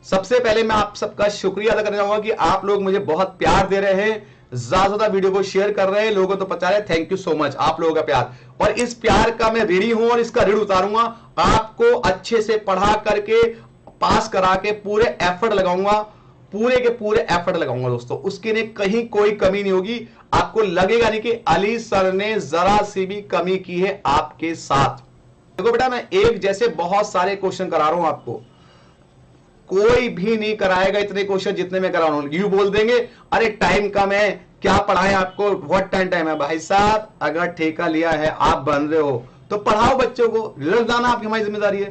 सबसे पहले मैं आप सबका शुक्रिया अदा करना चाहूंगा कि आप लोग मुझे बहुत प्यार दे रहे हैं, ज्यादा वीडियो को शेयर कर रहे हैं, लोगों को तो पता है। थैंक यू सो मच आप लोगों का प्यार, और इस प्यार का मैं ऋणी हूं और इसका ऋण उतारूंगा। आपको अच्छे से पढ़ा करके पास करा के पूरे एफर्ट लगाऊंगा, पूरे के पूरे एफर्ट लगाऊंगा दोस्तों, उसके लिए कहीं कोई कमी नहीं होगी। आपको लगेगा नहीं कि अली सर ने जरा सी भी कमी की है आपके साथ। देखो बेटा, मैं एक जैसे बहुत सारे क्वेश्चन करा रहा हूं आपको, कोई भी नहीं कराएगा इतने क्वेश्चन जितने मैं करा रहा हूं। यू बोल देंगे अरे टाइम कम है, क्या पढ़ाएं आपको, व्हाट टाइम है। भाई साहब, अगर ठेका लिया है, आप बन रहे हो तो पढ़ाओ बच्चों को, रिजल्ट लाना आपकी हमारी जिम्मेदारी है।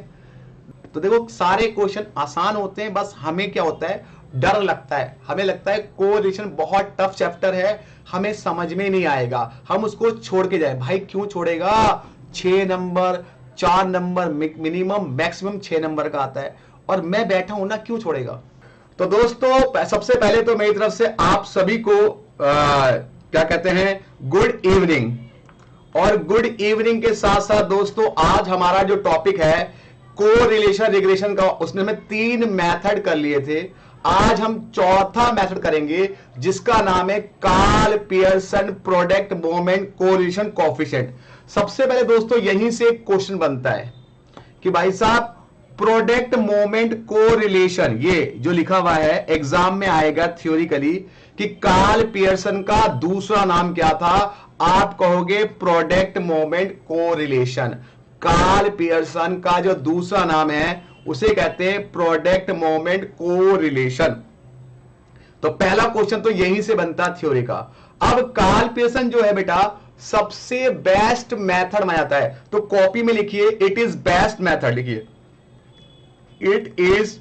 तो देखो, सारे क्वेश्चन आसान होते हैं, बस हमें क्या होता है, डर लगता है। हमें लगता है कोरिलेशन बहुत टफ चैप्टर है, हमें समझ में नहीं आएगा, हम उसको छोड़ के जाए। भाई क्यों छोड़ेगा, 6 number 4 number minimum, maximum 6 number का आता है, और मैं बैठा हूं ना, क्यों छोड़ेगा। तो दोस्तों, सबसे पहले तो मेरी तरफ से आप सभी को क्या कहते हैं, गुड इवनिंग। और गुड इवनिंग के साथ साथ दोस्तों, आज हमारा जो टॉपिक है कोरिलेशन रिग्रेशन का, उसने में 3 मेथड कर लिए थे। आज हम चौथा मेथड करेंगे जिसका नाम है Karl Pearson product moment correlation coefficient. सबसे पहले दोस्तों यहीं से एक क्वेश्चन बनता है कि भाई साहब, प्रोडक्ट मोमेंट कोरिलेशन, ये जो लिखा हुआ है एग्जाम में आएगा थ्योरिकली कि कार्ल पियर्सन का दूसरा नाम क्या था, आप कहोगे product moment correlation. Karl Pearson का जो दूसरा नाम है उसे कहते हैं प्रोडक्ट मोमेंट कोरिलेशन। तो पहला क्वेश्चन तो यहीं से बनता थ्योरी का। अब कार्ल पियर्सन जो है बेटा, सबसे बेस्ट मेथड माना जाता है, तो कॉपी में लिखिए इट इज बेस्ट मेथड, लिखिए इट इज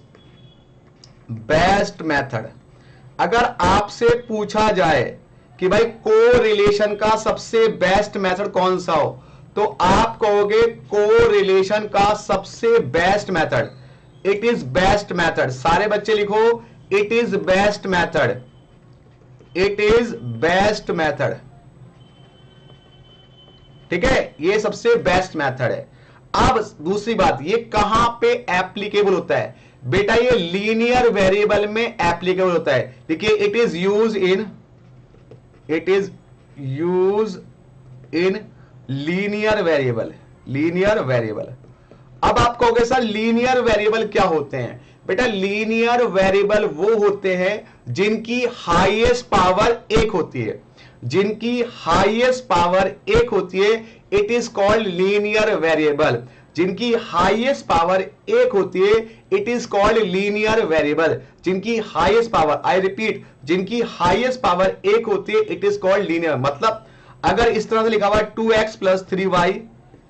बेस्ट मेथड। अगर आपसे पूछा जाए कि भाई कोरिलेशन का सबसे बेस्ट मेथड कौन सा हो, तो आप कहोगे कोरिलेशन का सबसे best method it is best method. सारे बच्चे लिखो it is best method, it is best method. ठीक है, ये सबसे बेस्ट मेथड है। अब दूसरी बात, ये कहां पे एप्लीकेबल होता है बेटा, ये लीनियर वेरिएबल में एप्लीकेबल होता है। देखिए it is use in linear variable, linear variable. अब आप कहोगे सर लीनियर वेरिएबल क्या होते हैं, बेटा लीनियर वेरिएबल वो होते हैं जिनकी हाईएस्ट पावर 1 होती है, जिनकी हाईएस्ट पावर 1 होती है, it is called linear variable. जिनकी हाईएस्ट पावर 1 होती है, it is called linear variable. जिनकी हाईएस्ट पावर, आई रिपीट, जिनकी हाईएस्ट पावर 1 होती है, इट इज कॉल्ड लीनियर। मतलब अगर इस तरह से लिखा हुआ 2x + 3y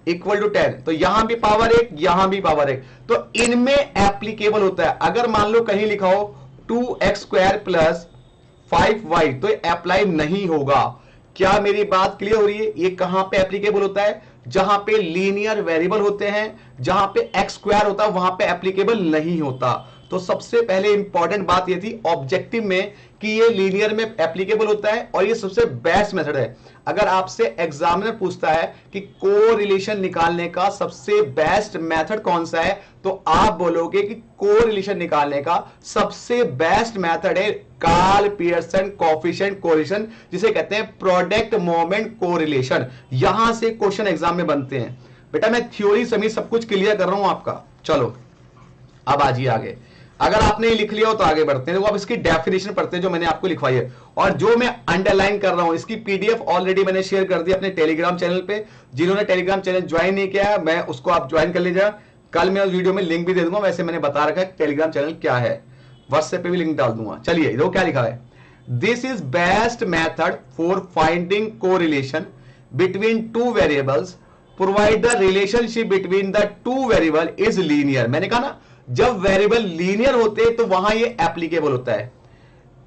= 10, तो यहां भी पावर 1, यहां भी पावर 1, तो इनमें एप्लीकेबल होता है। अगर मान लो कहीं लिखा हो 2x² + 5y, तो अप्लाई नहीं होगा। क्या मेरी बात क्लियर हो रही है, ये कहां पे एप्लीकेबल होता है, जहां पे लीनियर वेरिएबल होते हैं, जहां पे x² होता है वहां पे एप्लीकेबल नहीं होता। तो सबसे पहले इंपॉर्टेंट बात ये थी ऑब्जेक्टिव में कि ये लीनियर में एप्लीकेबल होता है और ये सबसे बेस्ट मेथड है। अगर आपसे एग्जामिनर पूछता है कि कोरिलेशन निकालने का सबसे बेस्ट मेथड कौन सा है, तो आप बोलोगे कि कोरिलेशन निकालने का सबसे बेस्ट मेथड है कार्ल पियर्सन कोएफिशिएंट कोरिलेशन, जिसे कहते हैं प्रोडक्ट मोमेंट कोरिलेशन। यहां से क्वेश्चन एग्जाम में बनते हैं। बेटा मैं थ्योरी समेत सब कुछ क्लियर कर रहा हूं आपका। चलो अब आजिए आगे। अगर आपने ये लिख लिया हो तो आगे बढ़ते हैं। तो अब इसकी डेफिनेशन पढ़ते हैं जो मैंने आपको लिखवाई है, और जो मैं अंडरलाइन कर रहा हूं इसकी पीडीएफ ऑलरेडी मैंने शेयर कर दी अपने टेलीग्राम चैनल पे। जिन्होंने टेलीग्राम चैनल ज्वाइन नहीं किया है, मैं उसको आप ज्वाइन कर लीजिए। कल मैं उस वीडियो में लिंक भी दे दूंगा, वैसे मैंने बता रखा है टेलीग्राम चैनल क्या है, व्हाट्सएप पे भी लिंक डाल दूंगा। चलिए देखो क्या लिखा है, this is best method for finding correlation between 2 variables provide the relationship between the 2 variable is linear. मैंने कहा ना, जब वेरिएबल लीनियर होते हैं तो वहां ये एप्लीकेबल होता है।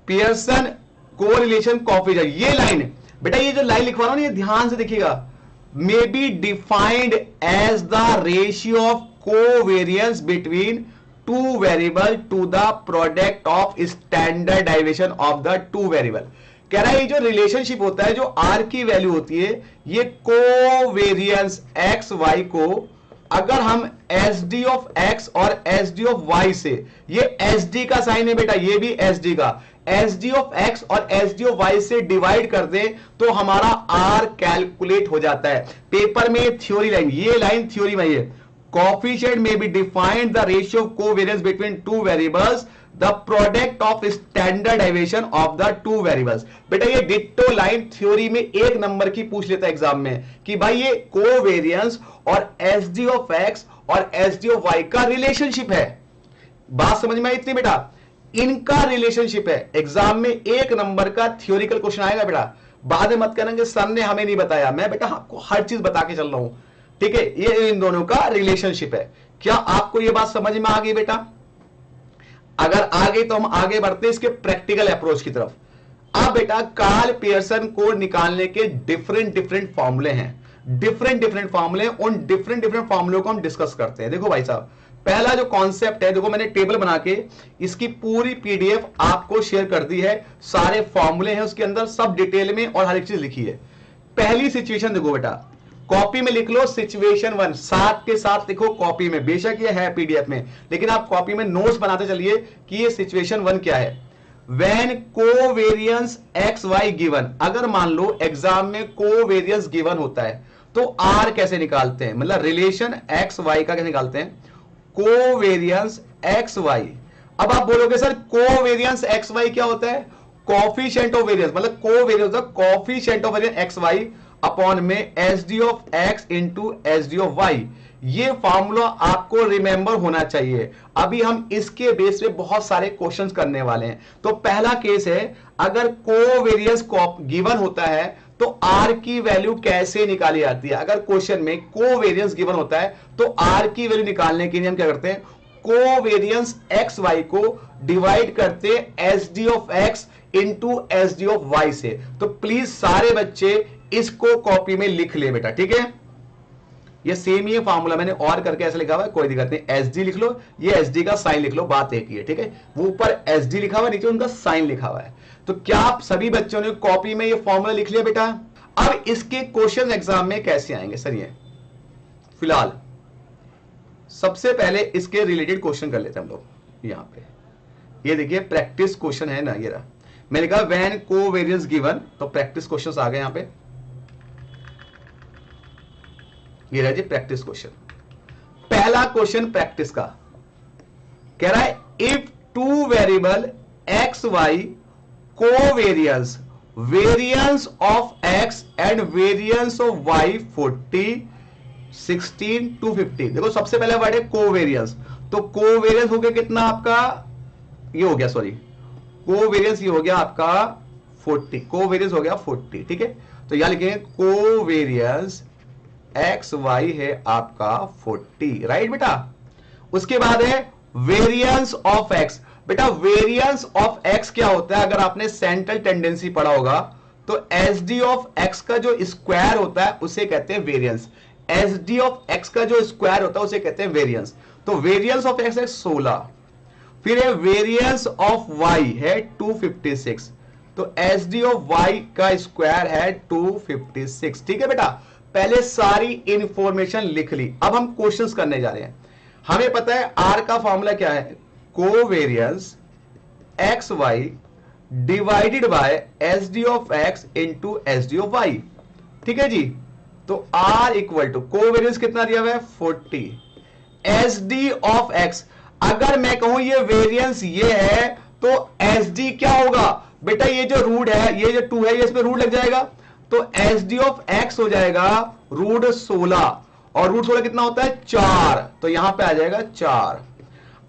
पियर्सन कोरिलेशन कोएफिशिएंट, ये लाइन बेटा, ये जो लाइन लिखवा रहा हूं ये ध्यान से देखिएगा, may be defined as the ratio of covariance between 2 variable to the product of standardization of the 2 variable. कह रहा है ये जो रिलेशनशिप होता है, जो आर की वैल्यू होती है, ये कोवेरियंस एक्स वाई को अगर हम एस डी ऑफ एक्स और एस डी ऑफ वाई से, ये एस डी का साइन है बेटा, ये भी एस डी का, एस डी ऑफ एक्स और एस डी ऑफ वाई से डिवाइड कर दें तो हमारा आर कैलकुलेट हो जाता है। पेपर में थ्योरी लाइन, ये लाइन थ्योरी में है, कोएफिशिएंट में be defined the ratio of covariance between two variables, the product of standard deviation of the two variables. बेटा ये डिट्टो लाइन थ्योरी में 1 नंबर की पूछ लेता है एग्जाम में कि भाई ये कोवेरिएंस और एस डी ऑफ एक्स और एस डी ऑफ वाई का रिलेशनशिप है। बात समझ में आई इतनी बेटा, इनका रिलेशनशिप है। एग्जाम में 1 नंबर का थ्योरिकल क्वेश्चन आएगा बेटा, बाद में मत करेंगे सर ने हमें नहीं बताया, मैं बेटा आपको हर चीज बता के चल रहा हूं, ठीक है। ये इन दोनों का रिलेशनशिप है। क्या आपको ये बात समझ में आ गई बेटा? अगर आ गई तो हम आगे बढ़ते हैं इसके प्रैक्टिकल अप्रोच की तरफ। अब बेटा कार्ल पियर्सन को निकालने के डिफरेंट फॉर्मूले हैं, डिफरेंट फॉर्मूले, उन डिफरेंट फॉर्मूलों को हम डिस्कस करते हैं। देखो भाई साहब, पहला जो कॉन्सेप्ट है, देखो मैंने टेबल बना के इसकी पूरी पीडीएफ आपको शेयर कर दी है, सारे फॉर्मूले हैं उसके अंदर, सब डिटेल में और हर एक चीज लिखी है। पहली सिचुएशन देखो बेटा, कॉपी में लिख लो सिचुएशन 1, साथ के साथ लिखो कॉपी में, बेशक ये है पीडीएफ में लेकिन आप कॉपी में नोट्स बनाते चलिए कि ये सिचुएशन 1 क्या है। When covariance X Y given, अगर मान लो एग्जाम में कोवेरिएंस गिवन होता है तो आर कैसे निकालते हैं, मतलब रिलेशन एक्स वाई का कैसे निकालते हैं, कोवेरिएंस एक्स वाई। अब आप बोलोगे सर कोवेरिएंस एक्स वाई क्या होता है, कोएफिशिएंट ऑफ वेरिएंस, मतलब कोवेरिएंस होता है coefficient of variance X Y upon में S D of X into S D of Y. ये फॉर्मूला आपको रिमेंबर होना चाहिए। अभी हम इसके बेस पे बहुत सारे क्वेश्चंस करने वाले हैं। तो पहला केस है, अगर कोवेरिएंस गिवन होता है तो आर की वैल्यू कैसे निकाली जाती है। अगर क्वेश्चन में कोवेरिएंस गिवन होता है तो आर की वैल्यू निकालने के लिए हम क्या करते हैं, कोवेरिएंस एक्स वाई को डिवाइड करते हैं S D of X into S D of Y से। तो प्लीज सारे बच्चे इसको कॉपी में लिख ले बेटा, ठीक है। ये सेम ही फॉर्मूला मैंने और करके ऐसे लिखा हुआ है, कोई दिक्कत नहीं, एस डी लिख लो, ये एस डी का साइन लिख लो, बात एक ही है, ठीक है। वो ऊपर एस डी लिखा हुआ है, नीचे उनका साइन लिखा हुआ है। तो क्या आप सभी बच्चों ने कॉपी में ये फॉर्मूला लिख लिया बेटा? अब इसके क्वेश्चन एग्जाम में कैसे आएंगे सर, ये फिलहाल सबसे पहले इसके रिलेटेड क्वेश्चन कर लेते हैं हम लोग। यहां पे ये देखिए प्रैक्टिस क्वेश्चन है ना, ये रहा, मैंने कहा व्हेन कोवेरिएंस गिवन, तो प्रैक्टिस क्वेश्चंस आ गए यहां पे। ये रहा जी प्रैक्टिस क्वेश्चन। पहला क्वेश्चन प्रैक्टिस का कह रहा है, if two variable X Y covariance, variance of X and variance of Y 40, 16 to 50। देखो सबसे पहले वर्ड है कोवेरिएंस, तो कोवेरिएंस हो गया कितना आपका, ये हो गया, सॉरी कोवेरिएंस ये हो गया आपका 40, कोवेरिएंस हो गया 40, ठीक है। तो यहां लिखेंगे कोवेरिएंस एक्स वाई है आपका 40, राइट बेटा। उसके बाद है वेरिएंस ऑफ एक्स। बेटा वेरिएंस ऑफ एक्स क्या होता है, अगर आपने सेंट्रल टेंडेंसी पढ़ा होगा तो एस डी ऑफ एक्स का जो स्क्वायर होता है उसे कहते हैं variance, S D of x का जो स्क्वायर होता है उसे कहते हैं वेरिएंस। तो वेरिएंस ऑफ एक्स है 16, फिर है वेरिएंस ऑफ वाई है 256, तो एस डी ऑफ वाई का स्क्वायर है 256, ठीक है बेटा। पहले सारी इंफॉर्मेशन लिख ली, अब हम क्वेश्चंस करने जा रहे हैं। हमें पता है आर का फॉर्मूला क्या है, covariance X Y divided by S D of X into S D of Y, ठीक है जी। तो आर इक्वल टू कोवेरिएंस कितना दिया हुआ है 40, एस डी ऑफ एक्स, अगर मैं कहूं ये वेरिएंस ये है तो एस डी क्या होगा बेटा, ये जो रूट है, ये जो 2 है, ये इस पे रूट लग जाएगा, तो एस डी ऑफ एक्स हो जाएगा रूट 16, और रूट 16 कितना होता है 4, तो यहां पे आ जाएगा 4।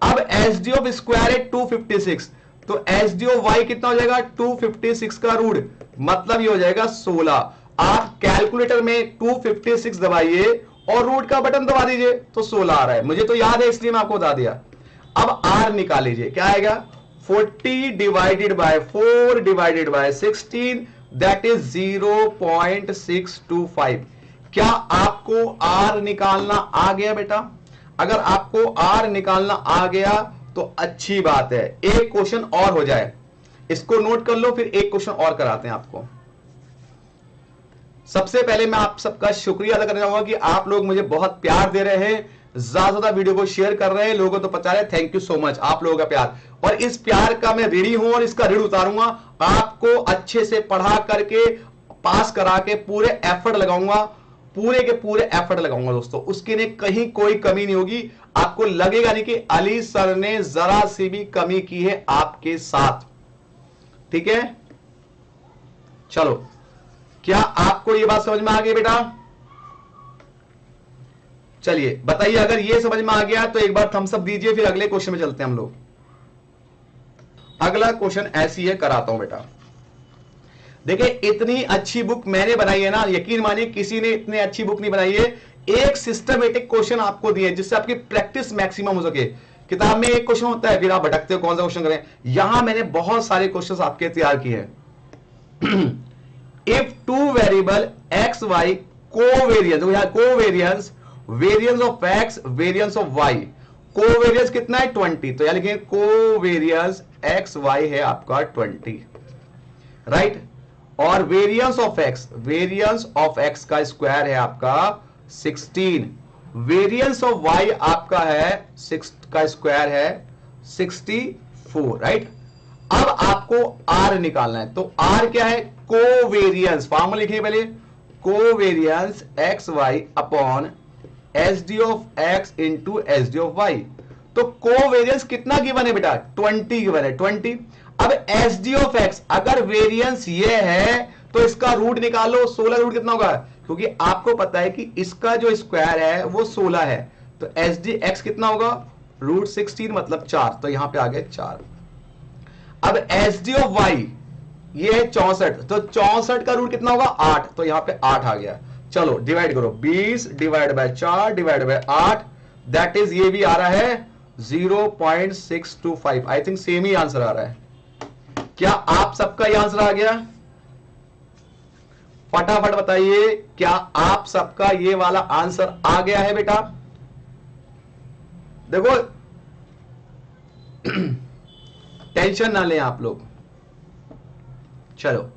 अब एस डी ऑफ स्क्वायर है 256, तो एस डी ऑफ वाई कितना हो जाएगा 256 का रूट, मतलब ये हो जाएगा 16। आप कैलकुलेटर में 256 दबाइए और रूट का बटन दबा दीजिए तो 16 आ रहा है, मुझे तो याद है इसलिए मैं आपको बता दिया। अब आर निकाल लीजिए, क्या आएगा 40 divided by 4 divided by 16, that is 0.625। क्या आपको आर निकालना आ गया बेटा? अगर आपको आर निकालना आ गया तो अच्छी बात है, एक क्वेश्चन और हो जाए, इसको नोट कर लो, फिर एक क्वेश्चन और कराते हैं आपको। सबसे पहले मैं आप सबका शुक्रिया अदा करना चाहूंगा कि आप लोग मुझे बहुत प्यार दे रहे हैं, ज्यादा वीडियो को शेयर कर रहे हैं, लोगों को तो पता है। थैंक यू सो मच आप लोगों का प्यार। और इस प्यार का मैं ऋणी हूं और इसका ऋण उतारूंगा। आपको अच्छे से पढ़ा करके पास करा के पूरे एफर्ट लगाऊंगा, पूरे के पूरे एफर्ट लगाऊंगा दोस्तों, उसके लिए कहीं कोई कमी नहीं होगी। आपको लगेगा नहीं कि अली सर ने जरा सी भी कमी की है आपके साथ। ठीक है, चलो, क्या आपको यह बात समझ में आ गई बेटा? चलिए बताइए, अगर ये समझ में आ गया तो एक बार थम्स अप दीजिए, फिर अगले क्वेश्चन में चलते हैं हम लोग। अगला क्वेश्चन ऐसी है, कराता हूं बेटा। देखिए, इतनी अच्छी बुक मैंने बनाई है ना, यकीन मानिए किसी ने इतनी अच्छी बुक नहीं बनाई है। एक सिस्टमेटिक क्वेश्चन आपको दिए जिससे आपकी प्रैक्टिस मैक्सिमम हो सके। किताब में एक क्वेश्चन होता है, फिर आप भटकते हो कौन सा क्वेश्चन करें। यहां मैंने बहुत सारे क्वेश्चन आपके तैयार किए हैं। If two variable X Y covariance, covariance, variance of X, variance of Y, covariance कितना है 20, तो यहां लिखेंगे कोवेरियंस एक्स वाई है आपका 20, राइट। और variance of X, variance of x का स्क्वायर है आपका 16, वेरियंस ऑफ वाई आपका है 6 का स्क्वायर है 64, राइट। अब आपको आर निकालना है, तो आर क्या है? कोवेरियंस, फॉर्मूला लिखिए पहले, covariance X Y upon S D of X into S D of Y. तो कोवेरियंस कितना गिवन है बेटा? 20 गिवन है, 20। अब एस डी ऑफ एक्स, अगर वेरियंस ये है तो इसका रूट निकालो, 16 रूट कितना होगा? क्योंकि आपको पता है कि इसका जो स्क्वायर है वो 16 है, तो एस डी एक्स कितना होगा? रूट 16 मतलब 4, तो यहां पे आ गए 4। अब एस डी ऑफ वाई ये है 64, तो 64 का रूट कितना होगा? 8, तो यहां पे 8 आ गया। चलो डिवाइड करो, 20 divide by 4 divide by 8, that is ये भी आ रहा है 0.625। आई थिंक सेम ही आंसर आ रहा है। क्या आप सबका ये आंसर आ गया? फटाफट बताइए, क्या आप सबका ये वाला आंसर आ गया है बेटा? देखो टेंशन ना लें आप लोग। चलो,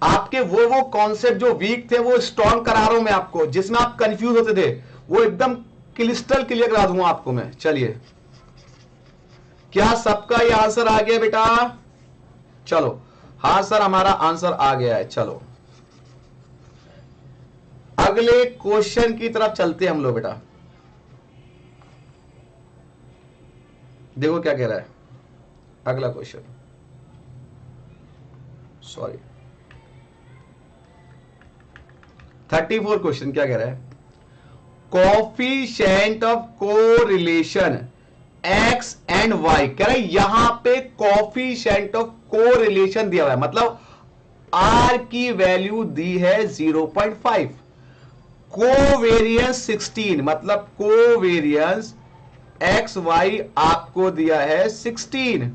आपके वो कॉन्सेप्ट जो वीक थे वो स्ट्रॉन्ग करा रहा हूं मैं आपको, जिसमें आप कंफ्यूज होते थे वो एकदम क्रिस्टल क्लियर करा दूंगा आपको मैं। चलिए, क्या सबका ये आंसर आ गया बेटा? चलो, हाँ सर हमारा आंसर आ गया है। चलो अगले क्वेश्चन की तरफ चलते हैं हम लोग बेटा। देखो क्या कह रहा है अगला क्वेश्चन, सॉरी 34 क्वेश्चन क्या कह रहा है? Coefficient of correlation X and Y, कह रहा है यहां पे कोफिशिएंट ऑफ कोरिलेशन दिया हुआ है, मतलब आर की वैल्यू दी है 0.5, कोवेरियंस 16, मतलब कोवेरियंस एक्स वाई आपको दिया है 16,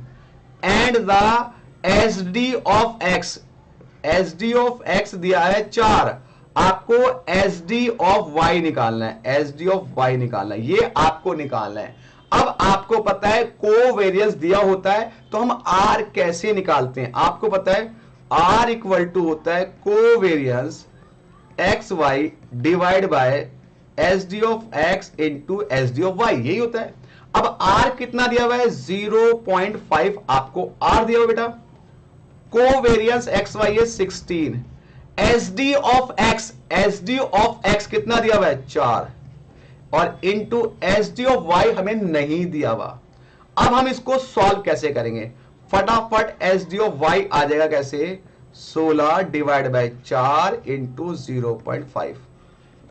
and the S D of X, S D of x दिया है 4, आपको एस डी ऑफ वाई निकालना है, एस डी ऑफ वाई निकालना है, ये आपको निकालना है। अब आपको पता है कोवेरियंस दिया होता है तो हम आर कैसे निकालते हैं? आपको पता है आर इक्वल टू होता है covariance X Y divide by S D of X into S D of Y, यही होता है। अब आर कितना दिया हुआ है? 0.5 आपको आर दिया हुआ बेटा। कोवेरियंस एक्स वाई है 16, S D of X, S D of X कितना दिया हुआ है? 4, और into S D of Y हमें नहीं दिया हुआ। अब हम इसको सॉल्व कैसे करेंगे? फटाफट एस डी ऑफ वाई आ जाएगा कैसे? 16 डिवाइड बाय 4 इंटू 0.5।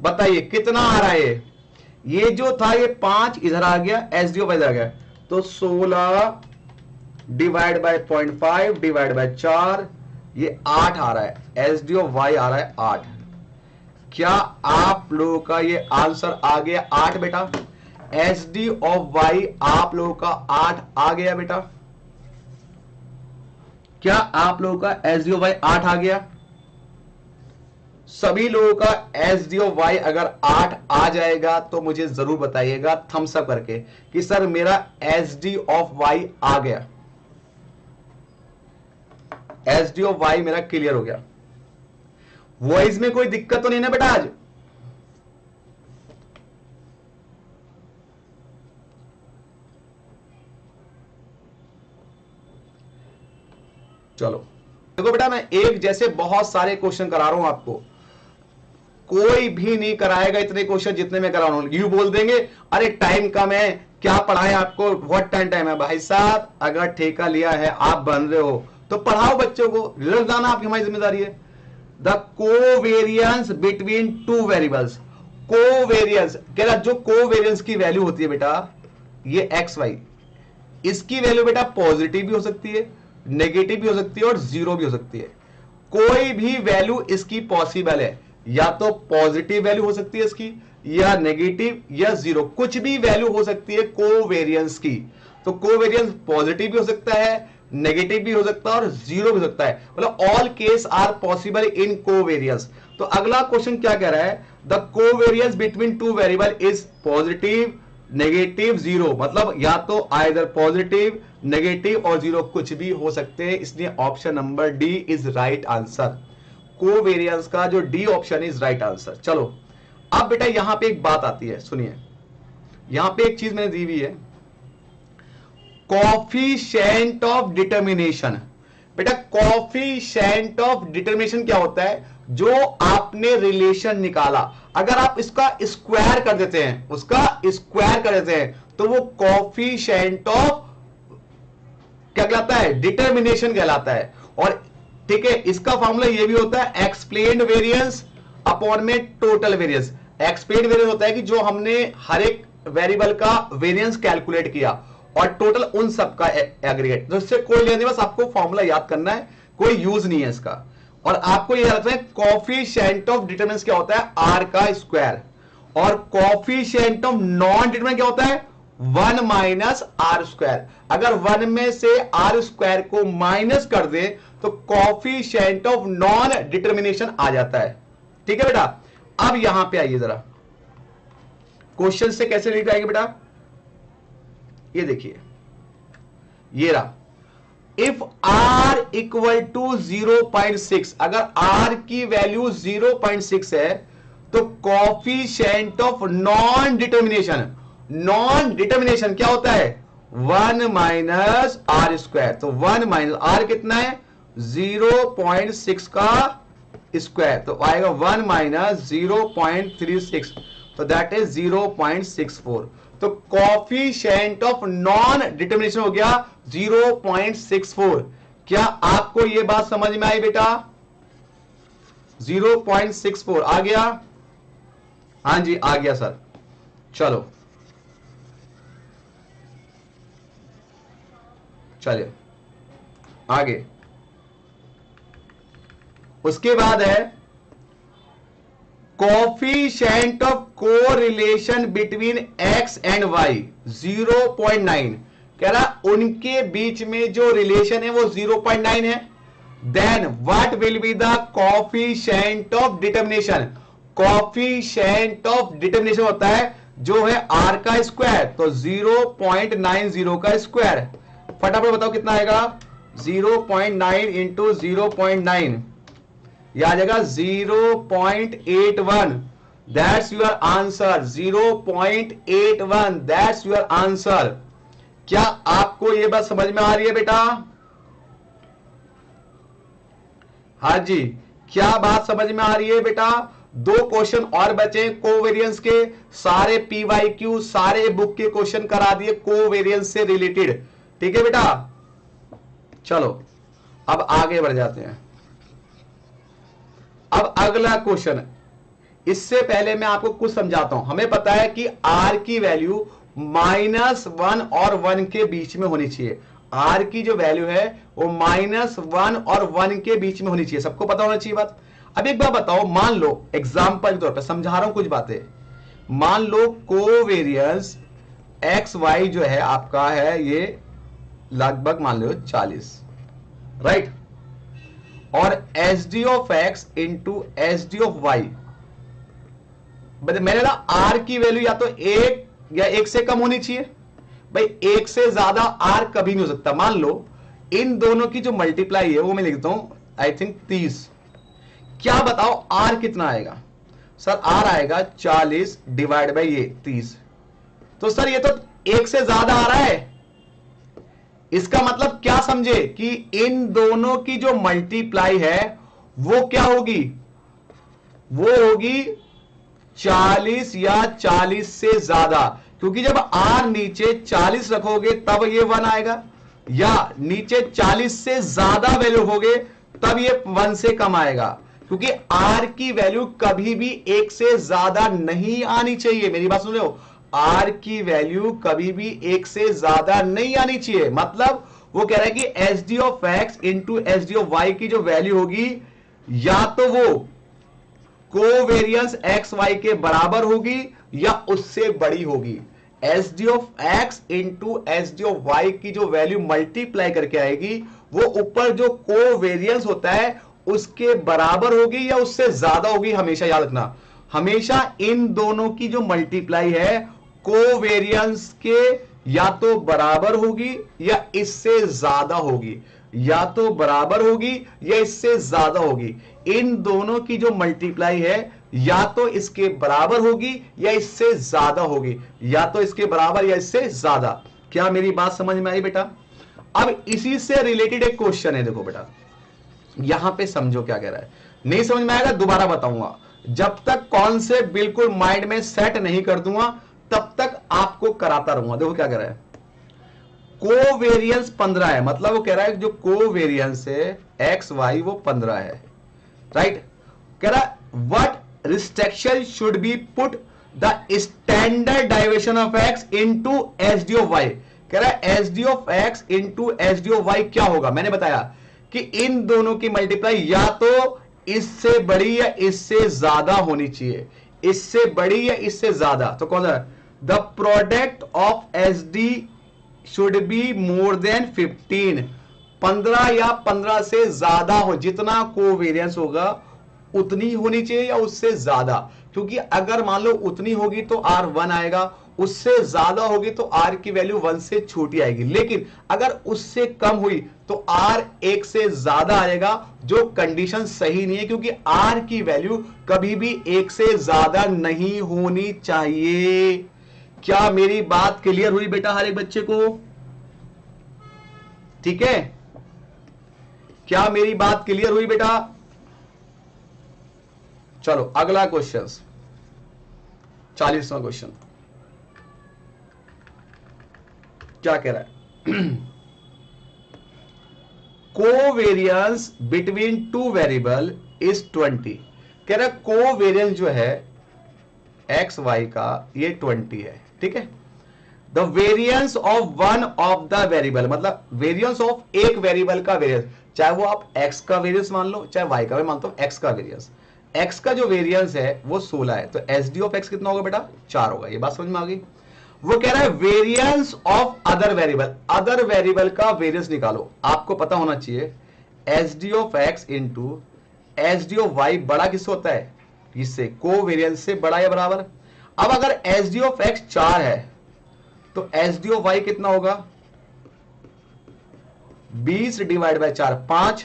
बताइए कितना आ रहा है? ये जो था ये 5 इधर आ गया, एस डी ऑफ वाई इधर आ गया, तो 16 डिवाइड बाय 0.5 डिवाइड बाय 4, ये 8 आ रहा है, एस डी ऑफ वाई आ रहा है 8। क्या आप लोगों का ये आंसर आ गया 8 बेटा? एस डी ऑफ वाई आप लोगों का 8 आ गया बेटा? क्या आप लोगों का एस डी ऑफ वाई 8 आ गया? सभी लोगों का एस डी ऑफ वाई अगर 8 आ जाएगा तो मुझे जरूर बताइएगा थम्स अप करके कि सर मेरा एस डी ऑफ वाई आ गया, एस डी ऑफ वाई मेरा क्लियर हो गया। वॉइस में कोई दिक्कत तो नहीं ना बेटा आज? चलो देखो बेटा, मैं एक जैसे बहुत सारे क्वेश्चन करा रहा हूं आपको, कोई भी नहीं कराएगा इतने क्वेश्चन जितने मैं करा रहा हूं। यू बोल देंगे अरे टाइम कम है, क्या पढ़ाएं आपको, व्हाट टाइम है। भाई साहब अगर ठेका लिया है, आप बन रहे हो तो पढ़ाओ बच्चों को, रिजल्ट लाना आपकी हमारी जिम्मेदारी है। The covariance between two variables, covariance कह रहा, जो कोवेरियंस की वैल्यू होती है बेटा, ये एक्स वाई, इसकी वैल्यू बेटा पॉजिटिव भी हो सकती है, नेगेटिव भी हो सकती है और जीरो भी हो सकती है। कोई भी वैल्यू इसकी पॉसिबल है, या तो पॉजिटिव वैल्यू हो सकती है इसकी, या नेगेटिव या जीरो, कुछ भी वैल्यू हो सकती है कोवेरियंस की। तो कोवेरियंस पॉजिटिव भी हो सकता है, नेगेटिव भी हो सकता है और जीरो भी हो सकता है, मतलब all case are possible in covariance. तो अगला क्वेश्चन क्या कह रहा है, the covariance between two variable is positive, negative, zero, मतलब या तो आइदर पॉजिटिव, नेगेटिव और जीरो, कुछ भी हो सकते हैं। इसलिए option number D is right answer. Covariance का जो D option is right answer. चलो अब बेटा यहां पे एक बात आती है, सुनिए, यहां पे एक चीज मैंने दी हुई है, कोएफिशिएंट ऑफ डिटर्मिनेशन। बेटा कोएफिशिएंट ऑफ डिटर्मिनेशन क्या होता है, जो आपने रिलेशन निकाला, अगर आप इसका स्क्वायर कर देते हैं, उसका स्क्वायर कर देते हैं, तो वो कोएफिशिएंट ऑफ क्या कहलाता है, डिटर्मिनेशन कहलाता है। और ठीक है, इसका फॉर्मूला ये भी होता है एक्सप्लेन्ड वेरिएंस अपॉन में टोटल वेरिएंस। एक्सप्लेन्ड वेरिएंस होता है कि जो हमने हर एक वेरिएबल का वेरिएंस कैलकुलेट किया, और टोटल उन सब का एग्रीगेट। तो इससे कोई लेने, बस आपको फॉर्मूला याद करना है, कोई यूज नहीं है इसका। और आपको ये याद रखना है कोएफिशिएंट ऑफ डिटरमिनेंट क्या होता है, आर का स्क्वायर, और कोएफिशिएंट ऑफ नॉन डिटरमिनेंट क्या होता है, 1 माइनस आर स्क्वायर। अगर 1 में से आर स्क्वायर को माइनस कर दे तो कोएफिशिएंट ऑफ नॉन डिटरमिनेशन आ जाता है। ठीक है बेटा, अब यहां पे आइए जरा, क्वेश्चन से कैसे लिख आएंगे बेटा, ये देखिए, ये रहा, इफ आर इक्वल टू 0.6, अगर आर की वैल्यू 0.6 है तो coefficient of non determination, non determination क्या होता है, 1 माइनस आर स्क्वायर। तो 1 माइनस आर कितना है, 0.6 का स्क्वायर, तो आएगा 1 माइनस 0.36, तो दैट इज 0.64। तो कोएफिशिएंट ऑफ नॉन डिटर्मिनेशन हो गया 0.64। क्या आपको यह बात समझ में आई बेटा, 0.64 आ गया, हां जी आ गया सर। चलो चलिए आगे, उसके बाद है coefficient of correlation between X and Y 0.9, कह रहा उनके बीच में जो रिलेशन है वो 0.9 है। Then what will be the coefficient of determination, coefficient of determination होता है जो है आर का स्क्वायर, तो 0.90 का स्क्वायर, फटाफट बताओ कितना आएगा, 0.9 इंटू 0.9, यह आ जाएगा 0.81, that's your answer, 0.81, that's your answer. क्या आपको यह बात समझ में आ रही है बेटा, हाँ जी, क्या बात समझ में आ रही है बेटा। 2 क्वेश्चन और बचे कोवेरियंस के, सारे पीवाईक्यू सारे बुक के क्वेश्चन करा दिए कोवेरियंस से रिलेटेड। ठीक है बेटा, चलो अब आगे बढ़ जाते हैं। अब अगला क्वेश्चन, इससे पहले मैं आपको कुछ समझाता हूं। हमें पता है कि आर की वैल्यू -1 और 1 के बीच में होनी चाहिए, आर की जो वैल्यू है वो -1 और 1 के बीच में होनी चाहिए, सबको पता होना चाहिए बात। अब एक बात बताओ, मान लो एग्जांपल के तौर पर समझा रहा हूं कुछ बातें, मान लो कोवेरियंस एक्स वाई जो है आपका है ये लगभग मान लो 40, राइट, और H D of X into H D of Y, मैंने ना आर की वैल्यू या तो 1 या 1 से कम होनी चाहिए। भाई 1 से ज्यादा आर कभी नहीं हो सकता। मान लो इन दोनों की जो मल्टीप्लाई है वो मैं लिखता हूं आई थिंक 30, क्या बताओ आर कितना आएगा? सर आर आएगा 40 डिवाइड बाई ये 30। तो सर ये तो एक से ज्यादा आ रहा है। इसका मतलब क्या समझे कि इन दोनों की जो मल्टीप्लाई है वो क्या होगी? वो होगी 40 या 40 से ज्यादा, क्योंकि जब आर नीचे 40 रखोगे तब ये 1 आएगा, या नीचे 40 से ज्यादा वैल्यू रखोगे तब ये 1 से कम आएगा, क्योंकि आर की वैल्यू कभी भी 1 से ज्यादा नहीं आनी चाहिए। मेरी बात सुन रहे हो? आर की वैल्यू कभी भी 1 से ज्यादा नहीं आनी चाहिए। मतलब वो कह रहा है कि S D of X into S D of Y की जो वैल्यू होगी या तो वो कोवेरियंस एक्स वाई के बराबर होगी या उससे बड़ी होगी। S D of X into S D of Y की जो वैल्यू मल्टीप्लाई करके आएगी वो ऊपर जो कोवेरियंस होता है उसके बराबर होगी या उससे ज्यादा होगी। हमेशा याद रखना, हमेशा इन दोनों की जो मल्टीप्लाई है कोवेरियंस के या तो बराबर होगी या इससे ज्यादा होगी, या तो बराबर होगी या इससे ज्यादा होगी। इन दोनों की जो मल्टीप्लाई है या तो इसके बराबर होगी या इससे ज्यादा होगी, या तो इसके बराबर या इससे ज्यादा। क्या मेरी बात समझ में आई बेटा? अब इसी से रिलेटेड एक क्वेश्चन है, देखो बेटा यहां पे समझो क्या कह रहा है। नहीं समझ में आएगा दोबारा बताऊंगा, जब तक कॉन्सेप्ट बिल्कुल माइंड में सेट नहीं कर दूंगा तब तक आपको कराता रहूंगा। देखो क्या कह रहा है, कोवेरियंस 15 है, मतलब वो कह रहा है जो कोवेरियंस है एक्स वाई वो 15 है, राइट। कह रहा है what restriction should be put the standard diversion of X into S D of Y. कह रहा है S D of X into S D of Y क्या होगा? मैंने बताया कि इन दोनों की मल्टीप्लाई या तो इससे बड़ी या इससे ज्यादा होनी चाहिए, इससे बड़ी या इससे ज्यादा। तो कौन सा? The product of S D should be more than 15। 15 या 15 से ज्यादा हो, जितना कोवेरियंस होगा उतनी होनी चाहिए या उससे ज्यादा, क्योंकि अगर मान लो उतनी होगी तो आर 1 आएगा, उससे ज्यादा होगी तो आर की वैल्यू 1 से छोटी आएगी। लेकिन अगर उससे कम हुई तो आर 1 से ज्यादा आएगा, जो कंडीशन सही नहीं है, क्योंकि आर की वैल्यू कभी भी 1 से ज्यादा नहीं होनी चाहिए। क्या मेरी बात क्लियर हुई बेटा हर एक बच्चे को? ठीक है, क्या मेरी बात क्लियर हुई बेटा? चलो अगला क्वेश्चन, 40वां क्वेश्चन क्या कह रहा है? Covariance between two variable is 20। कह रहा है कोवेरियंस जो है एक्स वाई का ये 20 है, ठीक है। The variance of one of the variable, मतलब वेरियंस ऑफ एक वेरिएबल का वेरियंस, चाहे वो आप एक्स का वेरियंस मान लो चाहे वाई का। मैं मानता हूं एक्स का वेरियंस, एक्स का जो वेरियंस है वो 16 है, तो एस डी ऑफ एक्स कितना होगा बेटा? 4 होगा। ये बात समझ में आ गई? वो कह रहा है variance of other variable, other variable का वेरियंस निकालो। आपको पता होना चाहिए S D of X into S D of Y बड़ा किससे होता है? इससे, कोवेरियंस से बड़ा या बराबर। अब अगर एस डी ऑफ एक्स 4 है तो एस डी ऑफ वाई कितना होगा? 20 divide by 4 5।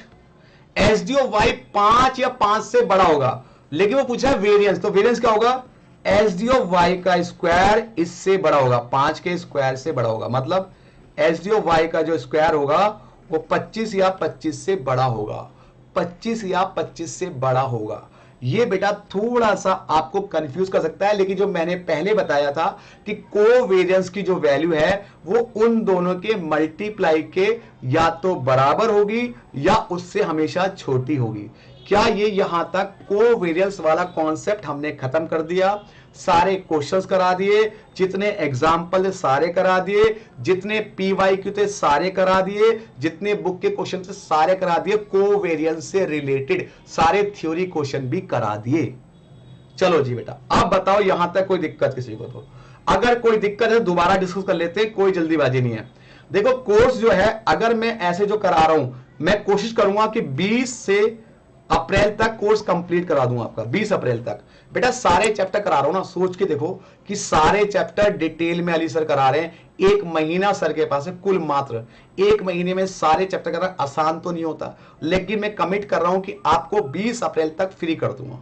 S D of Y 5 या 5 से बड़ा होगा, लेकिन वो पूछा है वेरियंस, तो वेरियंस क्या होगा? एस डी ऑफ वाई का स्क्वायर इससे बड़ा होगा, 5 के स्क्वायर से बड़ा होगा। मतलब एस डी ऑफ वाई का जो स्क्वायर होगा वो 25 या 25 से बड़ा होगा, 25 या 25 से बड़ा होगा। ये बेटा थोड़ा सा आपको कंफ्यूज कर सकता है, लेकिन जो मैंने पहले बताया था कि कोवेरियंस की जो वैल्यू है वो उन दोनों के मल्टीप्लाई के या तो बराबर होगी या उससे हमेशा छोटी होगी। क्या ये यहां तक कोवेरियंस वाला कॉन्सेप्ट हमने खत्म कर दिया? सारे क्वेश्चंस करा दिए, जितने एग्जाम्पल सारे करा दिए, जितने पीवाईक्यू थे सारे करा दिए, जितने बुक के क्वेश्चन थे सारे करा दिए, कोवेरियंस से रिलेटेड सारे थ्योरी क्वेश्चन भी करा दिए। चलो जी बेटा, अब बताओ यहां तक कोई दिक्कत किसी को? तो अगर कोई दिक्कत है दोबारा डिस्कस कर लेते हैं, कोई जल्दीबाजी नहीं है। देखो कोर्स जो है अगर मैं ऐसे जो करा रहा हूं, मैं कोशिश करूंगा कि 20 से अप्रैल तक कोर्स कंप्लीट करा दूं आपका, 20 अप्रैल तक। बेटा सारे चैप्टर करा रहा हूं ना, सोच के देखो कि सारे चैप्टर डिटेल में अली सर करा रहे हैं। 1 महीना सर के पास है, कुल मात्र 1 महीने में सारे चैप्टर करना आसान तो नहीं होता, लेकिन मैं कमिट कर रहा हूं कि आपको 20 अप्रैल तक फ्री कर दूंगा।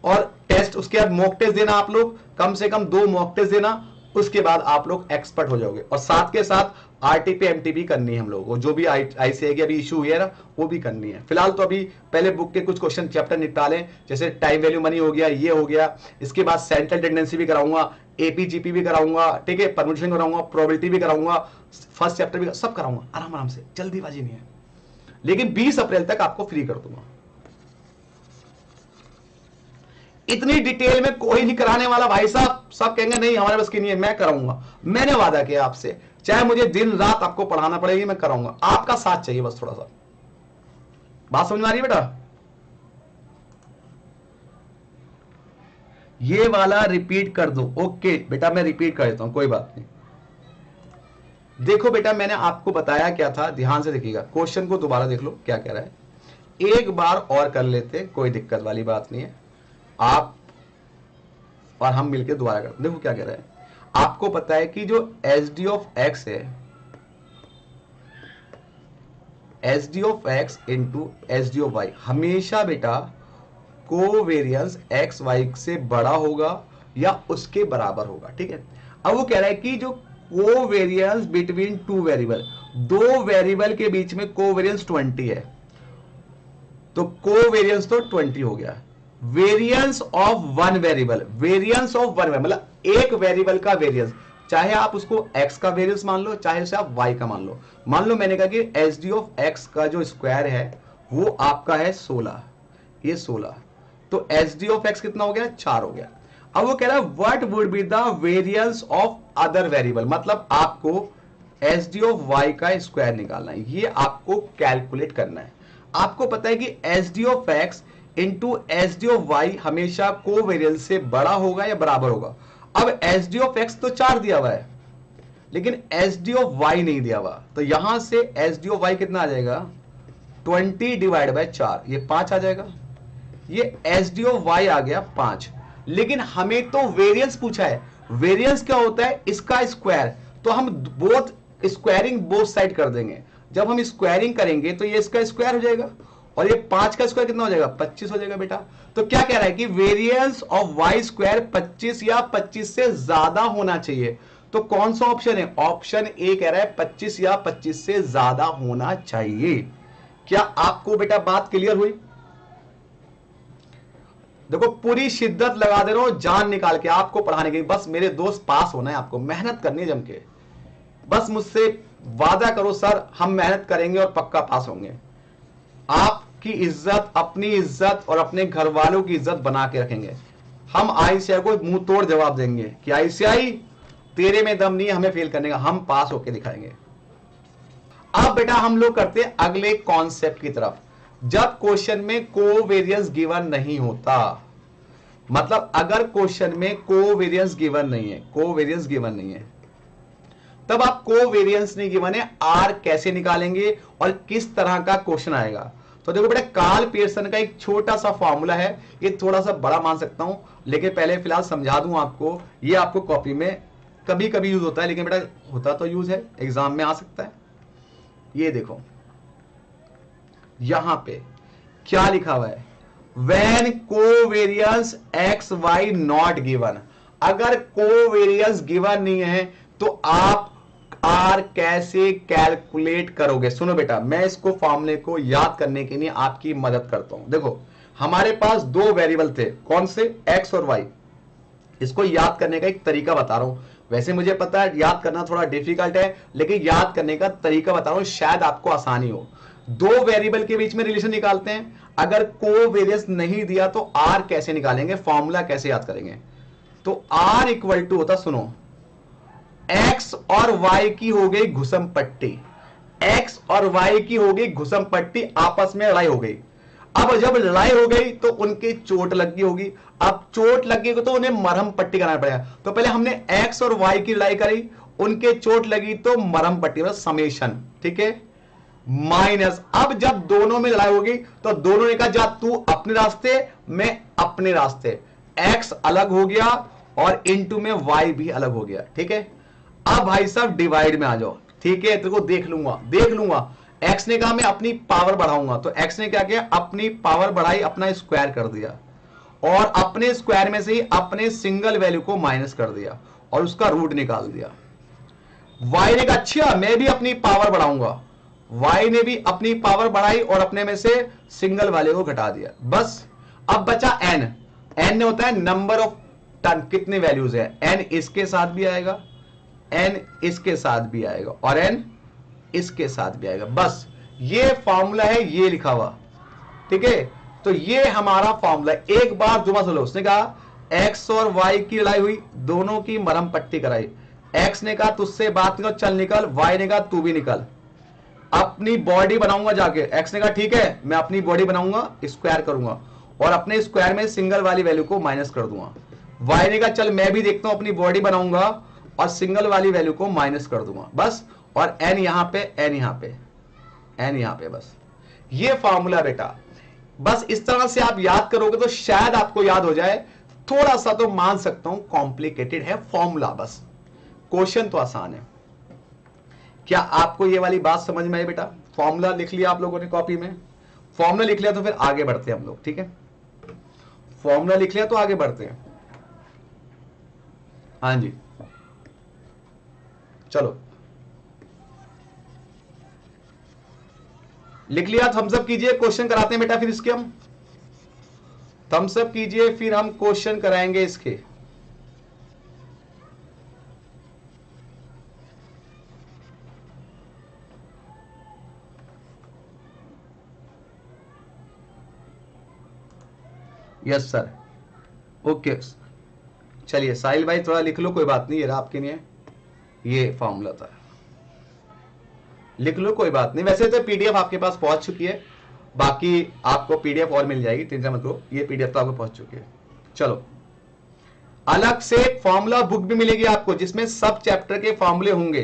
और टेस्ट उसके बाद मॉक टेस्ट देना, आप लोग कम से कम 2 मॉक टेस्ट देना, उसके बाद आप लोग एक्सपर्ट हो जाओगे। और साथ के साथ आरटीपी एमटीपी करनी है हम लोगों को, जो भी आईसीआई की अभी इशू हुई है ना, वो भी करनी है। फिलहाल तो अभी पहले बुक के कुछ क्वेश्चन चैप्टर निपटा लें, जैसे टाइम वैल्यू मनी हो गया, ये हो गया। इसके बाद सेंट्रल टेंडेंसी भी कराऊंगा, एपीजीपी भी कराऊंगा, ठीक है, परम्यूटेशन कराऊंगा, प्रोबेबिलिटी भी कराऊंगा, फर्स्ट चैप्टर भी सब कराऊंगा, आराम आराम से, जल्दीबाजी नहीं है। लेकिन 20 अप्रैल तक आपको फ्री कर दूंगा। इतनी डिटेल में कोई नहीं कराने वाला भाई साहब, सब कहेंगे नहीं हमारे बस की नहीं है, मैं कराऊंगा। मैंने वादा किया आपसे, चाहे मुझे दिन रात आपको पढ़ाना पड़ेगी, मैं कराऊंगा। आपका साथ चाहिए बस थोड़ा सा। बात समझ में आ रही है बेटा? ये वाला रिपीट कर दो। ओके बेटा, मैं रिपीट कर देता हूं, कोई बात नहीं। देखो बेटा, मैंने आपको बताया क्या था, ध्यान से देखिएगा, क्वेश्चन को दोबारा देख लो क्या कह रहा है। एक बार और कर लेते, कोई दिक्कत वाली बात नहीं है। आप और हम मिलकर दोबारा करते। देखो क्या कह रहा है, आपको पता है कि जो एस डी ऑफ एक्स है, S D of X into S D of Y हमेशा बेटा कोवेरियंस एक्स वाई से बड़ा होगा या उसके बराबर होगा, ठीक है। अब वो कह रहा है कि जो कोवेरियंस बिटवीन 2 वेरिएबल, 2 वेरिएबल के बीच में कोवेरियंस 20 है, तो कोवेरियंस तो 20 हो गया। Variance of 1 variable, variance of 1 variable मतलब एक वेरिएबल का वेरियंस, चाहे आप उसको x का वेरियंस मान लो, चाहे उसे आप y का मान लो। मान लो मैंने कहा कि एस डी ऑफ एक्स का जो स्क्वायर है वो आपका है 16, ये 16, तो एस डी ऑफ एक्स कितना हो गया, 4 हो गया। अब वो कह रहा है what would be the variance of other variable, मतलब आपको एस डी ऑफ वाई का स्क्वायर निकालना है, ये आपको कैलकुलेट करना है। आपको पता है कि S D of X into S D of Y हमेशा कोवेरियंस से बड़ा होगा या बराबर होगा। अब एस डी ऑफ एक्स तो 4 दिया हुआ है, लेकिन एस डी ऑफ वाई नहीं दिया हुआ, तो यहां से एस डी ऑफ वाई कितना आ जाएगा, 20 डिवाइड बाय 4, ये 5 आ जाएगा। ये एस डी ऑफ वाई आ गया 5, लेकिन हमें तो वेरियंस पूछा है। वेरियंस क्या होता है, इसका स्क्वायर, तो हम बोथ स्क्वायरिंग बोथ साइड कर देंगे। जब हम स्क्वायरिंग करेंगे तो ये इसका स्क्वायर हो जाएगा, और ये 5 का स्क्वायर कितना हो जाएगा, 25 हो जाएगा बेटा। तो क्या कह रहा है कि वेरियंस ऑफ वाई स्क्वायर 25 या 25 से ज्यादा होना चाहिए। तो कौन सा ऑप्शन है, ऑप्शन ए कह रहा है 25 या 25 से ज्यादा होना चाहिए। क्या आपको बेटा बात क्लियर हुई? देखो पूरी शिद्दत लगा दे रहा हूं, जान निकाल के आपको पढ़ाने की, बस मेरे दोस्त पास होना है, आपको मेहनत करनी है जम के। बस मुझसे वादा करो सर हम मेहनत करेंगे और पक्का पास होंगे। आपकी इज्जत, अपनी इज्जत और अपने घर वालों की इज्जत बना के रखेंगे। हम आईसीआई को मुंह तोड़ जवाब देंगे कि आईसीआई तेरे में दम नहीं है हमें फेल करने का, हम पास होके दिखाएंगे। अब बेटा हम लोग करते हैं अगले कॉन्सेप्ट की तरफ। जब क्वेश्चन में कोवेरियंस गिवन नहीं होता, मतलब अगर क्वेश्चन में कोवेरियंस गिवन नहीं है, कोवेरियंस गिवन नहीं है, तब आप कोवेरियंस नहीं गिवन है, आर कैसे निकालेंगे और किस तरह का क्वेश्चन आएगा। तो देखो बेटा कार्ल पियर्सन का एक छोटा सा फॉर्मूला है, ये थोड़ा सा बड़ा मान सकता हूं, लेकिन पहले फिलहाल समझा दूं आपको। ये आपको कॉपी में कभी कभी यूज होता है, लेकिन बेटा होता तो यूज है, एग्जाम में आ सकता है। ये देखो यहां पे क्या लिखा हुआ है, when covariance X Y not given. अगर कोवेरियंस गिवन नहीं है तो आप आर कैसे कैलकुलेट करोगे। सुनो बेटा मैं इसको फॉर्मूले को याद करने के लिए आपकी मदद करता हूं। देखो हमारे पास 2 वेरिएबल थे, कौन से, एक्स और वाई। इसको याद करने का एक तरीका बता रहा हूं। वैसे मुझे पता है याद करना थोड़ा डिफिकल्ट है, लेकिन याद करने का तरीका बता रहा हूं, शायद आपको आसानी हो। 2 वेरिएबल के बीच में रिलेशन निकालते हैं, अगर कोवेरियंस नहीं दिया तो आर कैसे निकालेंगे, फॉर्मूला कैसे याद करेंगे। तो आर इक्वल टू होता, सुनो, एक्स और वाई की हो गई घुसम पट्टी, एक्स और वाई की हो गई घुसम पट्टी, आपस में लड़ाई हो गई। अब जब लड़ाई हो गई तो उनकी चोट लगी होगी, अब चोट लगी तो उन्हें मरहम पट्टी कराना पड़ेगा। तो पहले हमने एक्स और वाई की लड़ाई करी, उनके चोट लगी तो मरहम पट्टी, मतलब समेशन, ठीक है। माइनस, अब जब दोनों में लड़ाई होगी तो दोनों ने कहा जा तू अपने रास्ते मैं अपने रास्ते, x अलग हो गया और इनटू में y भी अलग हो गया। ठीक है, अब भाई साहब डिवाइड में आ जाओ। ठीक है, तेरे को देख लूंगा। x ने कहा मैं अपनी पावर बढ़ाऊंगा, तो x ने क्या किया, अपनी पावर बढ़ाई, अपना स्क्वायर कर दिया और अपने स्क्वायर में से ही अपने सिंगल वैल्यू को माइनस कर दिया और उसका रूट निकाल दिया। y ने कहा अच्छा मैं भी अपनी पावर बढ़ाऊंगा, y ने भी अपनी पावर बढ़ाई और अपने में से सिंगल वाले को घटा दिया। बस अब बचा n। n होता है नंबर ऑफ टर्म, कितने वैल्यूज है, n इसके साथ भी आएगा, n इसके साथ भी आएगा और n इसके साथ भी आएगा। बस ये फॉर्मूला है, ये लिखा हुआ। ठीक है, तो ये हमारा फॉर्मूला। एक बार दोबारा सुनो, उसने कहा x और y की लड़ाई हुई, दोनों की मरहम पट्टी कराई। x ने कहा तुझसे बात निकल, चल निकल, y ने कहा तू भी निकल, अपनी बॉडी बनाऊंगा जाके। x ने कहा ठीक है मैं अपनी बॉडी बनाऊंगा, स्क्वायर करूंगा और अपने स्क्वायर में सिंगल वाली वैल्यू को माइनस कर दूंगा। y ने कहा चल मैं भी देखता हूं, अपनी बॉडी बनाऊंगा और सिंगल वाली वैल्यू को माइनस कर दूंगा। बस, और n यहां पे, n यहां पे, n यहां पे। बस ये फॉर्मूला बेटा, बस इस तरह से आप याद करोगे तो शायद आपको याद हो जाए। थोड़ा सा तो मान सकता हूं कॉम्प्लिकेटेड है फॉर्मूला, बस क्वेश्चन तो आसान है। क्या आपको ये वाली बात समझ में आई बेटा? फॉर्मूला लिख लिया आप लोगों ने कॉपी में? फॉर्मूला लिख लिया तो फिर आगे बढ़ते हैं हम लोग। ठीक है, फॉर्मूला लिख लिया तो आगे बढ़ते हैं। हाँ जी, चलो लिख लिया, थम्स अप कीजिए, क्वेश्चन कराते हैं बेटा फिर इसके हम। थम्स अप कीजिए, फिर हम क्वेश्चन कराएंगे इसके। Yes sir, okay. चलिए साहिल भाई थोड़ा लिख लो, कोई बात नहीं, ये रहा आपके लिए, ये फॉर्मूला था, लिख लो कोई बात नहीं। वैसे तो पीडीएफ आपके पास पहुंच चुकी है, बाकी आपको पीडीएफ और मिल जाएगी, टेंशन मत लो, ये पीडीएफ तो आपको पहुंच चुकी है। चलो, अलग से फॉर्मूला बुक भी मिलेगी आपको जिसमें सब चैप्टर के फॉर्मूले होंगे,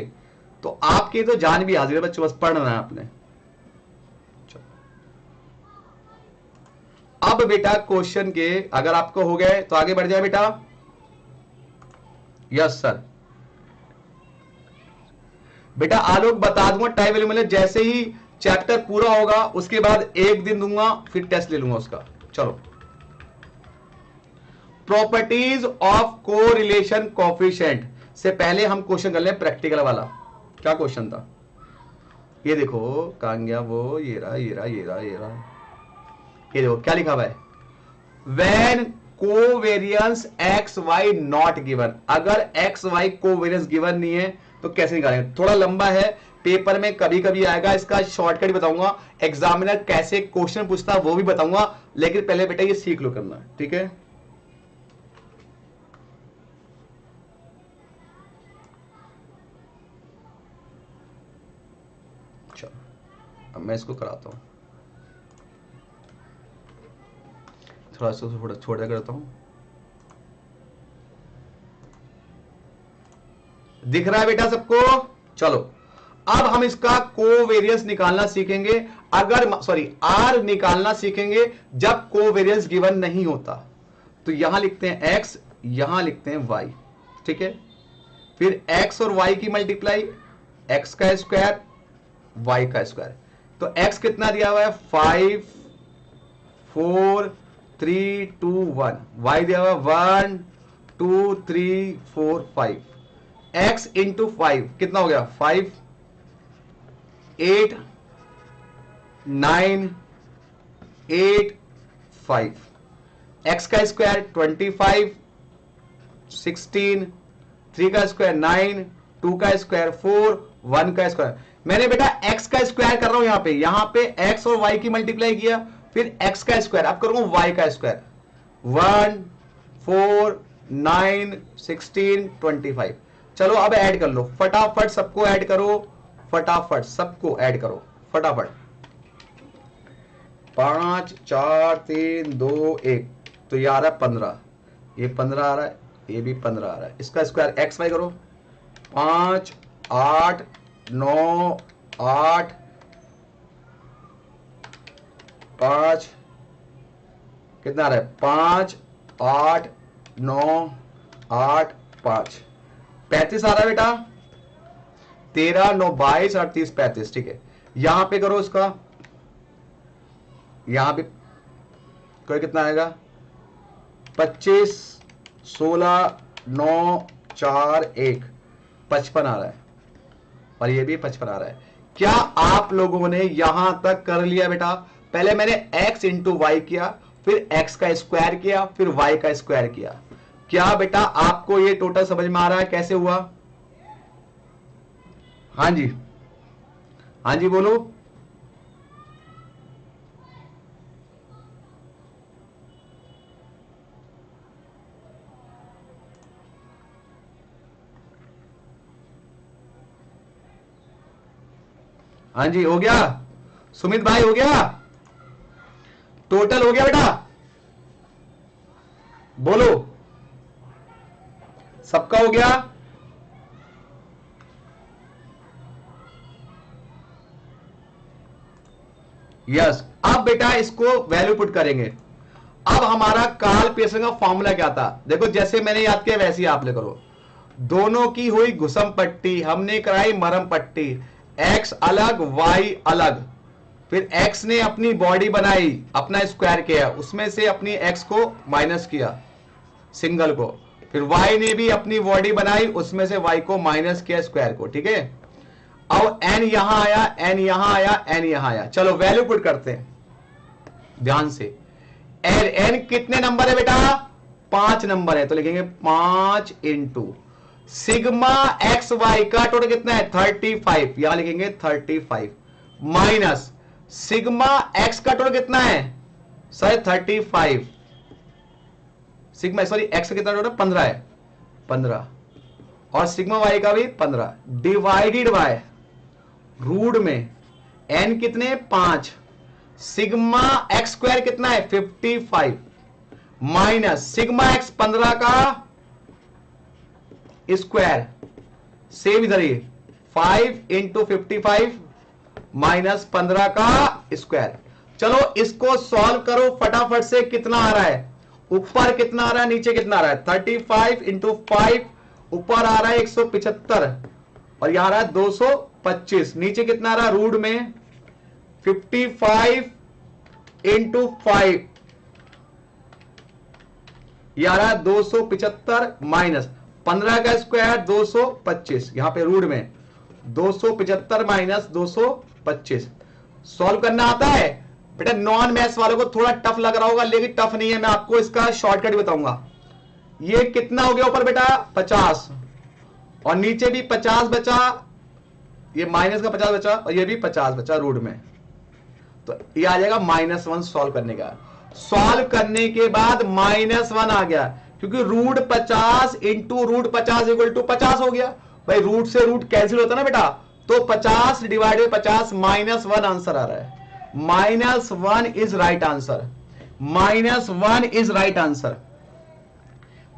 तो आपकी तो जान भी हाजिर है बच्चों, बस पढ़ना है आपने। अब बेटा क्वेश्चन के अगर आपको हो गए तो आगे बढ़ जाए बेटा। यस सर, बेटा आलोक बता दूंगा टाइम वैल्यू मिले, जैसे ही चैप्टर पूरा होगा उसके बाद एक दिन दूंगा, फिर टेस्ट ले लूंगा उसका। चलो, प्रॉपर्टीज ऑफ कोरिलेशन कोएफिशिएंट से पहले हम क्वेश्चन कर लें प्रैक्टिकल वाला। क्या क्वेश्चन था ये देखो, कहां गया वो, ये रहा ये रहा ये रहा ये रहा, ये देखो क्या लिखा हुआ है, when covariance X Y not given. अगर एक्स वाई कोवेरियंस गिवन नहीं है तो कैसे निकालेंगे? थोड़ा लंबा है, पेपर में कभी कभी आएगा, इसका शॉर्टकट बताऊंगा, एग्जामिनर कैसे क्वेश्चन पूछता है वो भी बताऊंगा, लेकिन पहले बेटा ये सीख लो करना, ठीक है? चलो अब मैं इसको कराता हूं, थोड़ा सा थोड़ा छोटा करता हूं, दिख रहा है बेटा सबको? चलो अब हम इसका कोवेरियंस निकालना सीखेंगे, अगर सॉरी आर निकालना सीखेंगे जब कोवेरियंस गिवन नहीं होता। तो यहां लिखते हैं x, यहां लिखते हैं y, ठीक है? फिर x और y की मल्टीप्लाई, x का स्क्वायर y का स्क्वायर। तो x कितना दिया हुआ है 5 4 3 2 1, y दिया हुआ 1 2 3 4 5, x इंटू 5 कितना हो गया 5 8 9 8 5, x का स्क्वायर 25 16, 3 का स्क्वायर 9, 2 का स्क्वायर 4, 1 का स्क्वायर। मैंने बेटा x का स्क्वायर कर रहा हूं यहां पे x और y की मल्टीप्लाई किया, फिर x का स्क्वायर, अब करूंगा y का स्क्वायर 1 4 9 16 25। चलो अब ऐड कर लो फटाफट, सबको ऐड करो फटाफट, सबको ऐड करो फटाफट। 5 4 3 2 1, तो ये आ रहा है 15, ये 15 आ रहा है, ये भी 15 आ रहा है। इसका स्क्वायर एक्स वाई करो, 5 8 9 8 5 कितना आ रहा है 5 8 9 8 5 35 आ रहा है बेटा 13 9 22 38 35 ठीक है। यहां पे करो इसका, यहां पे कोई कितना आएगा 25 16 9 4 1 55 आ रहा है और ये भी 55 आ रहा है। क्या आप लोगों ने यहां तक कर लिया बेटा? पहले मैंने x इंटू वाई किया, फिर x का स्क्वायर किया, फिर y का स्क्वायर किया। क्या बेटा आपको ये टोटल समझ में आ रहा है कैसे हुआ? हाँ जी, हाँ जी बोलो। हाँ जी हो गया सुमित भाई, हो गया टोटल, हो गया बेटा बोलो, सबका हो गया? यस। अब बेटा इसको वैल्यू पुट करेंगे। अब हमारा कार्ल पियर्सन का फॉर्मूला क्या था? देखो जैसे मैंने याद किया वैसे ही आप ले करो। दोनों की हुई घुसम पट्टी, हमने कराई मरम पट्टी, x अलग y अलग, फिर x ने अपनी बॉडी बनाई, अपना स्क्वायर किया, उसमें से अपनी x को माइनस किया सिंगल को, फिर y ने भी अपनी बॉडी बनाई, उसमें से y को माइनस किया स्क्वायर को। ठीक है, अब n यहां आया, n यहां आया, n यहां आया। चलो वैल्यू पुट करते हैं ध्यान से। n कितने नंबर है बेटा? 5 नंबर है, तो लिखेंगे 5 इंटू सिग्मा एक्स वाई का टोटल कितना है 35, यहां लिखेंगे 35 माइनस सिग्मा एक्स का टोटल कितना है सर 35, सिग्मा सॉरी एक्स का कितना टोटल 15 है, 15 और सिग्मा वाई का भी 15 डिवाइडेड बाय रूट में n कितने 5, सिग्मा एक्स स्क्वायर कितना है 55 माइनस सिग्मा एक्स 15 का स्क्वायर, सेम इधर ही 5 इंटू 55 माइनस 15 का स्क्वायर। चलो इसको सॉल्व करो फटाफट से। कितना आ रहा है? ऊपर कितना आ रहा है, नीचे कितना आ रहा है? 35 इंटू 5, ऊपर आ रहा है 175 और यहां आ रहा है 225, नीचे कितना आ रहा है रूट में 55 इंटू 5, यह आ रहा है 275 माइनस 15 का स्क्वायर 225, यहां पे रूट में 275 माइनस 225। सॉल्व करना आता है बेटा? नॉन मैथ्स वालों को थोड़ा टफ लग रहा होगा, लेकिन टफ नहीं है, मैं आपको इसका शॉर्टकट बताऊंगा। ये कितना हो गया ऊपर बेटा 50 और नीचे भी 50 बचा, ये माइनस का 50 बचा और ये भी 50 बचा रूट में, तो ये आ जाएगा -1 सॉल्व करने का। सॉल्व करने के बाद -1 आ गया, क्योंकि root 50 into root 50 equal to 50 हो गया। भाई रूट से रूट कैंसिल होता ना बेटा, तो 50 डिवाइडेड 50 -1 आंसर आ रहा है। -1 is right answer, -1 is right answer,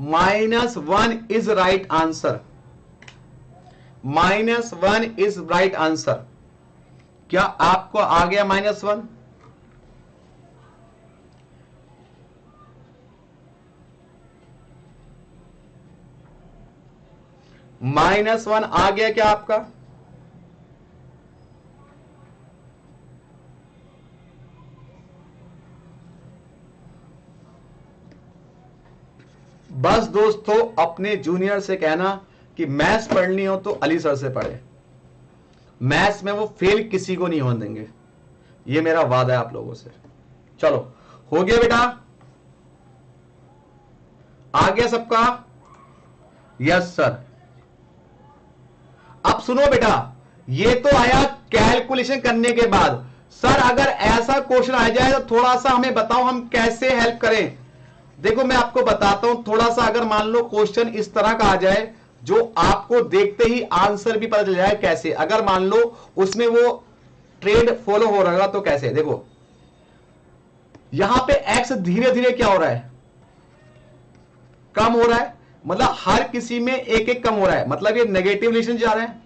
-1 is right answer, -1 is right answer. क्या आपको आ गया -1? -1 आ गया क्या आपका? बस दोस्तों अपने जूनियर से कहना कि मैथ्स पढ़नी हो तो अली सर से पढ़े, मैथ्स में वो फेल किसी को नहीं होने देंगे, ये मेरा वादा है आप लोगों से। चलो हो गया बेटा, आ गया सबका? Yes sir. अब सुनो बेटा, ये तो आया कैलकुलेशन करने के बाद। सर अगर ऐसा क्वेश्चन आ जाए तो थोड़ा सा हमें बताओ हम कैसे हेल्प करें। देखो मैं आपको बताता हूं, थोड़ा सा अगर मान लो क्वेश्चन इस तरह का आ जाए जो आपको देखते ही आंसर भी पता चल जाए कैसे, अगर मान लो उसमें वो ट्रेंड फॉलो हो रहा तो कैसे। देखो यहां पे एक्स धीरे धीरे क्या हो रहा है, कम हो रहा है, मतलब हर किसी में एक एक कम हो रहा है, मतलब ये नेगेटिव रिलेशन जा रहे हैं,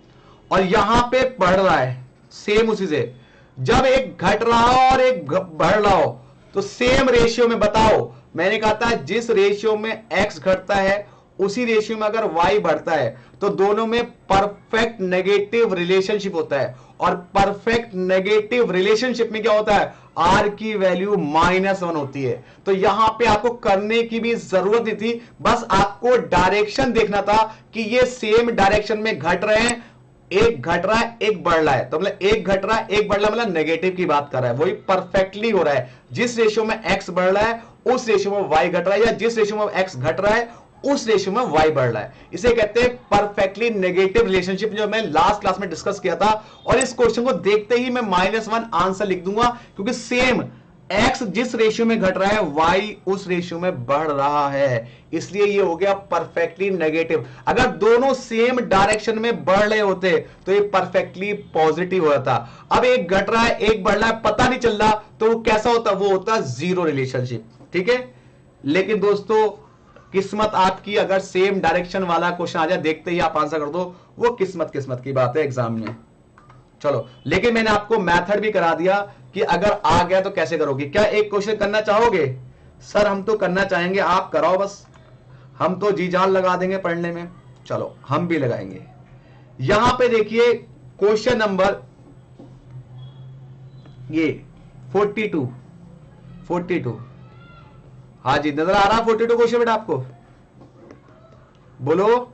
और यहां पे बढ़ रहा है सेम उसी से। जब एक घट रहा हो और एक बढ़ रहा हो तो सेम रेशियो में बताओ, मैंने कहा था जिस रेशियो में x घटता है उसी रेशियो में अगर y बढ़ता है तो दोनों में परफेक्ट नेगेटिव रिलेशनशिप होता है। और परफेक्ट नेगेटिव रिलेशनशिप में क्या होता है, r की वैल्यू -1 होती है। तो यहां पे आपको करने की भी जरूरत नहीं थी, बस आपको डायरेक्शन देखना था कि ये सेम डायरेक्शन में घट रहे हैं, एक घट रहा है एक बढ़ रहा है। तो मतलब एक घट रहा है एक बढ़ रहा है, मतलब नेगेटिव की बात कर रहा है, वही परफेक्टली हो रहा है। जिस रेशियो में x बढ़ रहा है उस रेशियो में y घट रहा है, या जिस रेशियो में x घट रहा है उस रेशियो में y बढ़ रहा है। इसे कहते हैं परफेक्टली नेगेटिव रिलेशनशिप, जो मैं लास्ट क्लास में डिस्कस किया था। और इस क्वेश्चन को देखते ही मैं -1 आंसर लिख दूंगा, क्योंकि सेम x जिस रेशियो में घट रहा है y उस रेशियो में बढ़ रहा है, इसलिए ये हो गया परफेक्टली नेगेटिव। अगर दोनों सेम डायरेक्शन में बढ़ रहे होते तो ये परफेक्टली पॉजिटिव हो जाता। अब एक घट रहा है एक बढ़ रहा है, पता नहीं चल रहा, तो कैसा होता, वो होता जीरो रिलेशनशिप। ठीक है, लेकिन दोस्तों किस्मत आपकी, अगर सेम डायरेक्शन वाला क्वेश्चन आ जाए देखते ही आप आंसर कर दो, वो किस्मत की बात है एग्जाम में। चलो, लेकिन मैंने आपको मेथड भी करा दिया कि अगर आ गया तो कैसे करोगे। क्या एक क्वेश्चन करना चाहोगे? सर हम तो करना चाहेंगे, आप कराओ बस, हम तो जी जान लगा देंगे पढ़ने में। चलो हम भी लगाएंगे। यहां पे देखिए क्वेश्चन नंबर ये 42। हाँ जी, नजर आ रहा 42 क्वेश्चन बेटा आपको? बोलो,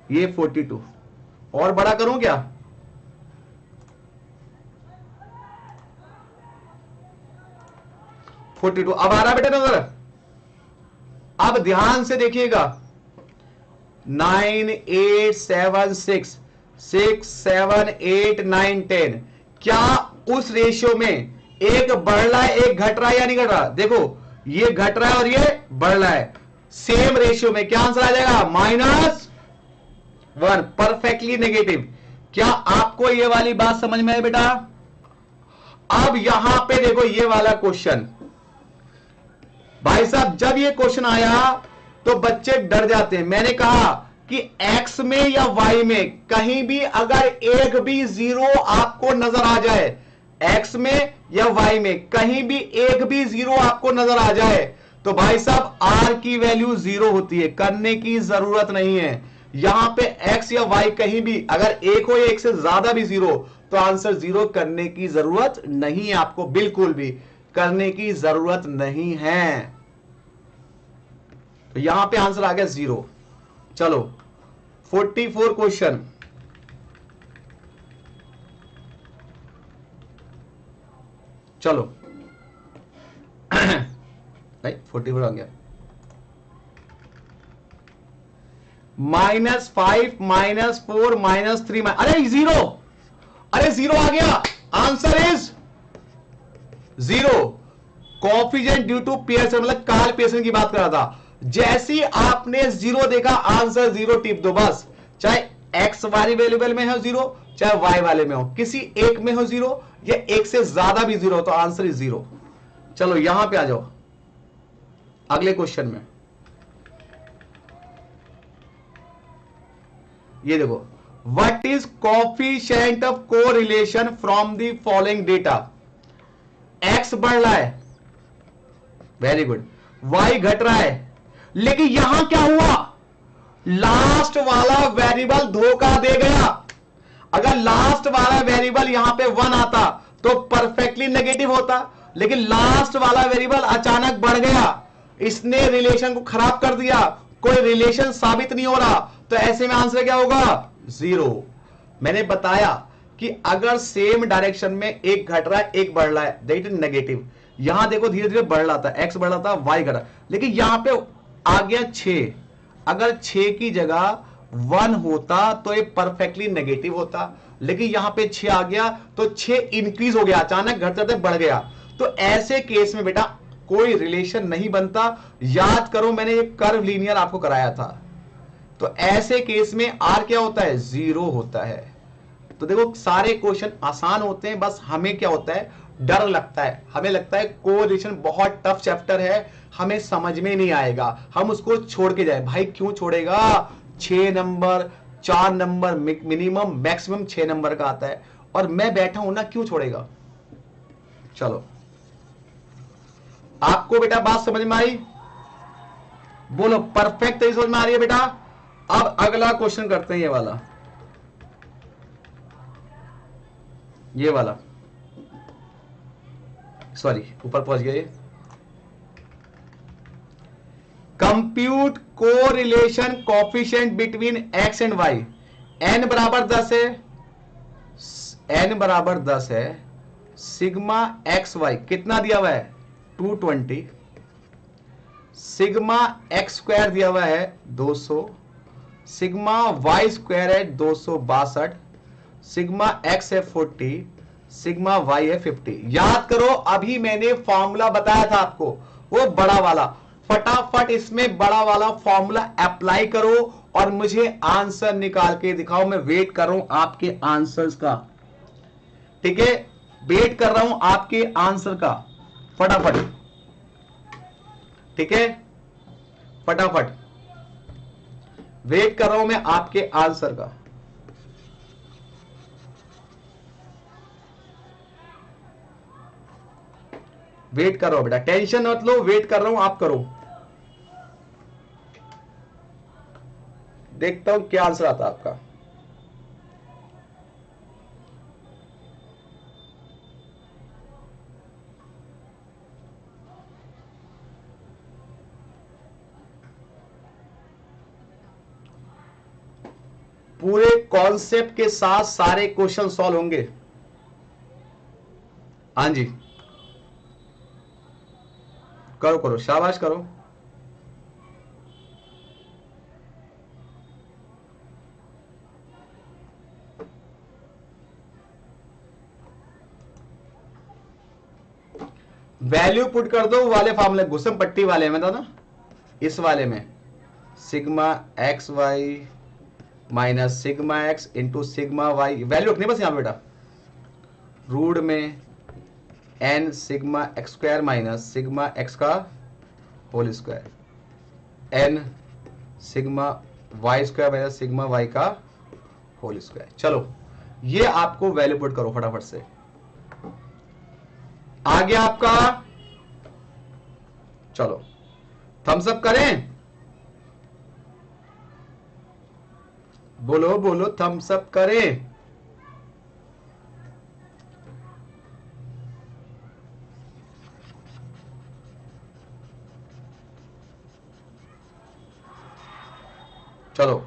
ये 42 और बड़ा करूं क्या? अब आ रहा बेटा नजर? अब ध्यान से देखिएगा, 9 8 7 6 6 7 8 9 10, क्या उस रेशियो में एक बढ़ रहा है एक घट रहा है या नहीं घट रहा? देखो ये घट रहा है और ये बढ़ रहा है, सेम रेशियो में, क्या आंसर आ जाएगा? -1, परफेक्टली नेगेटिव। क्या आपको ये वाली बात समझ में है बेटा? अब यहां पे देखो ये वाला क्वेश्चन, भाई साहब जब ये क्वेश्चन आया तो बच्चे डर जाते हैं। मैंने कहा कि x में या y में कहीं भी अगर एक भी जीरो आपको नजर आ जाए, x में या y में कहीं भी एक भी जीरो आपको नजर आ जाए, तो भाई साहब r की वैल्यू 0 होती है, करने की जरूरत नहीं है। यहां पे x या y कहीं भी अगर एक हो या एक से ज्यादा भी जीरो, तो आंसर 0, करने की जरूरत नहीं है आपको, बिल्कुल भी करने की जरूरत नहीं है। तो यहां पे आंसर आ गया 0। चलो 44 क्वेश्चन, चलो नहीं 44 आ गया, -5 -4 -3, अरे 0, अरे 0 आ गया, answer is 0। Coefficient due to Pearson, मतलब कार्ल पियर्सन की बात कर रहा था। जैसी आपने 0 देखा आंसर 0 टिप दो बस, चाहे x वाली वेरिएबल में हो 0, चाहे y वाले में हो, किसी एक में हो 0 या एक से ज्यादा भी 0 तो आंसर इज 0। चलो यहां पे आ जाओ अगले क्वेश्चन में। ये देखो, what is coefficient of correlation from the following data? x बढ़ रहा है, वेरी गुड, y घट रहा है, लेकिन यहां क्या हुआ, लास्ट वाला वेरिएबल धोखा दे गया। अगर लास्ट वाला वेरिएबल यहां पे 1 आता तो परफेक्टली नेगेटिव होता, लेकिन लास्ट वाला वेरिएबल अचानक बढ़ गया, इसने रिलेशन को खराब कर दिया, कोई रिलेशन साबित नहीं हो रहा, तो ऐसे में आंसर क्या होगा? 0। मैंने बताया कि अगर सेम डायरेक्शन में एक घट रहा है एक बढ़ रहा है, दैट इज नेगेटिव। यहां देखो धीरे धीरे बढ़ रहा था, x बढ़ रहा था y घटा, लेकिन यहां पे आ गया 6, अगर 6 की जगह 1 होता तो ये परफेक्टली नेगेटिव होता, लेकिन यहां पे 6 आ गया तो 6 इंक्रीज हो गया, अचानक घट जाते बढ़ गया। तो ऐसे केस में बेटा कोई रिलेशन नहीं बनता। याद करो मैंने ये कर्व लीनियर आपको कराया था, तो ऐसे केस में r क्या होता है? 0 होता है। तो देखो सारे क्वेश्चन आसान होते हैं, बस हमें क्या होता है, डर लगता है, हमें लगता है कोरिलेशन बहुत टफ चैप्टर है, हमें समझ में नहीं आएगा, हम उसको छोड़ के जाए। भाई क्यों छोड़ेगा? 6 number 4 number minimum, maximum 6 number का आता है, और मैं बैठा हूं ना, क्यों छोड़ेगा? चलो, आपको बेटा बात समझ में आई? बोलो, परफेक्ट तरीके समझ में आ रही है बेटा? अब अगला क्वेश्चन करते हैं, ये वाला सॉरी, ऊपर पहुंच गए। Compute correlation coefficient between X and Y. N बराबर 10 है, एन बराबर 10 है, सिग्मा एक्स वाई कितना दिया हुआ है? 220। सिग्मा एक्स स्क्वायर दिया हुआ है 200, सिग्मा वाई स्क्वायर है 262, सिग्मा एक्स है 40, सिग्मा वाई है 50। याद करो, अभी मैंने फॉर्मूला बताया था आपको, वो बड़ा वाला। फटाफट इसमें बड़ा वाला फॉर्मूला अप्लाई करो और मुझे आंसर निकाल के दिखाओ। मैं वेट कर रहा हूं आपके आंसर्स का, ठीक है? वेट कर रहा हूं आपके आंसर का, फटाफट, ठीक है? फटाफट वेट कर रहा हूं मैं आपके आंसर का। वेट कर रहा हूं बेटा, टेंशन मत लो, वेट कर रहा हूं, आप करो। देखता हूं क्या आंसर आता आपका। पूरे कॉन्सेप्ट के साथ सारे क्वेश्चन सॉल्व होंगे। हाँ जी, करो करो, शाबाश करो। वैल्यू पुट कर दो वाले फॉर्मूले, घुसम पट्टी वाले में था ना, इस वाले में sigma X Y minus sigma X into sigma Y, value रखनी बस यहां बेटा। रूट में N sigma X square minus sigma X का whole square, N sigma Y square minus sigma Y का होल स्क्वायर। चलो, ये आपको वैल्यू पुट करो फटाफट से। आ गया आपका? चलो, थम्स अप करें, बोलो बोलो, थम्स अप करें। चलो,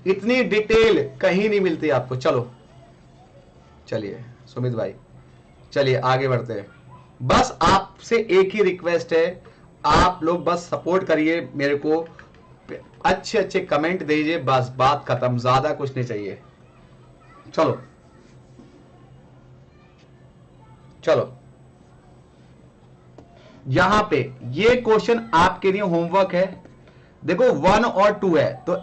इतनी डिटेल कहीं नहीं मिलती आपको। चलो चलिए सुमित भाई, चलिए आगे बढ़ते हैं। बस आपसे एक ही रिक्वेस्ट है, आप लोग बस सपोर्ट करिए मेरे को, अच्छे अच्छे कमेंट दीजिए, बस बात खत्म, ज्यादा कुछ नहीं चाहिए। चलो चलो, यहां पे ये क्वेश्चन आपके लिए होमवर्क है। देखो 1 और 2 है, तो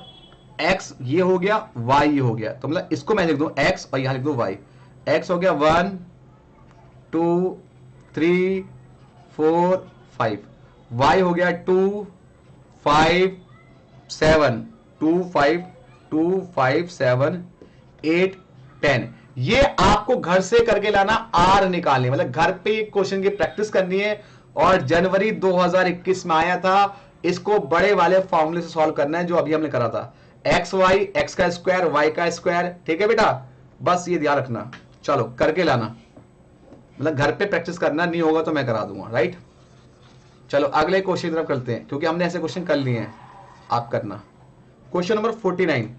x ये हो गया, y ये हो गया, तो मतलब इसको मैं लिख दूं x और यहां लिख दूं y। x हो गया 1 2 3 4 5, y हो गया 2 5 7, 2 5 2 5 7 8 10। ये आपको घर से करके लाना, आर निकालनी, मतलब घर पे क्वेश्चन की प्रैक्टिस करनी है। और जनवरी 2021 में आया था, इसको बड़े वाले फॉर्मूले से सॉल्व करना है जो अभी हमने करा था, एक्स वाई, एक्स का स्क्वायर वाई का स्क्वायर, ठीक है बेटा? बस ये ध्यान रखना। चलो करके लाना, मतलब घर पे प्रैक्टिस करना, नहीं होगा तो मैं करा दूंगा, राइट? चलो अगले क्वेश्चन की तरफ करते हैं, क्योंकि हमने ऐसे क्वेश्चन कर लिए हैं, आप करना। क्वेश्चन नंबर 49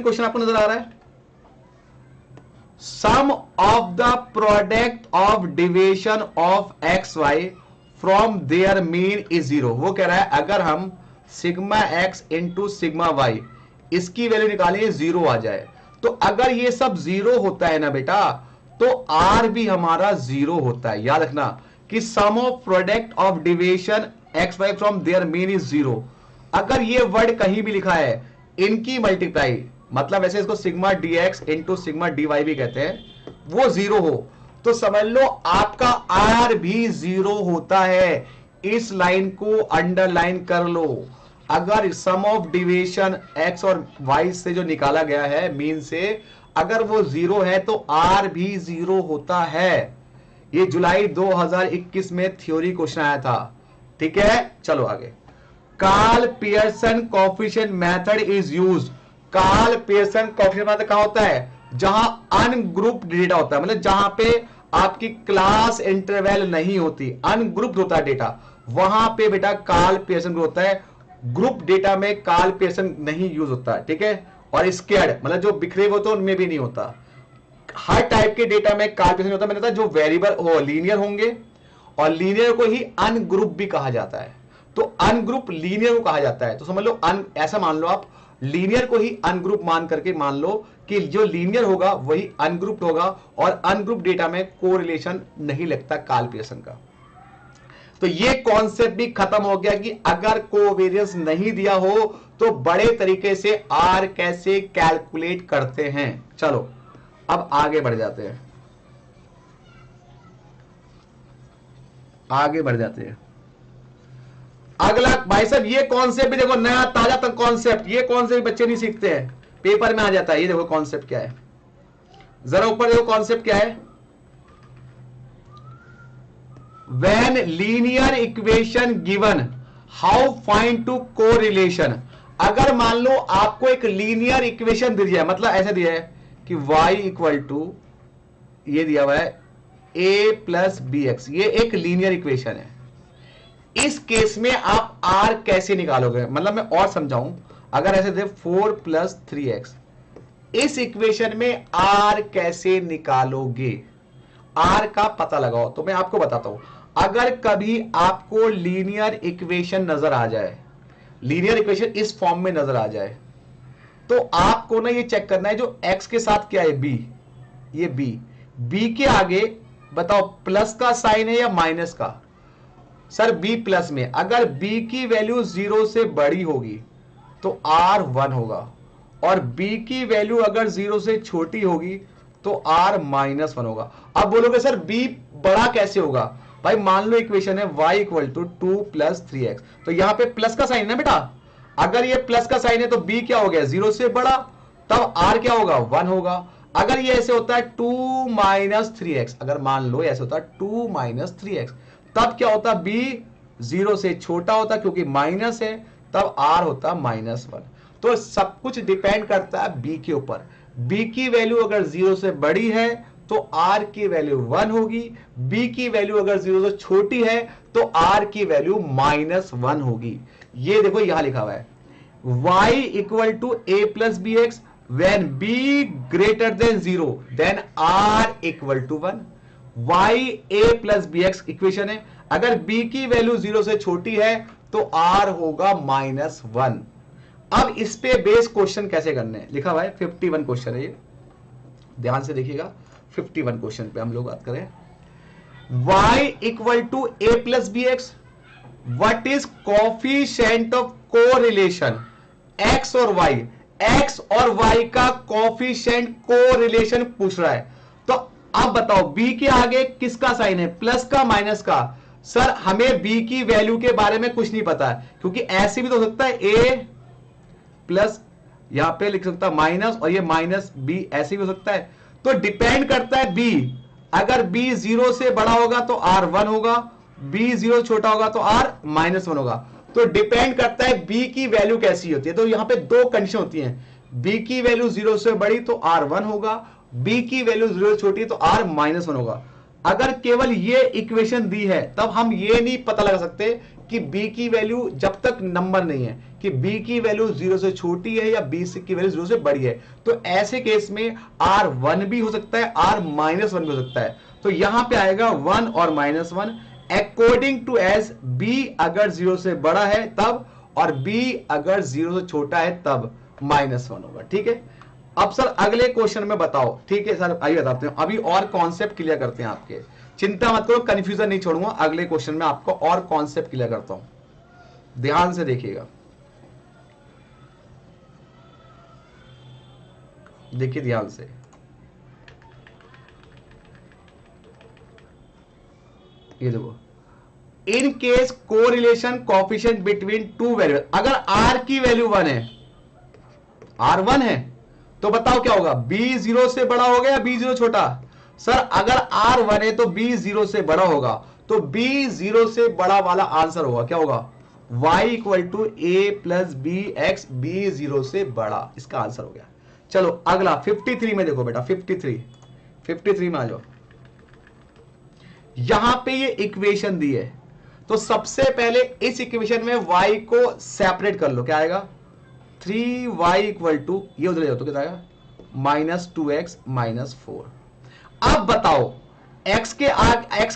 क्वेश्चन आपको नजर आ रहा है? Sum of the product of division of X Y from there mean is 0। वो कह रहा है अगर हम sigma X into sigma Y इसकी वैल्यू निकालें 0 आ जाए, तो अगर ये सब 0 होता है ना बेटा, तो आर भी हमारा 0 होता है। याद रखना कि sum of product of division X Y from there mean is 0। अगर ये वर्ड कहीं भी लिखा है, इनकी मल्टीप्लाई, मतलब ऐसे इसको sigma D X into sigma D Y भी कहते हैं, वो 0 हो, तो समझ लो आपका आर भी 0 होता है। इस लाइन को अंडरलाइन कर लो। अगर सम ऑफ डिविजन एक्स और वाई से जो निकाला गया है मीन से, अगर वो 0 है तो R भी 0 होता है। ये जुलाई 2021 में थ्योरी क्वेश्चन आया था। ठीक है, चलो आगे। Karl Pearson coefficient method is used. Karl Pearson coefficient method कहां होता है? जहां अनग्रुप्ड डेटा होता है, मतलब जहां पे आपकी क्लास इंटरवल नहीं होती, अनग्रुप्ड होता है डेटा, वहां पे बेटा कार्ल पियर्सन होता है। ग्रुप डेटा में कार्ल पियर्सन नहीं यूज होता है। ठीक है, और स्क्वायर्ड मतलब जो बिखरे हुए होते हैं उनमें भी नहीं होता। हर टाइप के डेटा में कार्ल पियर्सन होता है। मैंने कहा जो वेरिएबल हो लीनियर होंगे, और लीनियर को ही अनग्रुप भी कहा जाता है। तो अनग्रुप लीनियर को कहा जाता है। तो समझ लो ऐसा मान लो आप, लीनियर को ही अनग्रुप मान करके मान लो कि जो लीनियर होगा वही अनग्रुप होगा, और अनग्रुप डेटा में कोरिलेशन नहीं लगता कार्ल पियर्सन का। तो ये कॉन्सेप्ट भी खत्म हो गया कि अगर कोवेरियंस नहीं दिया हो तो बड़े तरीके से आर कैसे कैलकुलेट करते हैं। चलो अब आगे बढ़ जाते हैं, आगे बढ़ जाते हैं। अगला भाई साहब ये कॉन्सेप्ट भी देखो, नया ताजा तक कॉन्सेप्ट, ये कॉन्सेप्ट बच्चे नहीं सीखते हैं, पेपर में आ जाता है। ये देखो कॉन्सेप्ट क्या है, जरा ऊपर देखो कॉन्सेप्ट क्या है। When linear equation given, how find to correlation। अगर मान लो आपको एक लीनियर इक्वेशन दिया है, मतलब ऐसे दिया है कि y इक्वल टू, ये दिया हुआ है a प्लस बी एक्स, ये एक लीनियर इक्वेशन है। इस केस में आप r कैसे निकालोगे, मतलब मैं और समझाऊं, अगर ऐसे दे 4 प्लस 3x, इस इक्वेशन में r कैसे निकालोगे, r का पता लगाओ। तो मैं आपको बताता हूं, अगर कभी आपको लीनियर इक्वेशन नजर आ जाए, लीनियर इक्वेशन इस फॉर्म में नजर आ जाए, तो आपको ना ये चेक करना है जो x के साथ क्या है, b, ये b के आगे बताओ प्लस का साइन है या माइनस का। सर b प्लस में, अगर b की वैल्यू 0 से बड़ी होगी तो r 1 होगा, और b की वैल्यू अगर 0 से छोटी होगी तो r माइनस 1 होगा। अब बोलोगे सर b बड़ा कैसे होगा, भाई मान लो इक्वेशन है y equal to 2 plus 3x, तो यहां पे प्लस का साइन है बेटा, अगर ये प्लस का साइन है तो b क्या हो गया, 0 से बड़ा, तब r क्या होगा, 1 होगा। अगर ये ऐसे होता है 2 माइनस 3x, अगर मान लो ऐसे होता है 2 माइनस 3x, तब क्या होता, b 0 से छोटा होता क्योंकि माइनस है, तब r होता माइनस 1। तो सब कुछ डिपेंड करता है b के ऊपर। b की वैल्यू अगर 0 से बड़ी है तो r की वैल्यू 1 होगी, b की वैल्यू अगर 0 से छोटी है तो r की वैल्यू माइनस 1 होगी। ये देखो यहां लिखा हुआ है y equal to a plus B X, when b greater than 0 then r equal to 1। y a plus B X equation है, अगर b की वैल्यू 0 से छोटी है तो r होगा माइनस 1। अब इस पे बेस क्वेश्चन कैसे करने हैं, लिखा हुआ है 51 क्वेश्चन है ये, ध्यान से देखिएगा। 51 क्वेश्चन पे हम लोग बात करें, y equal to a plus B X, what is coefficient of correlation, x और y, x और y का कोफिशिएंट कोरिलेशन पूछ रहा है। तो अब बताओ b के आगे किसका साइन है, प्लस का माइनस का। सर हमें b की वैल्यू के बारे में कुछ नहीं पता है, क्योंकि ऐसे भी तो हो सकता है a प्लस, यहां पे लिख सकता है माइनस, और ये माइनस b, ऐसे भी हो सकता है। तो डिपेंड करता है b, अगर b 0 से बड़ा होगा तो r 1 होगा, b 0 छोटा होगा तो r माइनस 1 होगा। तो डिपेंड करता है b की वैल्यू कैसी होती है। तो यहां पे दो कंडीशन होती हैं, b की वैल्यू 0 से बड़ी तो r 1 होगा, b की वैल्यू 0 से छोटी है तो r माइनस 1 होगा। अगर केवल ये इक्वेशन दी है तब हम ये नहीं पता लगा सकते कि b की वैल्यू, जब तक नंबर नहीं है कि b की वैल्यू 0 से छोटी है या b की वैल्यू 0 से बड़ी है, तो ऐसे केस में r 1 भी हो सकता है, r माइनस 1 भी हो सकता है। तो यहां पे आएगा 1 और minus 1 according to as, b अगर 0 से बड़ा है तब, और b अगर 0 से छोटा है तब माइनस 1 होगा। ठीक है, अब सर अगले क्वेश्चन में बताओ। ठीक है सर, आइए बताते हैं, अभी और कॉन्सेप्ट क्लियर करते हैं आपके, चिंता मत करो, कंफ्यूजन नहीं छोड़ूंगा, अगले क्वेश्चन में आपको और कॉन्सेप्ट क्लियर करता हूं, ध्यान से देखिएगा। देखिए ध्यान से, ये देखो, in case correlation coefficient between two variable, अगर r की वैल्यू 1 है, r 1 है, तो बताओ क्या होगा, b 0 से बड़ा हो गया या b 0 छोटा? सर अगर r 1 है तो b 0 से बड़ा होगा, तो b 0 से बड़ा वाला आंसर होगा, क्या होगा, y equal to a plus B x, b 0 से बड़ा, इसका आंसर हो गया। चलो अगला 53 में देखो बेटा, 53 में आ जाओ। यहां पे ये इक्वेशन दी है, तो सबसे पहले इस इक्वेशन में y को सेपरेट कर लो, क्या आएगा, 3y इक्वल टू, ये उधर जाओ तो क्या आएगा, -2x -4। अब बताओ x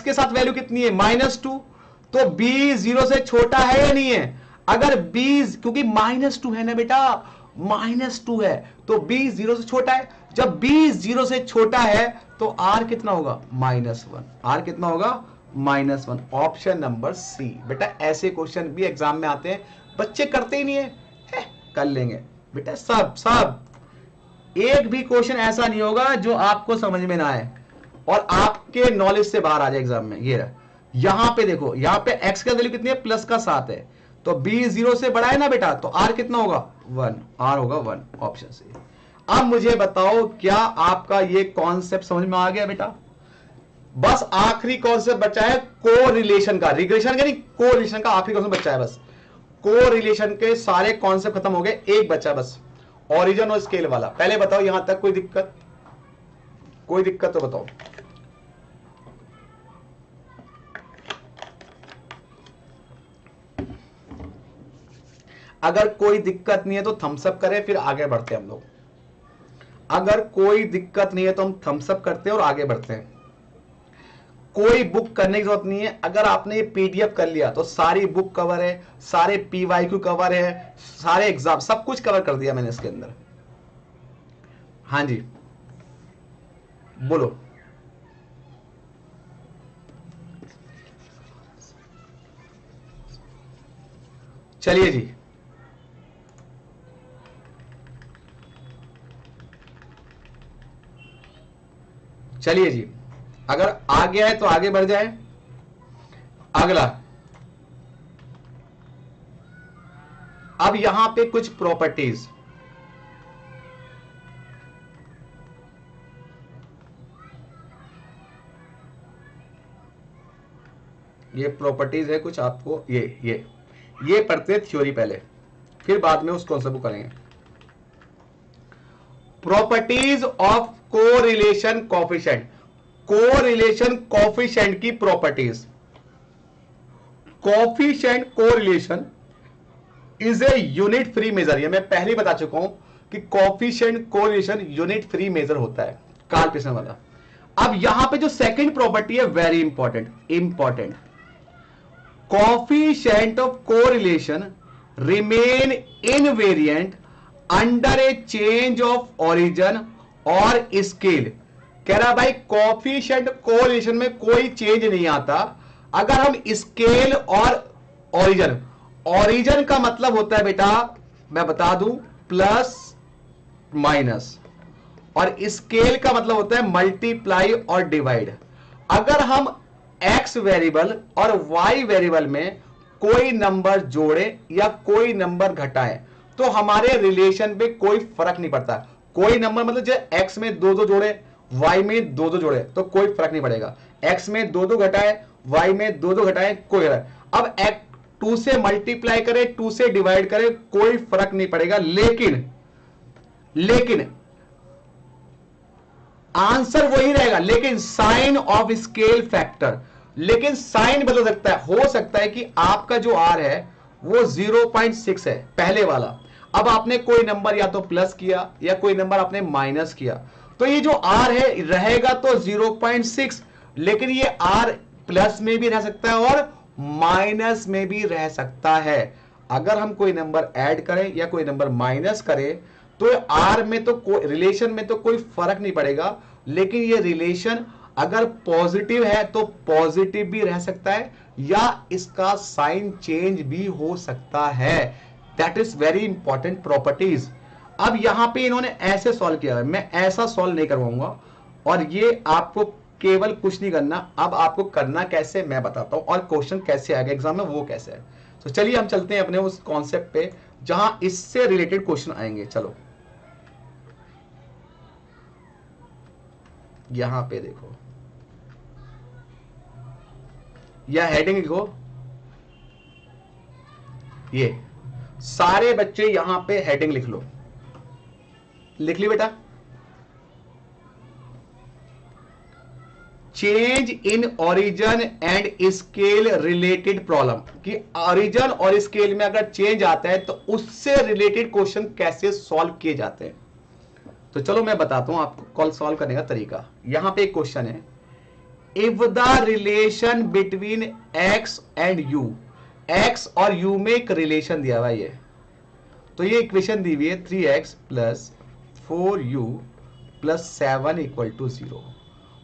के साथ वैल्यू कितनी है, -2, तो b 0 से छोटा है या नहीं है? अगर b, क्योंकि -2 है ना बेटा, -2 है तो b 0 से छोटा है। जब b 0 से छोटा है तो r कितना होगा, -1। r कितना होगा, -1। Option number C. बेटा ऐसे क्वेश्चन भी एग्जाम में आते हैं, बच्चे करते ही नहीं है, कर लेंगे बेटा। सब एक भी क्वेश्चन ऐसा नहीं होगा जो आपको समझ में ना आए और आपके नॉलेज से बाहर आ जाए एग्जाम में। ये रहा, यहां पे देखो, यहां पे x का वैल्यू कितनी है, प्लस का 7 है, तो b 0 से बड़ा है ना बेटा, तो r कितना होगा, 1। r होगा 1, ऑप्शन सी। अब मुझे बताओ क्या आपका ये कॉन्सेप्ट समझ में आ गया बेटा? बस आखिरी कॉन्सेप्ट बचा है कोरिलेशन का, रिग्रेशन का नहीं, कोरिलेशन का आखिरी कॉन्सेप्ट बचा है बस। कोरिलेशन के सारे कॉन्सेप्ट खत्म हो गए, एक बचा बस, ओरिजिन और स्केल वाला। पहले बताओ यहां तक कोई दिक्कत तो बताओ। अगर कोई दिक्कत नहीं है तो थम्स अप करें, फिर आगे बढ़ते हैं हम लोग। अगर कोई दिक्कत नहीं है तो हम थम्स अप करते हैं और आगे बढ़ते हैं। कोई बुक करने की जरूरत नहीं है। अगर आपने ये पीडीएफ कर लिया तो सारी बुक कवर है, सारे पीवाईक्यू कवर है, सारे एग्जाम सब कुछ कवर कर दिया मैंने इसके अंदर। हाँ जी बोलो। चलिए जी, चलिए जी, अगर आ गया है तो आगे बढ़ जाए। अगला, अब यहां पे कुछ प्रॉपर्टीज, ये प्रॉपर्टीज है कुछ आपको, ये पढ़ते हैं थ्योरी पहले, फिर बाद में उस कॉन्सेप्ट को करेंगे। Properties of correlation coefficient, correlation coefficient की properties. Coefficient correlation is a unit free measure. ये मैं पहले बता चुका हूं कि coefficient correlation unit free measure होता है, कार्ल पियर्सन वाला। अब यहां पे जो सेकंड प्रॉपर्टी है, very important, coefficient of correlation remain invariant under a change of origin और स्केल। कह रहा भाई कोएफिशिएंट कोरिलेशन में कोई चेंज नहीं आता अगर हम स्केल और ओरिजिन का मतलब होता है बेटा, मैं बता दूं, प्लस माइनस, और स्केल का मतलब होता है मल्टीप्लाई और डिवाइड। अगर हम x वेरिएबल और y वेरिएबल में कोई नंबर जोड़े या कोई नंबर घटाएं तो हमारे रिलेशन पे कोई फर्क नहीं पड़ता। कोई नंबर मतलब जो x में 2 जोड़े, y में 2 जोड़े तो कोई फर्क नहीं पड़ेगा। x में 2 घटाए, y में 2 घटाए, कोई अब 2 से मल्टीप्लाई करे, 2 से डिवाइड करे, कोई फर्क नहीं पड़ेगा। लेकिन आंसर वही रहेगा, लेकिन साइन ऑफ स्केल फैक्टर, लेकिन साइन बदल सकता है। हो सकता है कि आपका जो r है वो 0.6 है पहले वाला, अब आपने कोई नंबर या तो प्लस किया या कोई नंबर आपने माइनस किया, तो ये जो r है रहेगा तो 0.6, लेकिन ये r प्लस में भी रह सकता है और माइनस में भी रह सकता है। अगर हम कोई नंबर ऐड करें या कोई नंबर माइनस करें तो r में तो रिलेशन में तो कोई फर्क नहीं पड़ेगा, लेकिन ये रिलेशन अगर पॉजिटिव है तो पॉजिटिव भी रह सकता है या इसका साइन चेंज भी हो सकता है। That is very important properties. अब यहां पे इन्होंने ऐसे सॉल्व किया है, मैं ऐसा सॉल्व नहीं करवाऊंगा, और ये आपको केवल कुछ नहीं करना, अब आपको करना कैसे मैं बताता हूं, और क्वेश्चन कैसे आएगा एग्जाम में वो कैसे है। तो चलिए हम चलते हैं अपने उस कॉन्सेप्ट पे जहां इससे रिलेटेड क्वेश्चन आएंगे। चलो यहां पे देखो, या हेडिंग लिखो, ये सारे बच्चे यहां पे हेडिंग लिख लो, लिख ली बेटा। Change in origin and scale related problem, कि ओरिजिन और स्केल में अगर चेंज आता है तो उससे रिलेटेड क्वेश्चन कैसे सॉल्व किए जाते हैं। तो चलो मैं बताता हूं आपको कॉल सॉल्व करने का तरीका। यहां पे एक क्वेश्चन है, if the relation between X and you, x और यू में एक रिलेशन दिया हुआ है, तो ये इक्वेशन दी हुई है 3x plus 4u plus 7 equal to 0,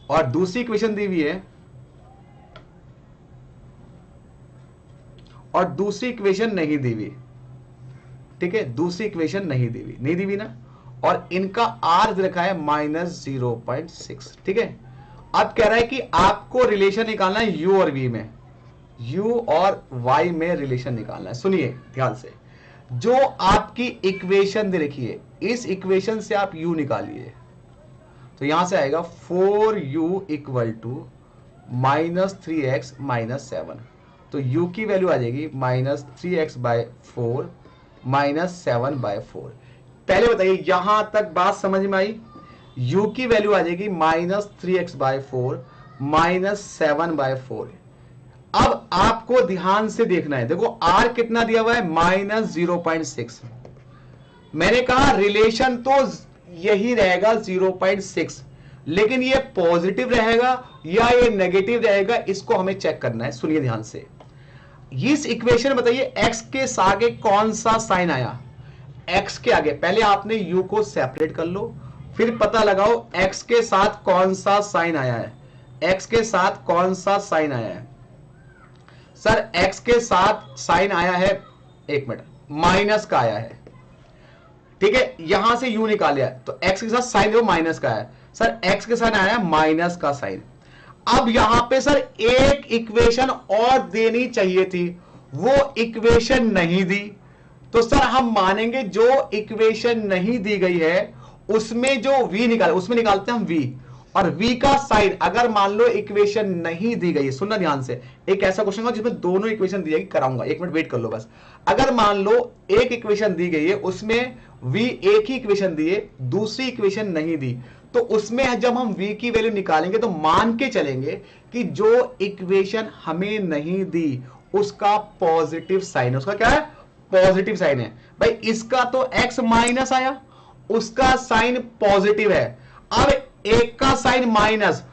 और दूसरी इक्वेशन दी हुई है, और दूसरी इक्वेशन नहीं दी हुई, ठीक है, दूसरी इक्वेशन नहीं दी हुई ना, और इनका आर रखा है -0.6, ठीक है। अब कह रहा है कि आपको रिलेशन निकालना है u और v में, u और y में रिलेशन निकालना है। सुनिए ध्यान से, जो आपकी इक्वेशन दे रखी है, इस इक्वेशन से आप u निकालिए, तो यहां से आएगा 4u इक्वल टू -3x -7, तो u की वैल्यू आ जाएगी -3x/4 -7/4। पहले बताइए यहां तक बात समझ में आई? u की वैल्यू आ जाएगी -3x/4 -7/4। अब आपको ध्यान से देखना है, देखो r कितना दिया हुआ है -0.6, मैंने कहा रिलेशन तो यही रहेगा 0.6, लेकिन ये पॉजिटिव रहेगा या ये नेगेटिव रहेगा, इसको हमें चेक करना है। सुनिए ध्यान से, इस इक्वेशन में बताइए x के आगे कौन सा साइन आया, x के आगे पहले आपने u को सेपरेट कर लो, फिर पता लगाओ x के साथ कौन सा साइन आया है, x के साथ कौन सा साइन आया है। सर x के साथ साइन आया है, एक मिनट, माइनस का आया है, ठीक है, यहां से u निकाल लिया, तो x के साथ साइन जो माइनस का है, सर x के साथ आया माइनस का साइन। अब यहां पे सर एक इक्वेशन और देनी चाहिए थी, वो इक्वेशन नहीं दी, तो सर हम मानेंगे जो इक्वेशन नहीं दी गई है उसमें जो v निकाले, उसमें निकालते हैं हम v, और v का साइन अगर मान लो इक्वेशन नहीं दी गई है, सुनना ध्यान से, एक ऐसा क्वेश्चन होगा जिसमें दोनों इक्वेशन दी जाएगी, कराऊंगा, एक मिनट वेट कर लो बस। अगर मान लो एक इक्वेशन दी गई है, उसमें v एक ही इक्वेशन दी है, दूसरी इक्वेशन नहीं दी, तो उसमें जब हम v की वैल्यू निकालेंगे तो मान के चलेंगे कि जो इक्वेशन हमें नहीं दी उसका पॉजिटिव साइन है, उसका क्या है, पॉजिटिव साइन है। भाई इसका तो x माइनस आया, उसका साइन पॉजिटिव है, अब एक का साइन माइनस,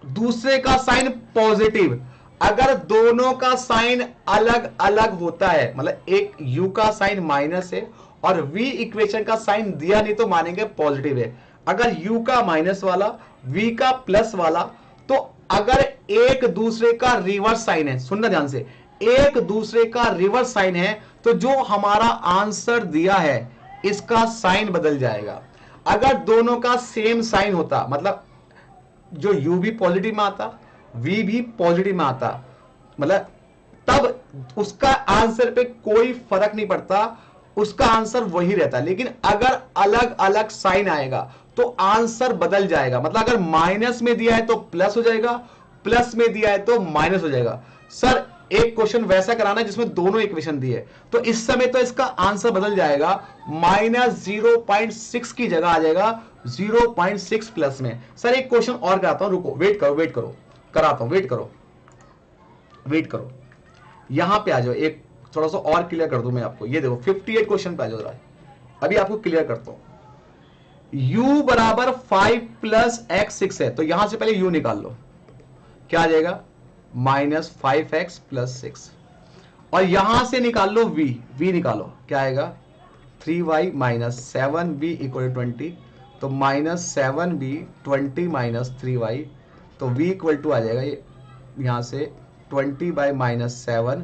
दूसरे का साइन पॉजिटिव, अगर दोनों का साइन अलग अलग होता है, मतलब एक u का साइन माइनस है और v इक्वेशन का साइन दिया नहीं, तो मानेंगे पॉजिटिव है। अगर u का माइनस वाला, v का प्लस वाला, तो अगर एक दूसरे का रिवर्स साइन है, सुनना ध्यान से, एक दूसरे का रिवर्स साइन है, तो जो हमारा आंसर दिया है इसका साइन बदल जाएगा। अगर दोनों का सेम साइन होता, मतलब जो u भी पॉजिटिव में आता, v भी पॉजिटिव में आता, मतलब तब उसका आंसर पे कोई फर्क नहीं पड़ता, उसका आंसर वही रहता। लेकिन अगर अलग अलग साइन आएगा तो आंसर बदल जाएगा, मतलब अगर माइनस में दिया है तो प्लस हो जाएगा, प्लस में दिया है तो माइनस हो जाएगा। सर एक क्वेश्चन वैसा कराना जिसमें दोनों इक्वेशन दी है, तो इस समय तो इसका आंसर बदल जाएगा, -0.6 की जगह आ जाएगा 0.6 प्लस में। सर एक क्वेश्चन और कराता हूं, रुको, वेट करो, कराता हूं, वेट करो, यहां पे आ जाओ, एक थोड़ा सा और क्लियर कर दूं मैं आपको। ये देखो 58 क्वेश्चन पे आ जाओ जरा, अभी आपको क्लियर करता हूं। u बराबर 5 प्लस x 6 है, तो यहां से पहले u निकाल लो, क्या आ जाएगा -5x प्लस 6, और यहां से निकाल लो v निकालो, क्या आएगा 3y माइनस 7b इक्वल 20, तो -7b 20 माइनस 3y, तो v इक्वल टू आ जाएगा ये यहां से 20/-7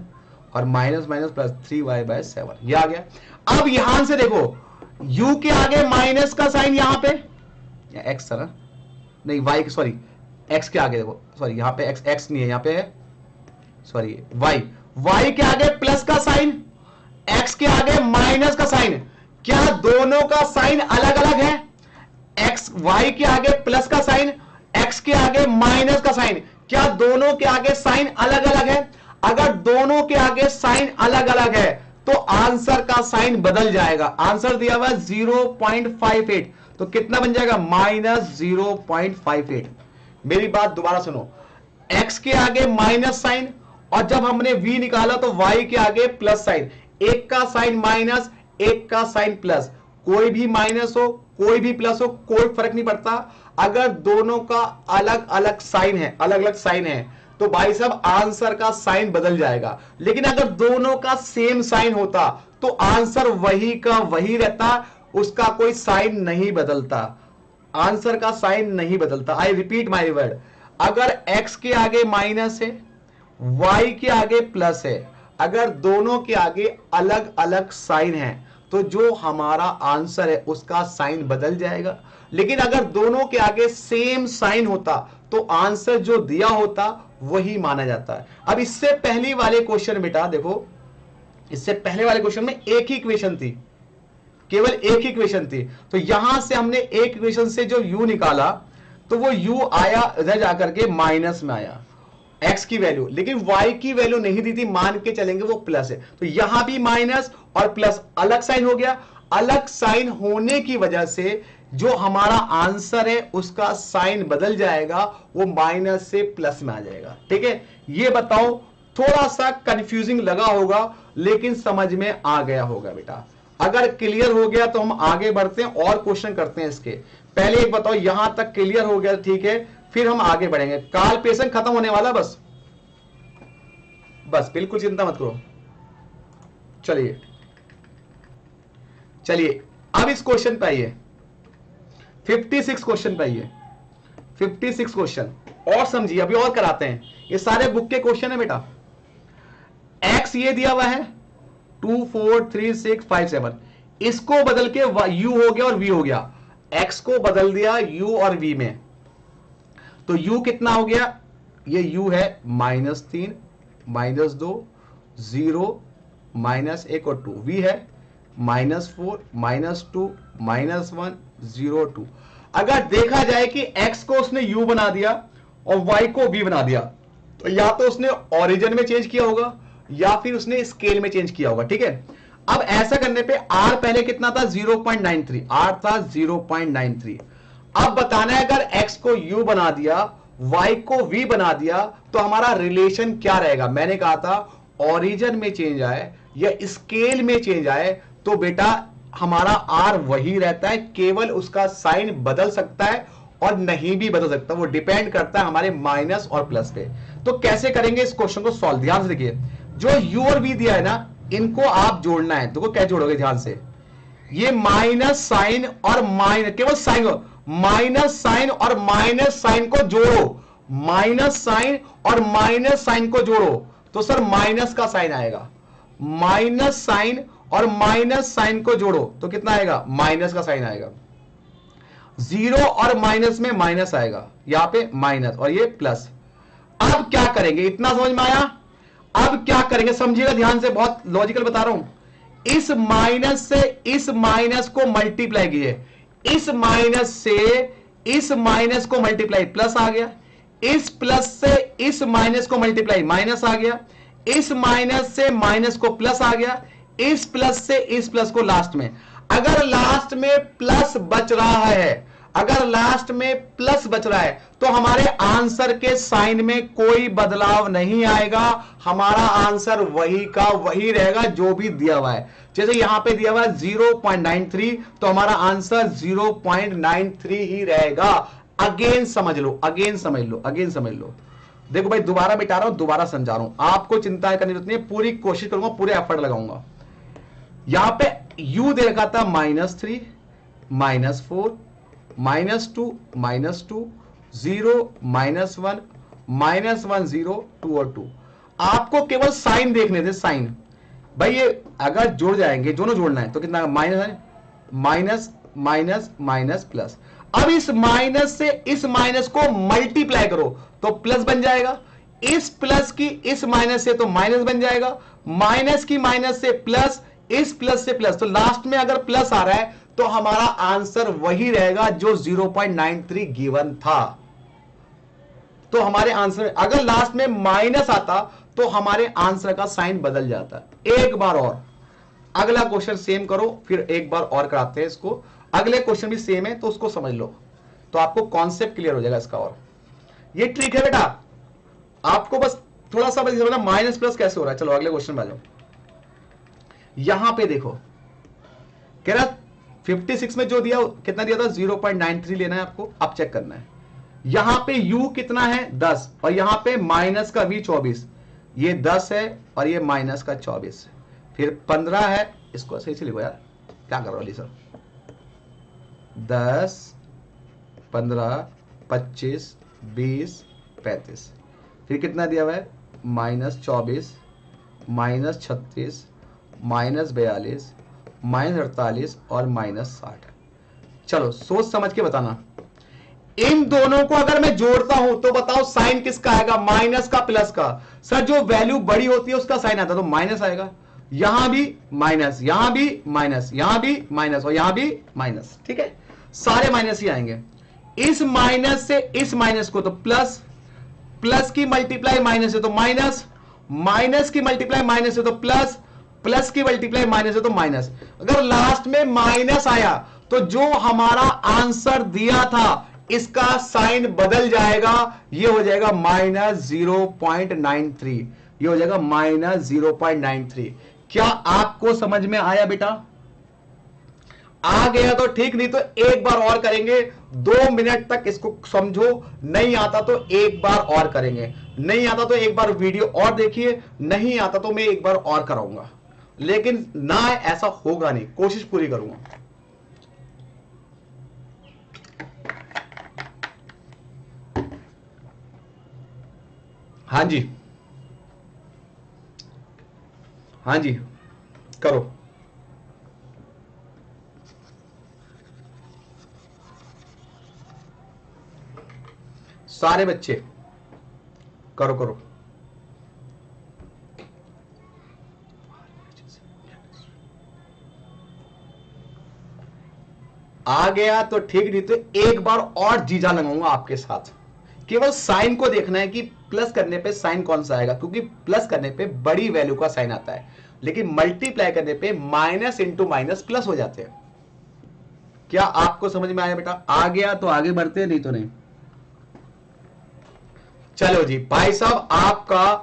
और माइनस माइनस प्लस 3y/7, ये आ गया। अब यहां से देखो u के आगे माइनस का साइन यहां पे, x था ना, नहीं y, सॉरी x के आगे देखो, सॉरी यहां पे x नहीं है, यहां पे है, सॉरी y के आगे प्लस का साइन, x के आगे माइनस का साइन, क्या दोनों का साइन अलग अलग है? y के आगे प्लस का साइन, एक्स के आगे माइनस का साइन, क्या दोनों के आगे साइन अलग अलग है? अगर दोनों के आगे साइन अलग अलग है तो आंसर का साइन बदल जाएगा। आंसर दिया हुआ 0.58, तो कितना बन जाएगा? -0.58। मेरी बात दोबारा सुनो, x के आगे माइनस साइन, और जब हमने v निकाला तो y के आगे प्लस साइन, एक का साइन माइनस, एक का साइन प्लस, कोई भी माइनस हो कोई भी प्लस हो कोई फर्क नहीं पड़ता। अगर दोनों का अलग अलग साइन है, अलग अलग साइन है, तो भाई साहब आंसर का साइन बदल जाएगा। लेकिन अगर दोनों का सेम साइन होता तो आंसर वही का वही रहता, उसका कोई साइन नहीं बदलता, आंसर का साइन नहीं बदलता। आई रिपीट माई वर्ड, अगर x के आगे माइनस है, y के आगे प्लस है, अगर दोनों के आगे अलग अलग साइन है तो जो हमारा आंसर है उसका साइन बदल जाएगा। लेकिन अगर दोनों के आगे सेम साइन होता तो आंसर जो दिया होता वही माना जाता है। अब इससे पहले वाले क्वेश्चन बेटा देखो, इससे पहले वाले क्वेश्चन में एक ही इक्वेशन थी, केवल एक ही इक्वेशन थी, तो यहां से हमने एक इक्वेशन से जो u निकाला तो वो u आया इधर जाकर के माइनस में आया x की वैल्यू, लेकिन y की वैल्यू नहीं दी थी, मान के चलेंगे वो प्लस है, तो यहां भी माइनस और प्लस अलग साइन हो गया। अलग साइन होने की वजह से जो हमारा आंसर है उसका साइन बदल जाएगा, वो माइनस से प्लस में आ जाएगा। ठीक है, ये बताओ, थोड़ा सा कंफ्यूजिंग लगा होगा लेकिन समझ में आ गया होगा बेटा। अगर क्लियर हो गया तो हम आगे बढ़ते हैं और क्वेश्चन करते हैं इसके। पहले एक बताओ, यहां तक क्लियर हो गया? ठीक है, फिर हम आगे बढ़ेंगे। काल पेशेंट खत्म होने वाला, बस बस बिल्कुल चिंता मत करो। चलिए चलिए अब इस क्वेश्चन पे आइए, 56 क्वेश्चन पे आइए, 56 क्वेश्चन और समझिए, अभी और कराते हैं। ये सारे बुक के क्वेश्चन है बेटा। x ये दिया हुआ है 2 4 3 6 5 7, इसको बदल के u हो गया और v हो गया। x को बदल दिया u और v में, तो u कितना हो गया? ये u है -3 -2 0 -1 और 2, v है -4 -2 -1 0 2। अगर देखा जाए कि x को उसने u बना दिया और y को v बना दिया, तो या तो उसने ओरिजिन में चेंज किया होगा या फिर उसने स्केल में चेंज किया होगा। ठीक है, अब ऐसा करने पे r पहले कितना था? 0.93, r था 0.93। अब बताना है अगर x को u बना दिया, y को v बना दिया, तो हमारा रिलेशन क्या रहेगा? मैंने कहा था ओरिजिन में चेंज आए या स्केल में चेंज आए तो बेटा हमारा r वही रहता है, केवल उसका साइन बदल सकता है और नहीं भी बदल सकता, वो डिपेंड करता है हमारे माइनस और प्लस पे। तो कैसे करेंगे इस क्वेश्चन को सॉल्व? ध्यान से देखिए, जो u और v दिया है ना, इनको आप जोड़ना है। तो क्या जोड़ोगे? ध्यान से, ये माइनस साइन और माइनस, केवल साइन हो, माइनस साइन और माइनस साइन को जोड़ो, माइनस साइन और माइनस साइन को जोड़ो, तो सर माइनस का साइन आएगा। माइनस साइन और माइनस साइन को जोड़ो तो कितना आएगा? माइनस का साइन आएगा। जीरो और माइनस में माइनस आएगा, यहां पे माइनस और ये प्लस। अब क्या करेंगे? इतना समझ में आया? अब क्या करेंगे समझिएगा ध्यान से, बहुत लॉजिकल बता रहा हूं। इस माइनस से इस माइनस को मल्टीप्लाई किए, इस माइनस से इस माइनस को मल्टीप्लाई, प्लस आ गया। इस प्लस से इस माइनस को मल्टीप्लाई, माइनस आ गया। इस माइनस से माइनस को प्लस आ गया। इस प्लस से इस प्लस को लास्ट में, अगर लास्ट में प्लस बच रहा है, अगर लास्ट में प्लस बच रहा है तो हमारे आंसर के साइन में कोई बदलाव नहीं आएगा, हमारा आंसर वही का वही रहेगा जो भी दिया हुआ है। जैसे यहां पे दिया हुआ है 0.93, तो हमारा आंसर 0.93 ही रहेगा। अगेन समझ लो, अगेन समझ लो, अगेन समझ लो। देखो भाई, दोबारा मिटा रहा हूं, दोबारा समझा रहा हूं, आपको चिंता करने की जरूरत नहीं है, पूरी कोशिश करूंगा, पूरे एफर्ट लगाऊंगा। यहां पे u दे रखा था -3 -4 -2 -2 0 -1 -1 0 2 और 2। आपको केवल साइन देखने थे, साइन। भाई ये अगर जोड़ जाएंगे, दोनों जोड़ना है तो कितना? माइनस है, माइनस माइनस माइनस प्लस। अब इस माइनस से इस माइनस को मल्टीप्लाई करो तो प्लस बन जाएगा। इस प्लस की इस माइनस से तो माइनस बन जाएगा। माइनस की माइनस से प्लस, इस प्लस से प्लस, तो लास्ट में अगर प्लस आ रहा है तो हमारा आंसर वही रहेगा जो 0.93 गिवन था। तो हमारे आंसर में अगर लास्ट में माइनस आता तो हमारे आंसर का साइन बदल जाता। एक बार और अगला क्वेश्चन सेम करो, फिर एक बार और कराते हैं इसको। अगले क्वेश्चन भी सेम है तो उसको समझ लो, तो आपको कॉन्सेप्ट क्लियर हो जाएगा इसका। और ये ट्रिक है बेटा, आपको बस थोड़ा सा समझना माइनस प्लस कैसे हो रहा है। चलो अगले क्वेश्चन में आ जाओ। यहां पे देखो कह रहा 56 में जो दिया कितना दिया था 0.93 लेना है आपको, अब चेक करना है। यहां पे u कितना है 10 और यहां पे माइनस का v 24, ये 10 है और ये माइनस का 24, फिर 15 है। इसको सही से लिखो यार, क्या कर रहा हो सर। 10 15 25 20 35, फिर कितना दिया हुआ है -24 -36 -42 -48 और -60। चलो सोच समझ के बताना। इन दोनों को अगर मैं जोड़ता हूं तो बताओ साइन किसका आएगा, माइनस का प्लस का। सर जो वैल्यू बड़ी होती है उसका साइन आता है तो माइनस आएगा। यहां भी माइनस, यहां भी माइनस, यहां भी माइनस और यहां भी माइनस। ठीक है, सारे माइनस ही आएंगे। इस माइनस से इस माइनस को तो प्लस, प्लस की मल्टीप्लाई माइनस है तो माइनस, माइनस की मल्टीप्लाई माइनस है तो प्लस, प्लस की मल्टीप्लाई माइनस है तो माइनस। अगर लास्ट में माइनस आया तो जो हमारा आंसर दिया था इसका साइन बदल जाएगा, ये हो जाएगा -0.93, ये हो जाएगा -0.93। क्या आपको समझ में आया बेटा? आ गया तो ठीक, नहीं तो एक बार और करेंगे। 2 मिनट तक इसको समझो, नहीं आता तो एक बार और करेंगे, नहीं आता तो एक बार वीडियो और देखिए, नहीं आता तो मैं एक बार और कराऊंगा। लेकिन ना ऐसा होगा नहीं, कोशिश पूरी करूंगा। हाँ जी, हाँ जी करो। सारे बच्चे करो करो। आ गया तो ठीक, नहीं तो एक बार और जीजा लगाऊंगा आपके साथ। केवल साइन को देखना है कि प्लस करने पे साइन कौन सा आएगा, क्योंकि प्लस करने पे बड़ी वैल्यू का साइन आता है, लेकिन मल्टीप्लाई करने पे माइनस इंटू माइनस प्लस हो जाते हैं। क्या आपको समझ में आया बेटा? आ गया तो आगे बढ़ते हैं, नहीं तो नहीं। चलो जी भाई साहब, आपका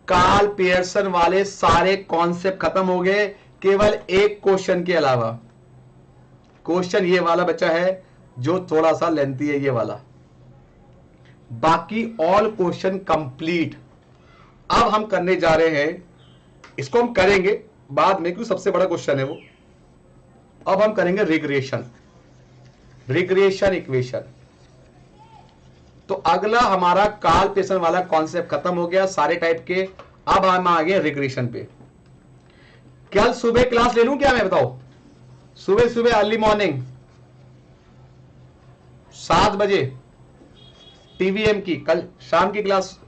कार्ल पियर्सन वाले सारे कॉन्सेप्ट खत्म हो गए, केवल एक क्वेश्चन के अलावा। क्वेश्चन ये वाला बचा है जो थोड़ा सा लेंथी है, ये वाला। बाकी ऑल क्वेश्चन कंप्लीट। अब हम करने जा रहे हैं, इसको हम करेंगे बाद में क्योंकि सबसे बड़ा क्वेश्चन है वो। अब हम करेंगे रिग्रेशन, रिग्रेशन इक्वेशन। तो अगला हमारा कार्ल पियर्सन वाला कॉन्सेप्ट खत्म हो गया सारे टाइप के। अब हम आ गए रिग्रेशन पे। कल सुबह क्लास ले लूं क्या मैं, बताओ? सुबह सुबह अर्ली मॉर्निंग 7 बजे टीवीएम की, कल शाम की क्लास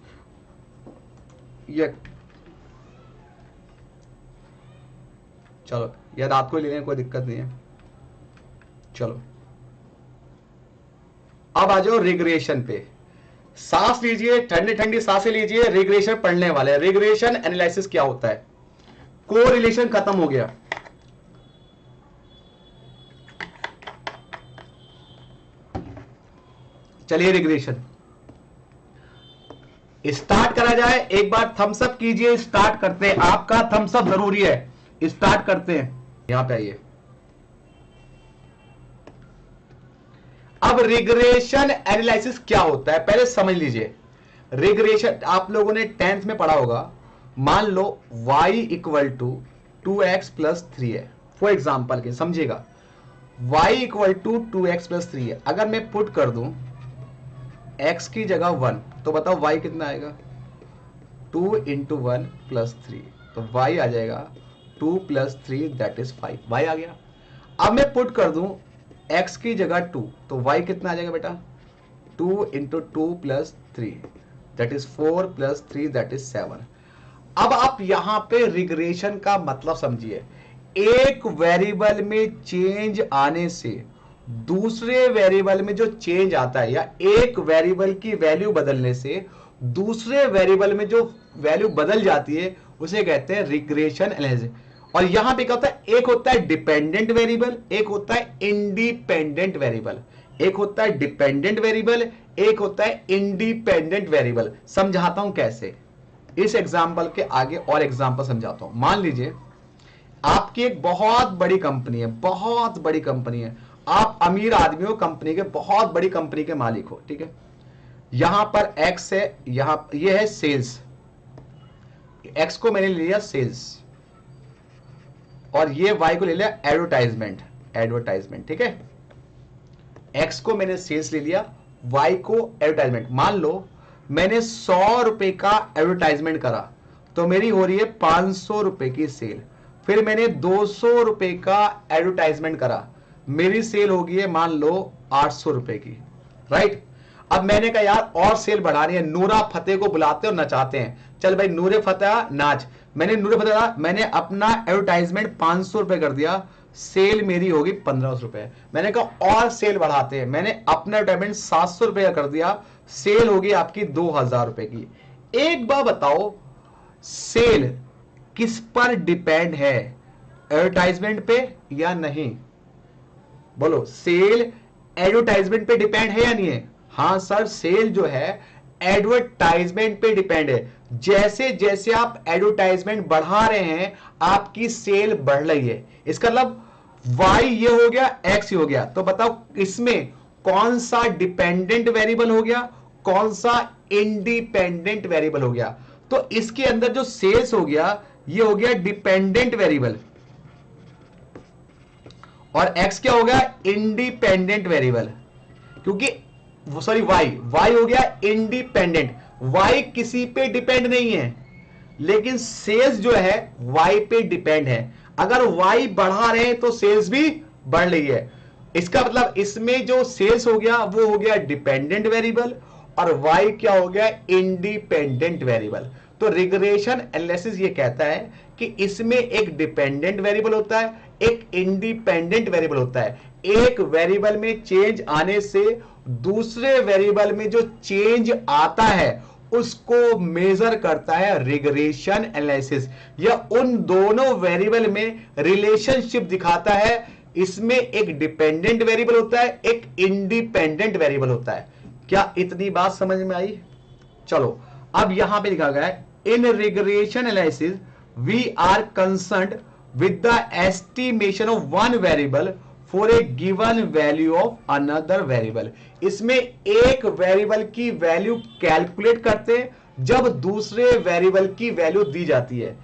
ये चलो या रात को ले लें, कोई दिक्कत नहीं है। चलो अब आ जाओ रिग्रेशन पे। सांस लीजिए, ठंडी ठंडी सांसें लीजिए। रिग्रेशन पढ़ने वाले हैं। रिग्रेशन एनालिसिस क्या होता है? कोरिलेशन खत्म हो गया। चलिए रिग्रेशन स्टार्ट करा जाए। एक बार थम्स अप कीजिए, स्टार्ट करते हैं। आपका थम्स अप जरूरी है, स्टार्ट करते हैं। यहां पे आइए। अब रिग्रेशन एनालिसिस क्या होता है पहले समझ लीजिए। रिग्रेशन आप लोगों ने 10th में पढ़ा होगा। मान लो y equal to 2x plus 3 है, फॉर एग्जाम्पल के समझिएगा। y equal to 2x plus 3 है। अगर मैं पुट कर दूं x की जगह 1, तो बताओ y कितना आएगा? 2 इंटू 1 प्लस 3, तो y आ जाएगा 2 प्लस 3 दैट इज 5। y आ गया। अब मैं पुट कर दूं x की जगह 2, तो y कितना आ जाएगा बेटा? 2 into 2 plus 3 that is 4 plus 3 that is 7। अब आप यहां पे रिग्रेशन का मतलब समझिए। एक वेरिएबल में चेंज आने से दूसरे वेरिएबल में जो चेंज आता है या एक वेरिएबल की वैल्यू बदलने से दूसरे वेरिएबल में जो वैल्यू बदल जाती है उसे कहते हैं रिग्रेशन एनालिसिस। और यहां पे क्या होता है, एक होता है डिपेंडेंट वेरिएबल, एक होता है इंडिपेंडेंट वेरिएबल। एक होता है डिपेंडेंट वेरिएबल, एक होता है इंडिपेंडेंट वेरिएबल। समझाता हूं कैसे, इस एग्जांपल के आगे और एग्जांपल समझाता हूं। मान लीजिए आपकी एक बहुत बड़ी कंपनी है, बहुत बड़ी कंपनी है, आप अमीर आदमी हो, कंपनी के बहुत बड़ी कंपनी के मालिक हो, ठीक है। यहां पर एक्स है, यहां ये है सेल्स, एक्स को मैंने ले लिया सेल्स और ये वाई को ले लिया एडवर्टाइजमेंट, एडवर्टाइजमेंट, ठीक है। एक्स को मैंने सेल्स ले लिया, वाई को एडवर्टाइजमेंट। मान लो मैंने 100 रुपए का एडवर्टाइजमेंट करा तो मेरी हो रही है 500 रुपए की सेल। फिर मैंने 200 रुपए का एडवर्टाइजमेंट करा, मेरी सेल होगी है मान लो 800 रुपए की, राइट। अब मैंने कहा यार और सेल बढ़ानी है, नूरा फतेह को बुलाते और नचाते हैं, चल भाई नूरे फतेह नाच। मैंने नूरे फतेह, मैंने अपना एडवर्टाइजमेंट 500 रुपए कर दिया, सेल मेरी होगी 1500 रुपए। मैंने कहा और सेल बढ़ाते हैं, मैंने अपना एडवर्टाइजमेंट 700 रुपए का कर दिया, सेल होगी आपकी 2000 रुपए की। एक बार बताओ सेल किस पर डिपेंड है, एडवर्टाइजमेंट पे या नहीं? बोलो, सेल एडवर्टाइजमेंट पे डिपेंड है या नहीं है? हां सर, सेल जो है एडवर्टाइजमेंट पे डिपेंड है। जैसे जैसे आप एडवर्टाइजमेंट बढ़ा रहे हैं आपकी सेल बढ़ रही है। इसका मतलब वाई ये हो गया, एक्स हो गया। तो बताओ इसमें कौन सा डिपेंडेंट वेरिएबल हो गया, कौन सा इंडिपेंडेंट वेरिएबल हो गया? तो इसके अंदर जो सेल्स हो गया ये हो गया डिपेंडेंट वेरिएबल और x क्या हो गया, इंडिपेंडेंट वेरिएबल। क्योंकि सॉरी y हो गया इंडिपेंडेंट, y किसी पे डिपेंड नहीं है, लेकिन सेल्स जो है y पे डिपेंड है। अगर y बढ़ा रहे हैं तो सेल्स भी बढ़ रही है। इसका मतलब इसमें जो सेल्स हो गया वो हो गया डिपेंडेंट वेरिएबल और y क्या हो गया, इंडिपेंडेंट वेरिएबल। तो रिग्रेशन एनालिसिस ये कहता है कि इसमें एक डिपेंडेंट वेरिएबल होता है, एक इंडिपेंडेंट वेरिएबल होता है। एक वेरिएबल में चेंज आने से दूसरे वेरिएबल में जो चेंज आता है उसको मेजर करता है रिग्रेशन एनालिसिस। यह उन दोनों वेरिएबल में रिलेशनशिप दिखाता है। इसमें एक डिपेंडेंट वेरिएबल होता है, एक इंडिपेंडेंट वेरिएबल होता है। क्या इतनी बात समझ में आई? चलो अब यहां पे लिखा गया है, in regression analysis we are concerned with the estimation of one variable for a given value of another variable। इसमें एक वेरिएबल की वैल्यू कैलकुलेट करते हैं जब दूसरे वेरिएबल की वैल्यू दी जाती है।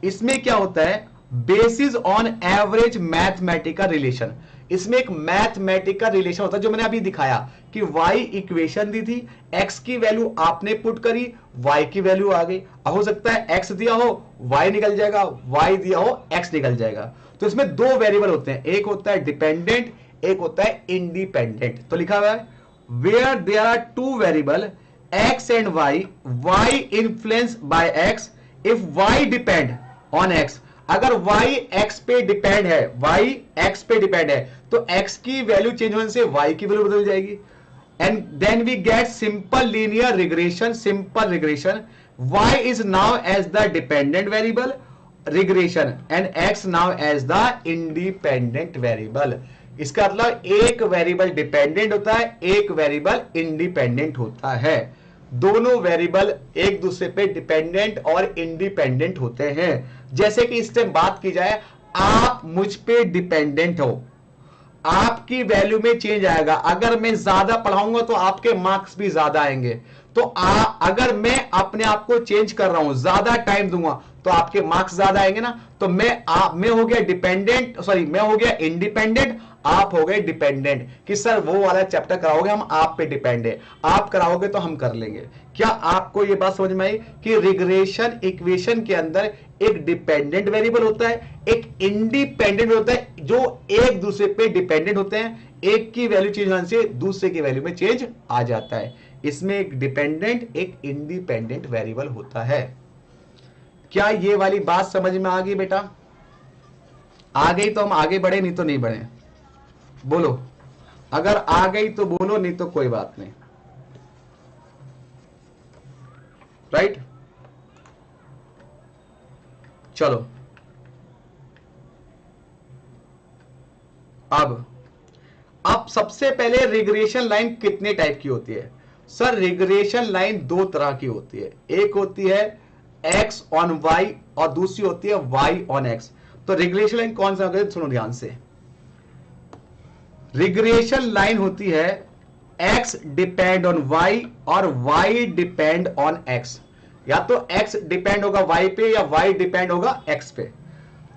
इसमें क्या होता है, basis on average mathematical relation. इसमें एक मैथमेटिकल रिलेशन होता है जो मैंने अभी दिखाया कि y इक्वेशन दी थी, x की वैल्यू आपने पुट करी, y की वैल्यू आ गई। हो सकता है x दिया हो y निकल जाएगा, y दिया हो x निकल जाएगा। तो इसमें दो वेरिएबल होते हैं, एक होता है डिपेंडेंट, एक होता है इंडिपेंडेंट। तो लिखा हुआ है where there are two variable x and y influence by x if y depend on x। अगर y x पे डिपेंड है, y x पे डिपेंड है तो x की वैल्यू चेंज होने से y की वैल्यू बदल जाएगी। And then we get simple linear regression. Simple regression, y is now as the dependent variable regression and x now as the independent variable. इसका मतलब एक वेरिएबल डिपेंडेंट होता है, एक वेरिएबल इंडिपेंडेंट होता है। दोनों वेरिएबल एक दूसरे पे डिपेंडेंट और इंडिपेंडेंट होते हैं। जैसे कि इस टाइम बात की जाए, आप मुझ पे डिपेंडेंट हो, आपकी वैल्यू में चेंज आएगा। अगर मैं ज्यादा पढ़ाऊंगा तो आपके मार्क्स भी ज्यादा आएंगे। तो अगर मैं अपने आप को चेंज कर रहा हूं, ज्यादा टाइम दूंगा तो आपके मार्क्स ज्यादा आएंगे ना। तो मैं हो गया डिपेंडेंट, सॉरी मैं हो गया इंडिपेंडेंट, आप हो गए डिपेंडेंट। कि सर वो वाला चैप्टर कराओगे, हम आप पे डिपेंड है, आप कराओगे तो हम कर लेंगे। क्या आपको ये बात समझ में आई कि रिग्रेशन इक्वेशन के अंदर एक डिपेंडेंट वेरिएबल होता है, एक इंडिपेंडेंट होता है, जो एक दूसरे पे डिपेंडेंट होते हैं। एक की वैल्यू चेंज होने से दूसरे की वैल्यू में चेंज आ जाता है। इसमें एक डिपेंडेंट, एक इंडिपेंडेंट वेरिएबल होता है। क्या ये वाली बात समझ में आ गई बेटा? आ गई तो हम आगे बढ़े, नहीं तो नहीं बढ़े। बोलो अगर आ गई तो बोलो, नहीं तो कोई बात नहीं। राइट, चलो अब सबसे पहले रिग्रेशन लाइन कितने टाइप की होती है? सर रिग्रेशन लाइन दो तरह की होती है, एक होती है x ऑन y और दूसरी होती है y ऑन x। तो रिग्रेशन लाइन कौन सा होता है, सुनो ध्यान से। रिग्रेशन लाइन होती है x डिपेंड ऑन y और y डिपेंड ऑन x, या तो x डिपेंड होगा y पे या y डिपेंड होगा x पे।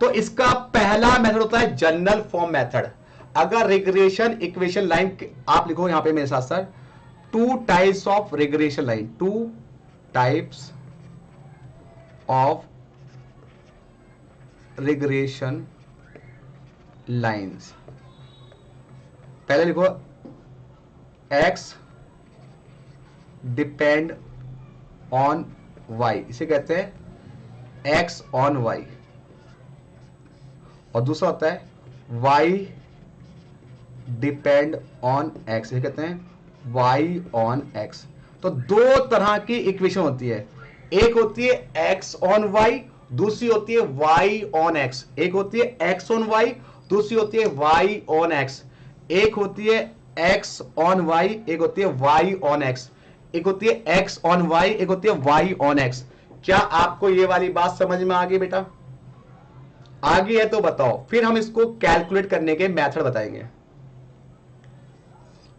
तो इसका पहला मेथड होता है जनरल फॉर्म मेथड। अगर रिग्रेशन इक्वेशन लाइन आप लिखो यहां पे मेरे साथ sir, two types of regression line, two types of regression lines. पहले लिखो x डिपेंड ऑन y, इसे कहते हैं x ऑन y, और दूसरा होता है y डिपेंड ऑन x, इसे कहते हैं y ऑन x। तो दो तरह की इक्वेशन होती है, एक होती है x ऑन y, दूसरी होती है y ऑन x। एक होती है x ऑन y, दूसरी होती है y ऑन x। एक होती है x ऑन y, एक होती है y ऑन x। एक होती है x ऑन y, एक होती है y ऑन x। क्या आपको ये वाली बात समझ में आ गई बेटा? आगे है तो बताओ, फिर हम इसको कैलकुलेट करने के मेथड बताएंगे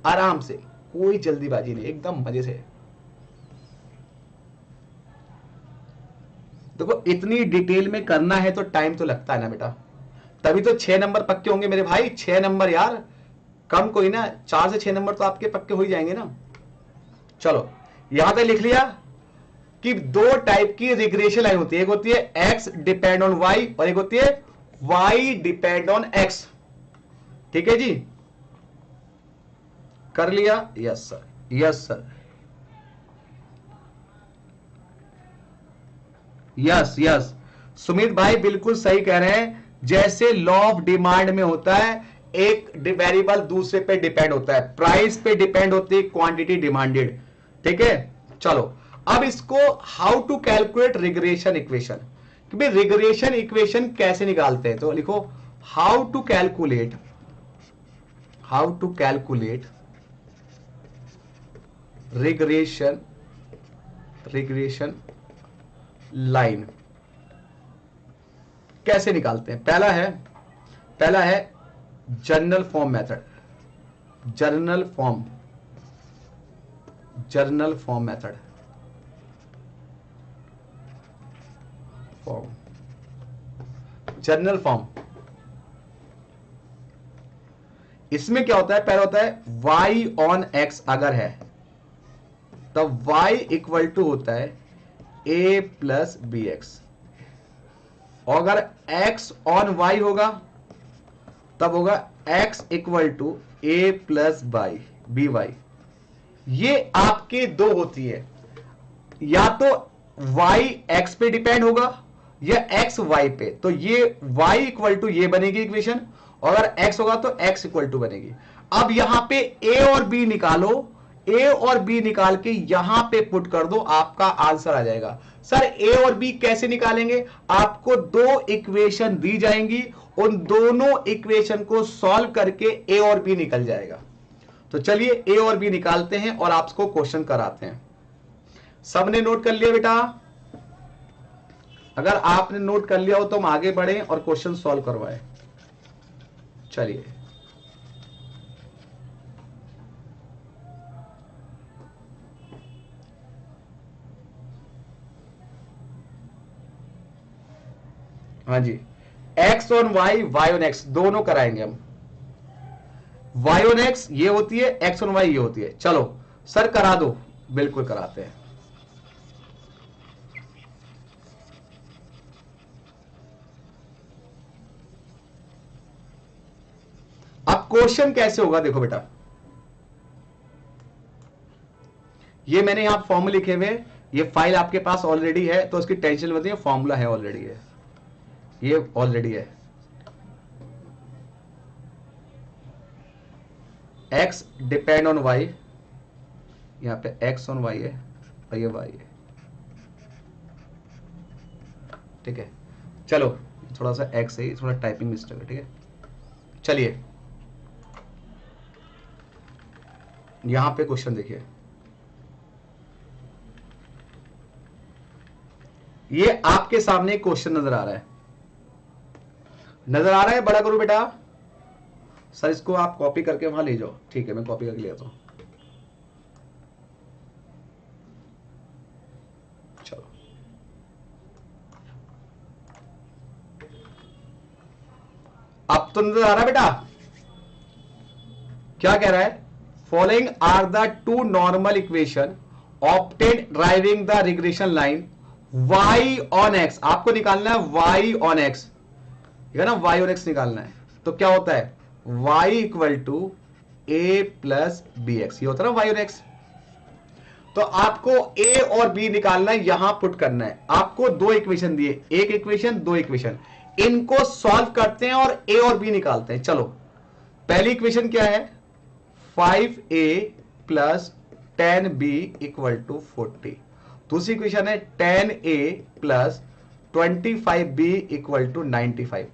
आराम से, कोई जल्दीबाजी नहीं, एकदम मजे से। देखो इतनी डिटेल में करना है तो टाइम तो लगता है ना बेटा, तभी तो 6 नंबर पक्के होंगे मेरे भाई। 6 नंबर यार, कम कोई ना, 4 से 6 नंबर तो आपके पक्के हो ही जाएंगे ना। चलो यहां तक लिख लिया कि दो टाइप की रिग्रेशन लाइन होती है, एक होती है x डिपेंड ऑन y और एक होती है y डिपेंड ऑन x। ठीक है जी, कर लिया? Yes sir, yes sir, yes yes. Sumit भाई बिल्कुल सही कह रहे हैं, जैसे लॉ ऑफ डिमांड में होता है, एक वेरिएबल दूसरे पे डिपेंड होता है, प्राइस पे डिपेंड होती है क्वांटिटी डिमांडेड। ठीक है, चलो अब इसको how to calculate regression equation, कि भाई रिग्रेशन इक्वेशन कैसे निकालते हैं। तो लिखो how to calculate regression line कैसे निकालते हैं। पहला है general form method, general form method, general form. इसमें क्या होता है, पहला होता है y ऑन x अगर है तब y इक्वल टू होता है a प्लस बी एक्स, और अगर x ऑन y होगा तब होगा x equal to a plus b y. ये आपके दो होती है, या तो y x पे डिपेंड होगा या x y पे, तो ये y इक्वल टू ये बनेगी इक्वेशन, और अगर x होगा तो x इक्वल टू बनेगी। अब यहां पे a और b निकालो, a और b निकाल के यहां पे पुट कर दो, आपका आंसर आ जाएगा। सर a और b कैसे निकालेंगे? आपको दो इक्वेशन दी जाएंगी, उन दोनों इक्वेशन को सॉल्व करके a और b निकल जाएगा। तो चलिए a और b निकालते हैं और आपको क्वेश्चन कराते हैं। सबने नोट कर लिया बेटा? अगर आपने नोट कर लिया हो तो हम आगे बढ़े और क्वेश्चन सॉल्व करवाएं। चलिए हाँ जी, x on y, y on x दोनों कराएंगे हम। y ऑन x ये होती है, x ऑन y ये होती है। चलो सर करा दो, बिल्कुल कराते हैं। अब क्वेश्चन कैसे होगा देखो बेटा, ये मैंने यहां फॉर्मूला लिखे हुए, ये फाइल आपके पास ऑलरेडी है तो उसकी टेंशन मत लीजिए, फॉर्मूला है ऑलरेडी, है ये ऑलरेडी है। x डिपेंड ऑन y, यहां पे x ऑन y है और ये y है, ठीक है। चलो थोड़ा सा x है, थोड़ा टाइपिंग मिस्टेक है, ठीक है। चलिए यहां पे क्वेश्चन देखिए, ये आपके सामने क्वेश्चन नजर आ रहा है, नजर आ रहा है? बड़ा करो बेटा। सर इसको आप कॉपी करके वहां ले जाओ, ठीक है, मैं कॉपी करके ले आता हूं। चलो अब तो नजर आ रहा है बेटा? क्या कह रहा है? Following are the two normal equation obtain driving the regression line y on x। आपको निकालना है y ऑन x, है ना, y और x निकालना है। तो क्या होता है? y equal to a plus B x, ये होता है ना y और x। तो आपको a और b निकालना है, यहां पुट करना है। आपको दो इक्वेशन दिए, एक इक्वेशन दो इक्वेशन, इनको सॉल्व करते हैं और a और b निकालते हैं। चलो पहली इक्वेशन क्या है? 5a plus 10b equal to 40। दूसरी इक्वेशन है 10a plus 25b equal to 95।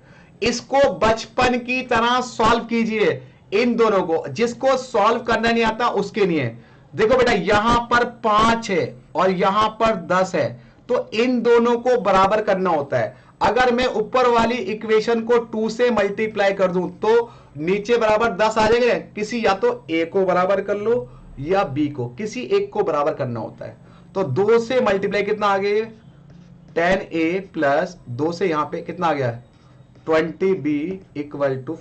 इसको बचपन की तरह सॉल्व कीजिए, इन दोनों को। जिसको सॉल्व करना नहीं आता उसके लिए देखो बेटा, यहां पर 5 है और यहां पर 10 है, तो इन दोनों को बराबर करना होता है। अगर मैं ऊपर वाली इक्वेशन को 2 से मल्टीप्लाई कर दूं तो नीचे बराबर 10 आ जाएंगे। किसी या तो a को बराबर कर लो या b को, किसी एक को बराबर करना होता है। तो 2 से मल्टीप्लाई कितना आ गया? 10a प्लस 2 से यहां पे कितना आ गया? 20b equal to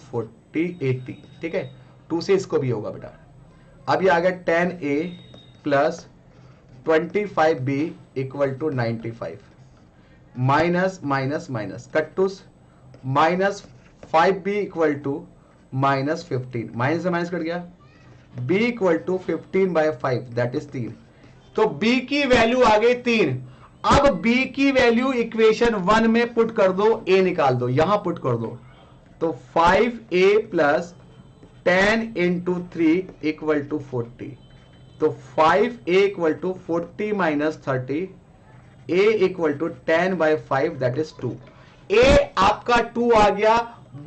80। ठीक है, 2 से इसको भी होगा बेटा। अब ये आ गया 10a plus 25b equal to 95, minus minus minus कट्टूस, minus 5b equal to minus 15, minus से माइनस कट गया, b equal to 15/5 that is 3। तो b की वैल्यू आ गई 3। अब b की वैल्यू इक्वेशन 1 में पुट कर दो, a निकाल दो, यहां पुट कर दो। तो 5a plus 10 into 3 equal to 40। तो 5a equal to 40 minus 30, a equal to 10/5 that is 2। a आपका 2 आ गया,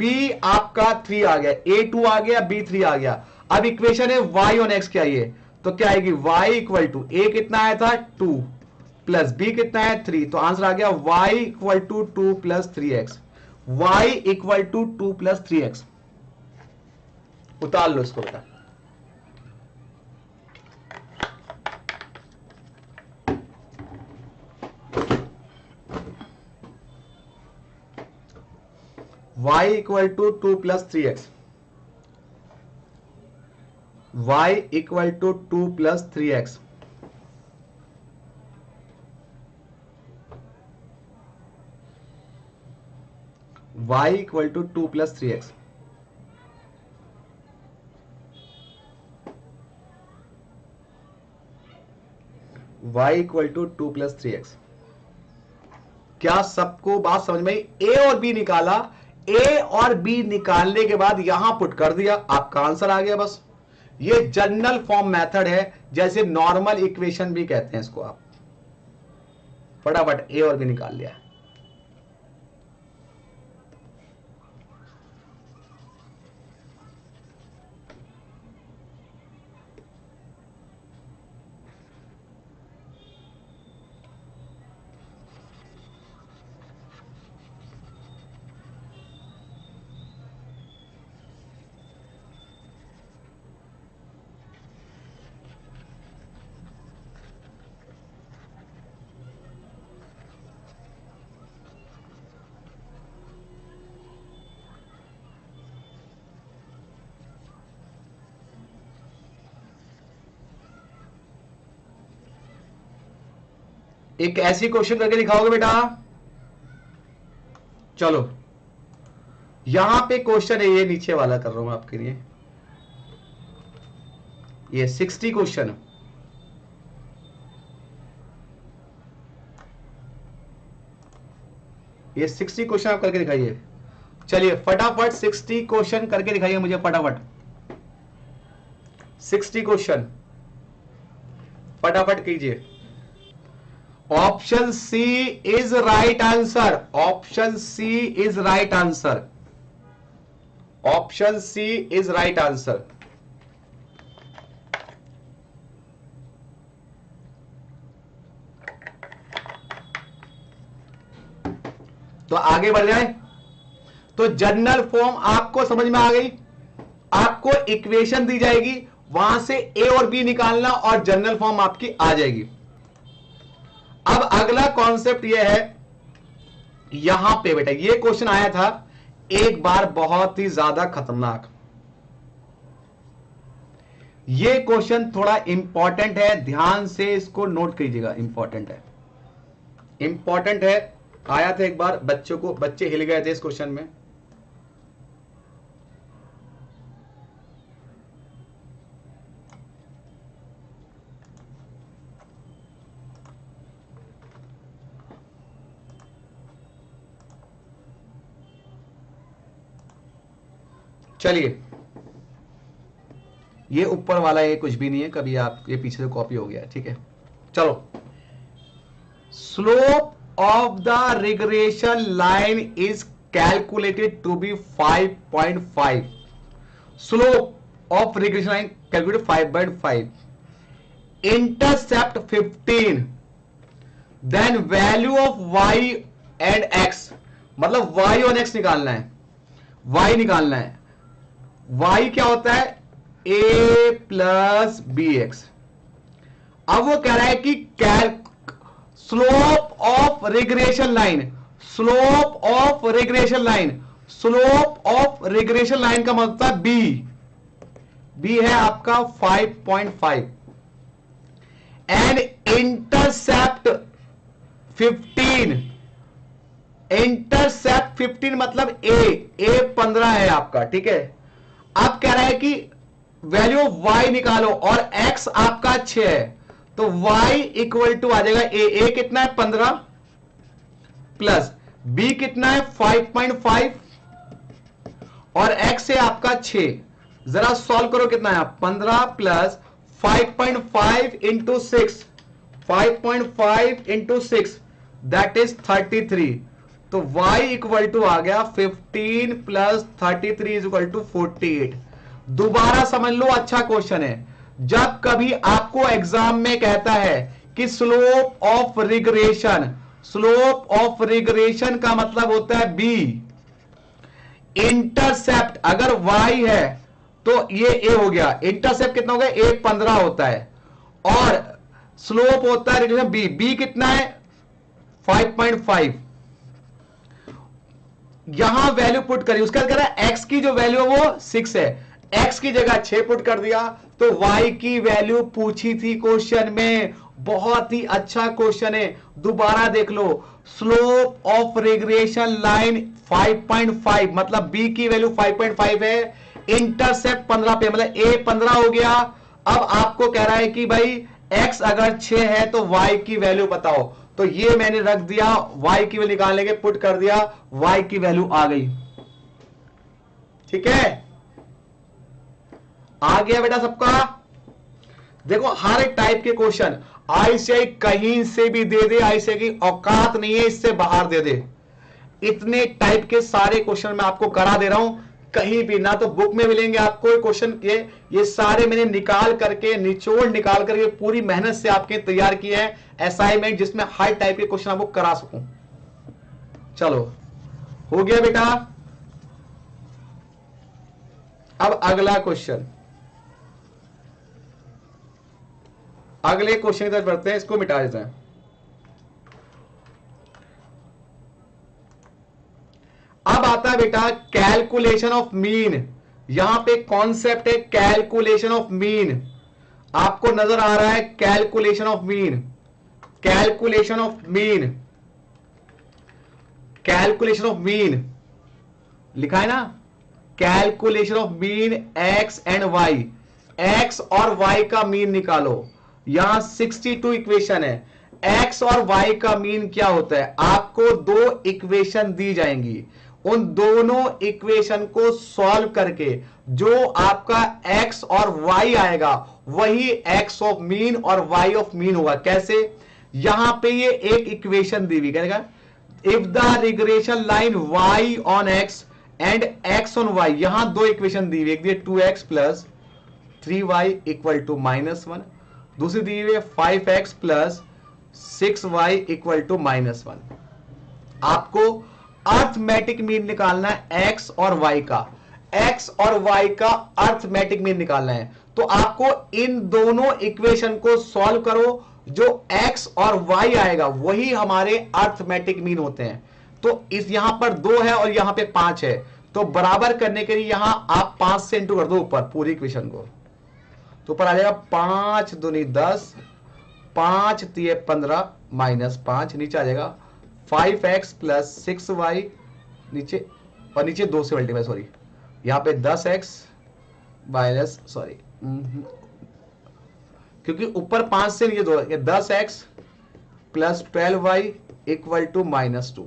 b आपका 3 आ गया, a 2 आ गया, b 3 आ गया। अब इक्वेशन है y ऑन x क्या है? तो क्या आएगी? y इक्वल टू a कितना आया था? 2 प्लस b कितना है? 3। तो आंसर आ गया y equal to 2 plus 3x। y equal to 2 plus 3x। उतार लो इसको बेटा। y equal to 2 plus 3x, y equal to 2 plus 3x, y equal to 2 plus 3x। y equal to 2 plus 3x। क्या सबको बात समझ में आई? a और b निकाला, a और b निकालने के बाद यहां पुट कर दिया, आपका आंसर आ गया बस। ये जनरल फॉर्म मेथड है, जैसे नॉर्मल इक्वेशन भी कहते हैं इसको। आप फटाफट a और b निकाल लिया। एक ऐसी क्वेश्चन करके दिखाओगे बेटा? चलो यहां पे क्वेश्चन है, ये नीचे वाला कर रहा हूं आपके लिए, ये 60 क्वेश्चन। ये 60 क्वेश्चन आप करके दिखाइए। चलिए फटाफट 60 क्वेश्चन करके दिखाइए मुझे फटाफट। 60 क्वेश्चन फटाफट कीजिए। Option C is right answer, option C is right answer, option C is right answer. तो आगे बढ़ जाए। तो जनरल फॉर्म आपको समझ में आ गई, आपको इक्वेशन दी जाएगी, वहां से ए और बी निकालना और जनरल फॉर्म आपकी आ जाएगी। अब अगला कॉन्सेप्ट यह है, यहां पे बेटा ये क्वेश्चन आया था एक बार, बहुत ही ज्यादा खतरनाक। ये क्वेश्चन थोड़ा इंपॉर्टेंट है, ध्यान से इसको नोट कीजिएगा, इंपॉर्टेंट है, इंपॉर्टेंट है। आया था एक बार, बच्चे हिल गए थे इस क्वेश्चन में। चलिए, ये ऊपर वाला ये कुछ भी नहीं है, कभी आप ये पीछे से कॉपी हो गया, ठीक है। चलो, slope of the regression line is calculated to be 5.5. Slope of regression line calculated 5.5. Intercept 15. Then value of y and x. मतलब y और x निकालना है, y निकालना है। y क्या होता है? a plus B x. अब वो कह रहा है कि slope of regression line, slope of regression line, slope of regression line का मतलब है बी है आपका 5.5 एंड इंटरसेप्ट 15, इंटरसेप्ट 15 मतलब ए 15 है आपका, ठीक है। अब कह रहा है कि वैल्यू ऑफ y निकालो और x आपका 6 है, तो y इक्वल टू आ जाएगा ए कितना है 15 प्लस b कितना है 5.5 और x है आपका 6। जरा सॉल्व करो, कितना है 15 plus 5.5 into 6, 5.5 into 6 that is 33। तो y इक्वल टू आ गया 15 प्लस 33 इज इक्वल टू 48। दोबारा समझ लो, अच्छा क्वेश्चन है। जब कभी आपको एग्जाम में कहता है कि slope of regression, slope of regression का मतलब होता है बी, इंटरसेप्ट अगर y है तो ये a हो गया, इंटरसेप्ट कितना हो गया a 15 होता है और स्लोप होता है रिग्रेशन b कितना है 5.5। यहां वैल्यू पुट करी, उसका कह रहा है x की जो वैल्यू है वो 6 है, x की जगह 6 पुट कर दिया तो y की वैल्यू पूछी थी क्वेश्चन में। बहुत ही अच्छा क्वेश्चन है, दोबारा देख लो। स्लोप ऑफ रिग्रेशन लाइन 5.5 मतलब b की वैल्यू 5.5 है, इंटरसेप्ट 15 पे मतलब a 15 हो गया। अब आपको कह रहा है कि भाई x अगर 6 है तो y की वैल्यू बताओ, तो ये मैंने रख दिया, y की वैल्यू निकालने के पुट कर दिया, y की वैल्यू आ गई, ठीक है। आ गया बेटा सबका। देखो हर एक टाइप के क्वेश्चन आईसीआई कहीं से भी दे दे, आईसीआई की औकात नहीं है इससे बाहर दे दे। इतने टाइप के सारे क्वेश्चन मैं आपको करा दे रहा हूं, कहीं भी ना तो बुक में मिलेंगे आपको क्वेश्चन के, ये सारे मैंने निकाल करके निचोड़ निकाल करके पूरी मेहनत से आपके तैयार किए हैं असाइनमेंट, जिसमें हर टाइप के क्वेश्चन आपको करा सकूं। चलो हो गया बेटा। अब अगला क्वेश्चन, अगले क्वेश्चन की तरफ बढ़ते हैं, इसको मिटा देते हैं। अब आता है बेटा कैलकुलेशन ऑफ मीन। यहां पे कॉन्सेप्ट है कैलकुलेशन ऑफ मीन, आपको नजर आ रहा है calculation of mean, calculation of mean, calculation of mean लिखा है ना, calculation of mean x and y, x और वाई का मीन निकालो। यहां 62 इक्वेशन है, एक्स और वाई का मीन क्या होता है, आपको दो इक्वेशन दी जाएंगी, उन दोनों इक्वेशन को सॉल्व करके जो आपका x और y आएगा वही x ऑफ मीन और y ऑफ मीन होगा। कैसे? यहां पे ये एक इक्वेशन दी हुई कहेगा if the regression line y on x and x on y, यहां दो इक्वेशन दी हुई, एक दी 2x plus 3y equal to -1, दूसरी दी हुई 5x plus 6y equal to -1। आपको अर्थमेटिक मीन निकालना है x और y का, x और y का अर्थमेटिक मीन निकालना है। तो आपको इन दोनों इक्वेशन को सॉल्व करो, जो x और y आएगा वही हमारे अर्थमेटिक मीन होते हैं। तो इस यहां पर 2 है और यहां पे 5 है, तो बराबर करने के लिए यहां आप 5 से इंटू कर दो ऊपर पूरी इक्वेशन को, तो ऊपर आ जाएगा 5 दूनी 10, 5 तिये 15 -5, नीचे आ जाएगा 5x प्लस 6y नीचे, और नीचे 2 से मल्टीप्लाई, सॉरी यहां पे 10x माइनस, सॉरी क्योंकि ऊपर 5 से नीचे 2, 10x plus 12y equal to -2।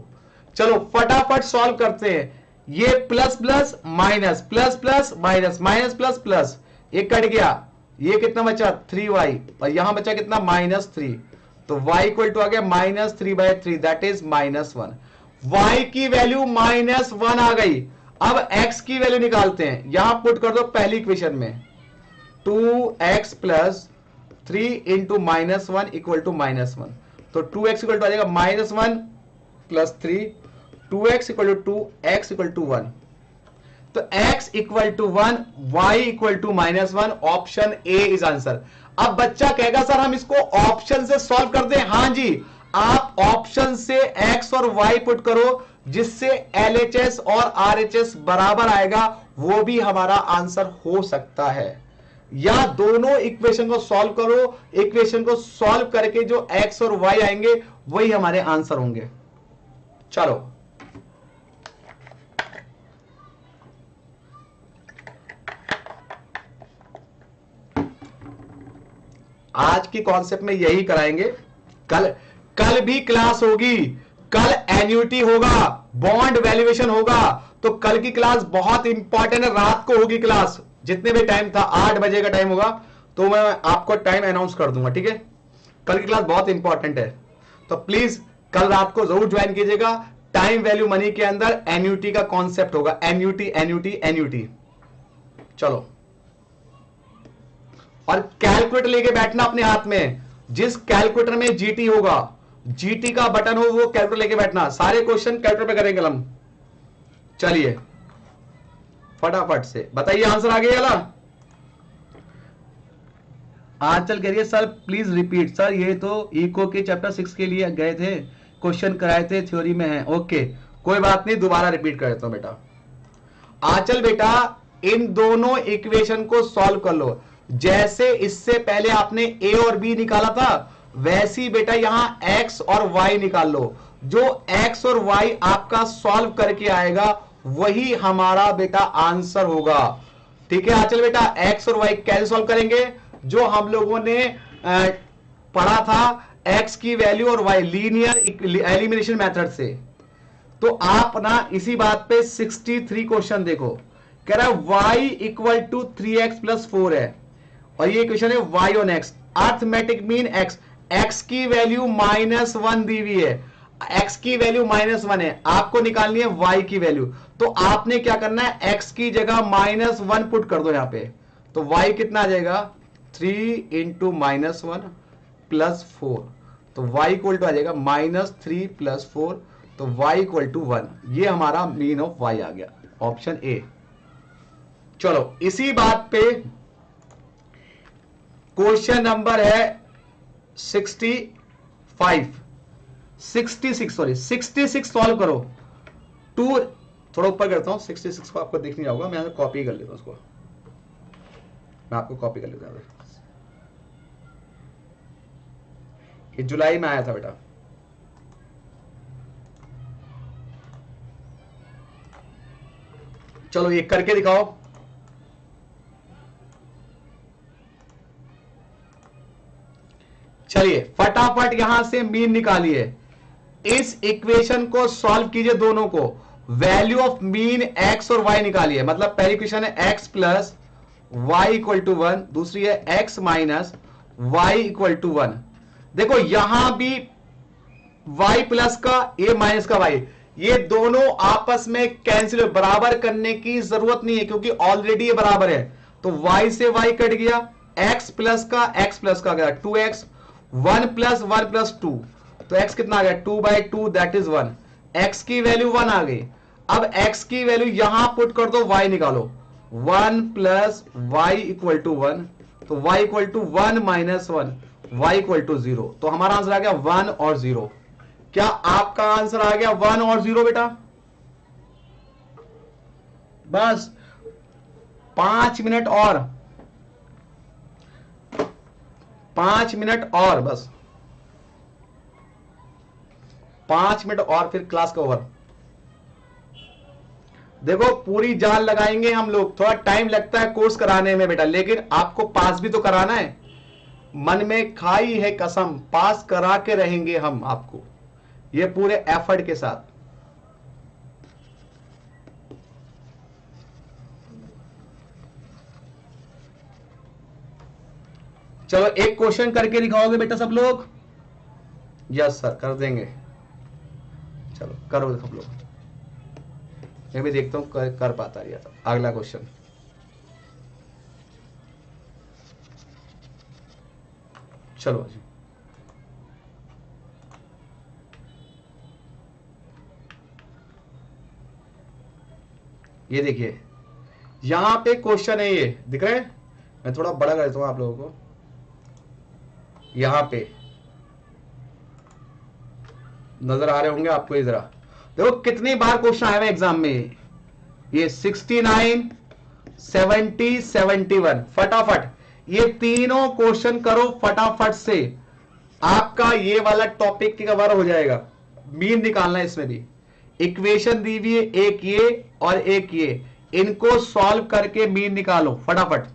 चलो फटाफट सॉल्व करते हैं। ये plus plus minus, plus plus minus, minus plus plus, एक कट गया, ये कितना बचा 3y, और यहां बचा कितना -3, तो y इक्वल टू आ गया -3/3 दैट इज -1। y की वैल्यू -1 आ गई। अब x की वैल्यू निकालते हैं, यहां पुट कर दो पहली इक्वेशन में, 2x plus 3 into -1 equal to -1, तो 2x इक्वल टू आ जाएगा -1 plus 3, 2x equal to 2, x equal to 1, तो x equal to 1, y equal to -1, option A is answer. अब बच्चा कहेगा सर हम इसको ऑप्शन से सॉल्व कर दें। हां जी, आप ऑप्शन से x और y पुट करो, जिससे LHS और RHS बराबर आएगा, वो भी हमारा आंसर हो सकता है। या दोनों इक्वेशन को सॉल्व करो, इक्वेशन को सॉल्व करके जो x और y आएंगे वही हमारे आंसर होंगे। चलो आज की कॉन्सेप्ट में यही कराएंगे। कल भी क्लास होगी, कल एन्युटी होगा, बॉन्ड वैल्यूएशन होगा, तो कल की क्लास बहुत इंपॉर्टेंट है। रात को होगी क्लास, जितने भी टाइम था 8 बजे का टाइम होगा, तो मैं आपको टाइम अनाउंस कर दूंगा, ठीक है। कल की क्लास बहुत इंपॉर्टेंट है, तो प्लीज कल रात को जरूर ज्वाइन कीजिएगा। टाइम वैल्यू मनी के अंदर एन्युटी का कॉन्सेप्ट होगा, एन्युटी एन्युटी एन्युटी। चलो, और कैलकुलेटर लेके बैठना अपने हाथ में, जिस कैलकुलेटर में जीटी होगा, जीटी का बटन हो, वो कैलकुलेटर लेके बैठना। सारे क्वेश्चन कैलकुलेटर पे करेंगे हम। चलिए फटाफट से बताइए, आंसर आ गया ना? आंचल कह रही है सर प्लीज रिपीट। सर ये तो इको के चैप्टर 6 के लिए गए थे, क्वेश्चन कराए थे, थ्योरी में है। ओके कोई बात नहीं, दोबारा रिपीट कर देता हूं बेटा। आंचल बेटा इन दोनों इक्वेशन को सॉल्व कर लो, जैसे इससे पहले आपने ए और बी निकाला था, वैसी बेटा यहां x और y निकाल लो। जो x और y आपका सॉल्व करके आएगा वही हमारा बेटा आंसर होगा, ठीक है। आंचल बेटा x और y कैसे सॉल्व करेंगे? जो हम लोगों ने पढ़ा था, x की वैल्यू और y लीनियर एलिमिनेशन मेथड से। तो आप ना इसी बात पे 63 क्वेश्चन देखो, कह रहा है y equal to 3x plus 4 है, और ये क्वेश्चन है y on x, arithmetic mean x की वैल्यू -1 दी हुई है, x की वैल्यू -1 है, आपको निकालनी है y की वैल्यू। तो आपने क्या करना है, x की जगह -1 पुट कर दो यहां पे, तो y कितना आ जाएगा 3 इंटू -1 प्लस 4, तो y इक्वल टू आ जाएगा -3 प्लस 4, तो y इक्वल टू 1। ये हमारा मीन ऑफ y आ गया, ऑप्शन ए। चलो इसी बात पे क्वेश्चन नंबर है 66 सॉल्व करो। टू थोड़ा ऊपर करता हूं, 66 को आपको दिख नहीं होगा, मैं कॉपी कर लेता हूं उसको, मैं आपको कॉपी कर लेता हूं। ये जुलाई में आया था बेटा, चलो ये करके दिखाओ। चलिए फटाफट यहां से मीन निकालिए, इस इक्वेशन को सॉल्व कीजिए दोनों को। वैल्यू ऑफ मीन एक्स और वाई निकालिए। मतलब पहली क्वेश्चन है x plus y equal to 1, दूसरी है x minus y equal to 1। देखो यहां भी y प्लस का a माइनस का y, ये दोनों आपस में कैंसिल, बराबर करने की जरूरत नहीं है क्योंकि ऑलरेडी ये बराबर है। तो y से y कट गया, x प्लस का गया 2x, 1 प्लस 1 प्लस 2, तो x कितना आ गया 2/2 दैट इज 1। x की वैल्यू 1 आ गई। अब x की वैल्यू यहां पुट कर दो, y निकालो, 1 प्लस वाई इक्वल टू 1, तो y equal to 1 minus 1, y equal to 0। तो हमारा आंसर आ गया 1 और 0। क्या आपका आंसर आ गया 1 और 0 बेटा? बस 5 मिनट और, 5 मिनट और, बस 5 मिनट और, फिर क्लास का ओवर। देखो पूरी जान लगाएंगे हम लोग, थोड़ा टाइम लगता है कोर्स कराने में बेटा, लेकिन आपको पास भी तो कराना है। मन में खाई है कसम, पास करा के रहेंगे हम आपको, ये पूरे एफर्ट के साथ। चलो एक क्वेश्चन करके दिखाओगे बेटा सब लोग? यस सर कर देंगे। चलो करो सब लोग, मैं भी देखता हूं कर पाता है। तो अगला क्वेश्चन, चलो जी। ये देखिए यहां पे क्वेश्चन है, ये दिख रहे हैं? मैं थोड़ा बड़ा कर देता हूं आप लोगों को। यहां पे नजर आ रहे होंगे आपको, ये जरा देखो कितनी बार क्वेश्चन आए हुए एग्जाम में। ये 69, 70, 71, फटाफट ये तीनों क्वेश्चन करो फटाफट से, आपका ये वाला टॉपिक कवर हो जाएगा। मीन निकालना है इसमें भी, इक्वेशन दी हुई है, एक ये और एक ये, इनको सॉल्व करके मीन निकालो फटाफट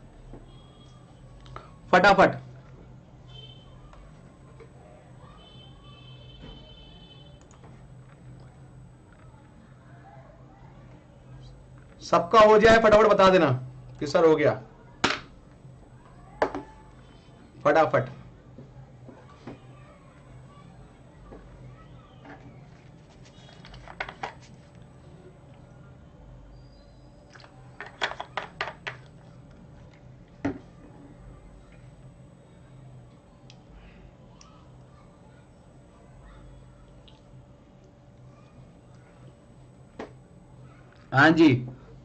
फटाफट। सबका हो जाए फटाफट बता देना कि सर हो गया, फटाफट। हाँ जी,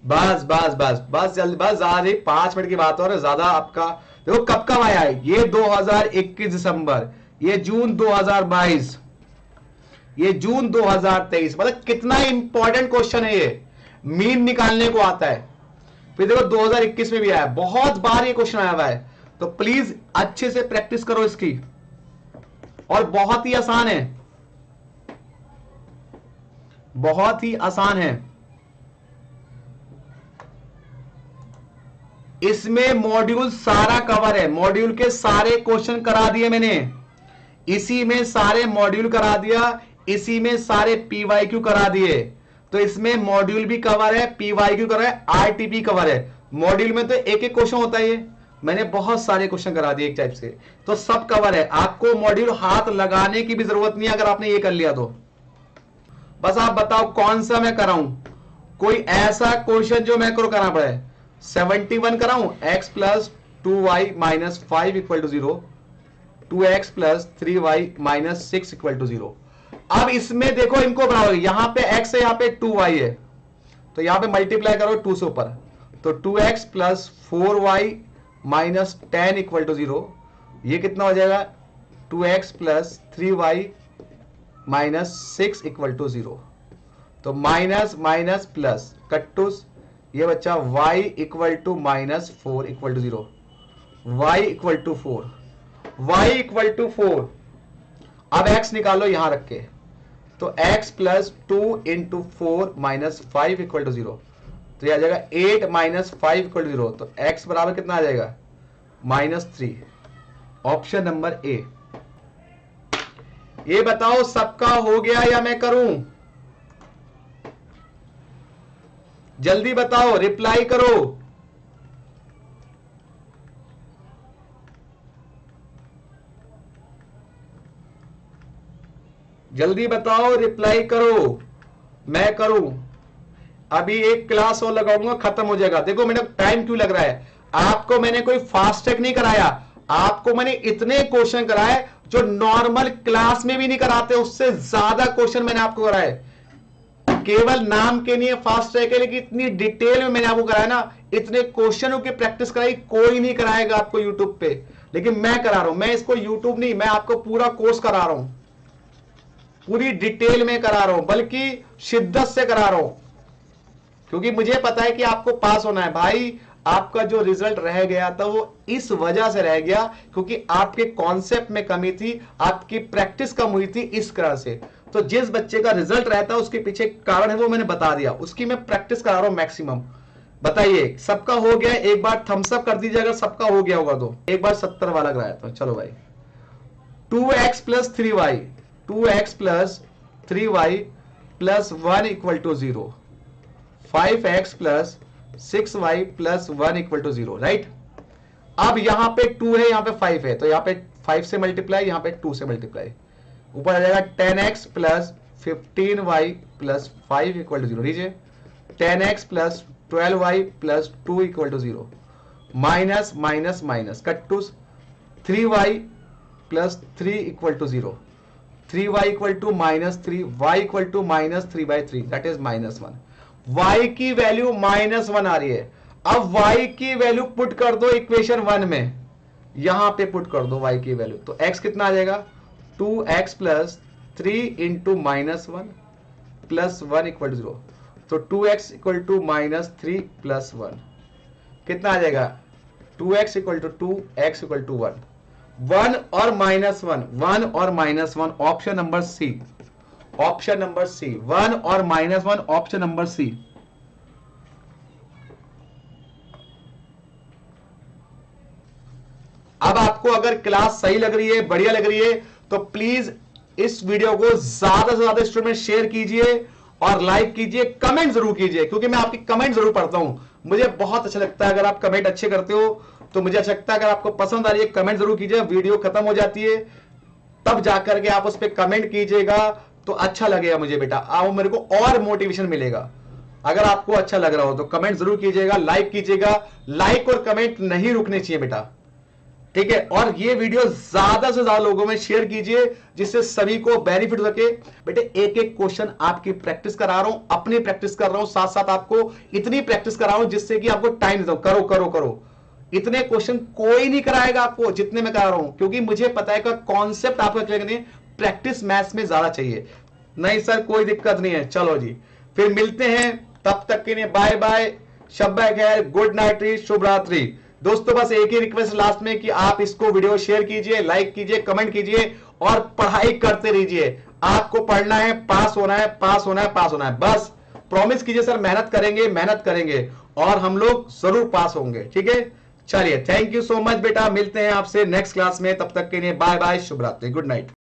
बस बस बस बस जल्दी, बस ज्यादा 5 मिनट की बात हो रही है, ज्यादा आपका। देखो कब कब आया है ये, 2021 दिसंबर, ये जून 2022, ये जून 2023। मतलब कितना इंपॉर्टेंट क्वेश्चन है ये, मीन निकालने को आता है। फिर देखो 2021 में भी आया, बहुत बार ये क्वेश्चन आया हुआ है, तो प्लीज अच्छे से प्रैक्टिस करो इसकी, और बहुत ही आसान है, बहुत ही आसान है। इसमें मॉड्यूल सारा कवर है, मॉड्यूल के सारे क्वेश्चन करा दिए मैंने, इसी में सारे मॉड्यूल करा दिया, इसी में सारे पीवाईक्यू करा दिए। तो इसमें मॉड्यूल भी कवर है, पीवाईक्यू कवर है, आरटीपी कवर है। मॉड्यूल में तो एक एक क्वेश्चन होता है, ये मैंने बहुत सारे क्वेश्चन करा दिए एक टाइप से, तो सब कवर है। आपको मॉड्यूल हाथ लगाने की भी जरूरत नहीं है अगर आपने ये कर लिया तो। बस आप बताओ कौन सा मैं कराऊं, कोई ऐसा क्वेश्चन जो मैं कराना पड़े। 71 कराऊं, x plus 2y minus 5 equal to 0, 2x plus 3y minus 6 equal to 0। अब इसमें देखो इनको बनाओ, यहां पे x है, यहां पे 2y है, तो यहां पे मल्टीप्लाई करो 2 से ऊपर, तो 2x plus 4y minus 10 equal to 0। ये कितना हो जाएगा 2x plus 3y minus 6 equal to 0। तो माइनस माइनस प्लस कट्टूस, ये बच्चा y equal to minus 4 equal to 0, y equal to 4, y equal to 4। अब x निकालो यहां रख के, तो x plus 2 into 4 minus 5 equal to 0, तो यह आ जाएगा 8 माइनस 5 इक्वल टू 0। तो x बराबर कितना आ जाएगा -3, ऑप्शन नंबर ए। ये बताओ सबका हो गया या मैं करूं? जल्दी बताओ, रिप्लाई करो। जल्दी बताओ, रिप्लाई करो, मैं करूं। अभी एक क्लास और लगाऊंगा, खत्म हो जाएगा। देखो मैंने टाइम क्यों लग रहा है, आपको मैंने कोई फास्ट ट्रैक नहीं कराया, आपको मैंने इतने क्वेश्चन कराए जो नॉर्मल क्लास में भी नहीं कराते, उससे ज्यादा क्वेश्चन मैंने आपको कराए। केवल नाम के लिए फास्ट ट्रैक है, लेकिन इतनी डिटेल में मैंने आपको कराया ना, इतने क्वेश्चनों की प्रैक्टिस कराई कोई नहीं कराएगा आपको यूट्यूब पे, लेकिन मैं करा रहा हूं। मैं इसको यूट्यूब नहीं, मैं आपको पूरा कोर्स करा रहा हूं, पूरी डिटेल में करा रहा हूं, बल्कि शिद्दत से करा रहा हूं, क्योंकि मुझे पता है कि आपको पास होना है। भाई आपका जो रिजल्ट रह गया था वो इस वजह से रह गया क्योंकि आपके कॉन्सेप्ट में कमी थी, आपकी प्रैक्टिस कम हुई थी, इस कारण से। तो जिस बच्चे का रिजल्ट रहता है उसके पीछे कारण है, वो मैंने बता दिया, उसकी मैं प्रैक्टिस करा रहा हूं मैक्सिमम। बताइए सबका हो गया? एक बार थम्स अप कर दीजिए अगर सबका हो गया होगा तो। एक बार 70 वाला कराया था। चलो भाई, 2x plus 3y, 2x plus 3y plus 1 equal to 0, 5x plus 6y plus 1 equal to 0, right. अब यहां पे 2 है, यहां पे 5 है, तो यहां पे 5 से मल्टीप्लाई, यहां पे 2 से मल्टीप्लाई, ऊपर आ जाएगा 10x plus 15y plus 5 equal to 0, लीजिए 10x plus 12y plus 2 equal to 0, minus minus minus cut to 3y plus 3 equal to 0, 3y equal to minus 3, y equal to minus 3/3, that is -1। y की value -1 आ रही है। अब y की value put कर दो equation 1 में, यहां पे पुट कर दो y की वैल्यू, तो x कितना आ जाएगा? 2x plus 3 into -1 plus 1 equal to 0, तो 2x इक्वल टू -3 प्लस 1 कितना आ जाएगा? 2x equal to 2, x equal to 1, 1 और -1, 1 और -1, option number C, option number C, 1 और -1, ऑप्शन नंबर सी। अब आपको अगर क्लास सही लग रही है, बढ़िया लग रही है, तो प्लीज इस वीडियो को ज्यादा से ज्यादा स्टूडेंट शेयर कीजिए और लाइक कीजिए, कमेंट जरूर कीजिए, क्योंकि मैं आपकी कमेंट जरूर पढ़ता हूं, मुझे बहुत अच्छा लगता है अगर आप कमेंट अच्छे करते हो, तो मुझे अच्छा लगता है। अगर आपको पसंद आ रही है कमेंट जरूर कीजिए, वीडियो खत्म हो जाती है तब जाकर के आप उस पर कमेंट कीजिएगा, तो अच्छा लगेगा मुझे बेटा, आओ मेरे को और मोटिवेशन मिलेगा। अगर आपको अच्छा लग रहा हो तो कमेंट जरूर कीजिएगा, लाइक कीजिएगा, लाइक और कमेंट नहीं रुकने चाहिए बेटा, ठीक है। और ये वीडियो ज्यादा से ज्यादा लोगों में शेयर कीजिए जिससे सभी को बेनिफिट हो सके। बेटे एक एक क्वेश्चन आपकी प्रैक्टिस करा रहा हूं, अपनी प्रैक्टिस कर रहा हूं, साथ साथ आपको इतनी प्रैक्टिस करा रहा हूं जिससे कि आपको टाइम देता हूं, करो करो करो। इतने क्वेश्चन कोई नहीं कराएगा आपको जितने मैं करा रहा हूं, क्योंकि मुझे पता है कि कॉन्सेप्ट आपको प्रैक्टिस मैथ्स में ज्यादा चाहिए। नहीं सर कोई दिक्कत नहीं है, चलो जी फिर मिलते हैं, तब तक के लिए बाय बाय, शब्बा खैर, गुड नाइट, शुभ रात्रि। दोस्तों बस एक ही रिक्वेस्ट लास्ट में कि आप इसको वीडियो शेयर कीजिए, लाइक कीजिए, कमेंट कीजिए और पढ़ाई करते रहिए। आपको पढ़ना है, पास होना है, पास होना है, पास होना है, बस प्रॉमिस कीजिए सर मेहनत करेंगे, मेहनत करेंगे और हम लोग जरूर पास होंगे, ठीक है। चलिए थैंक यू सो मच बेटा, मिलते हैं आपसे नेक्स्ट क्लास में, तब तक के लिए बाय बाय, शुभ रात्रि, गुड नाइट।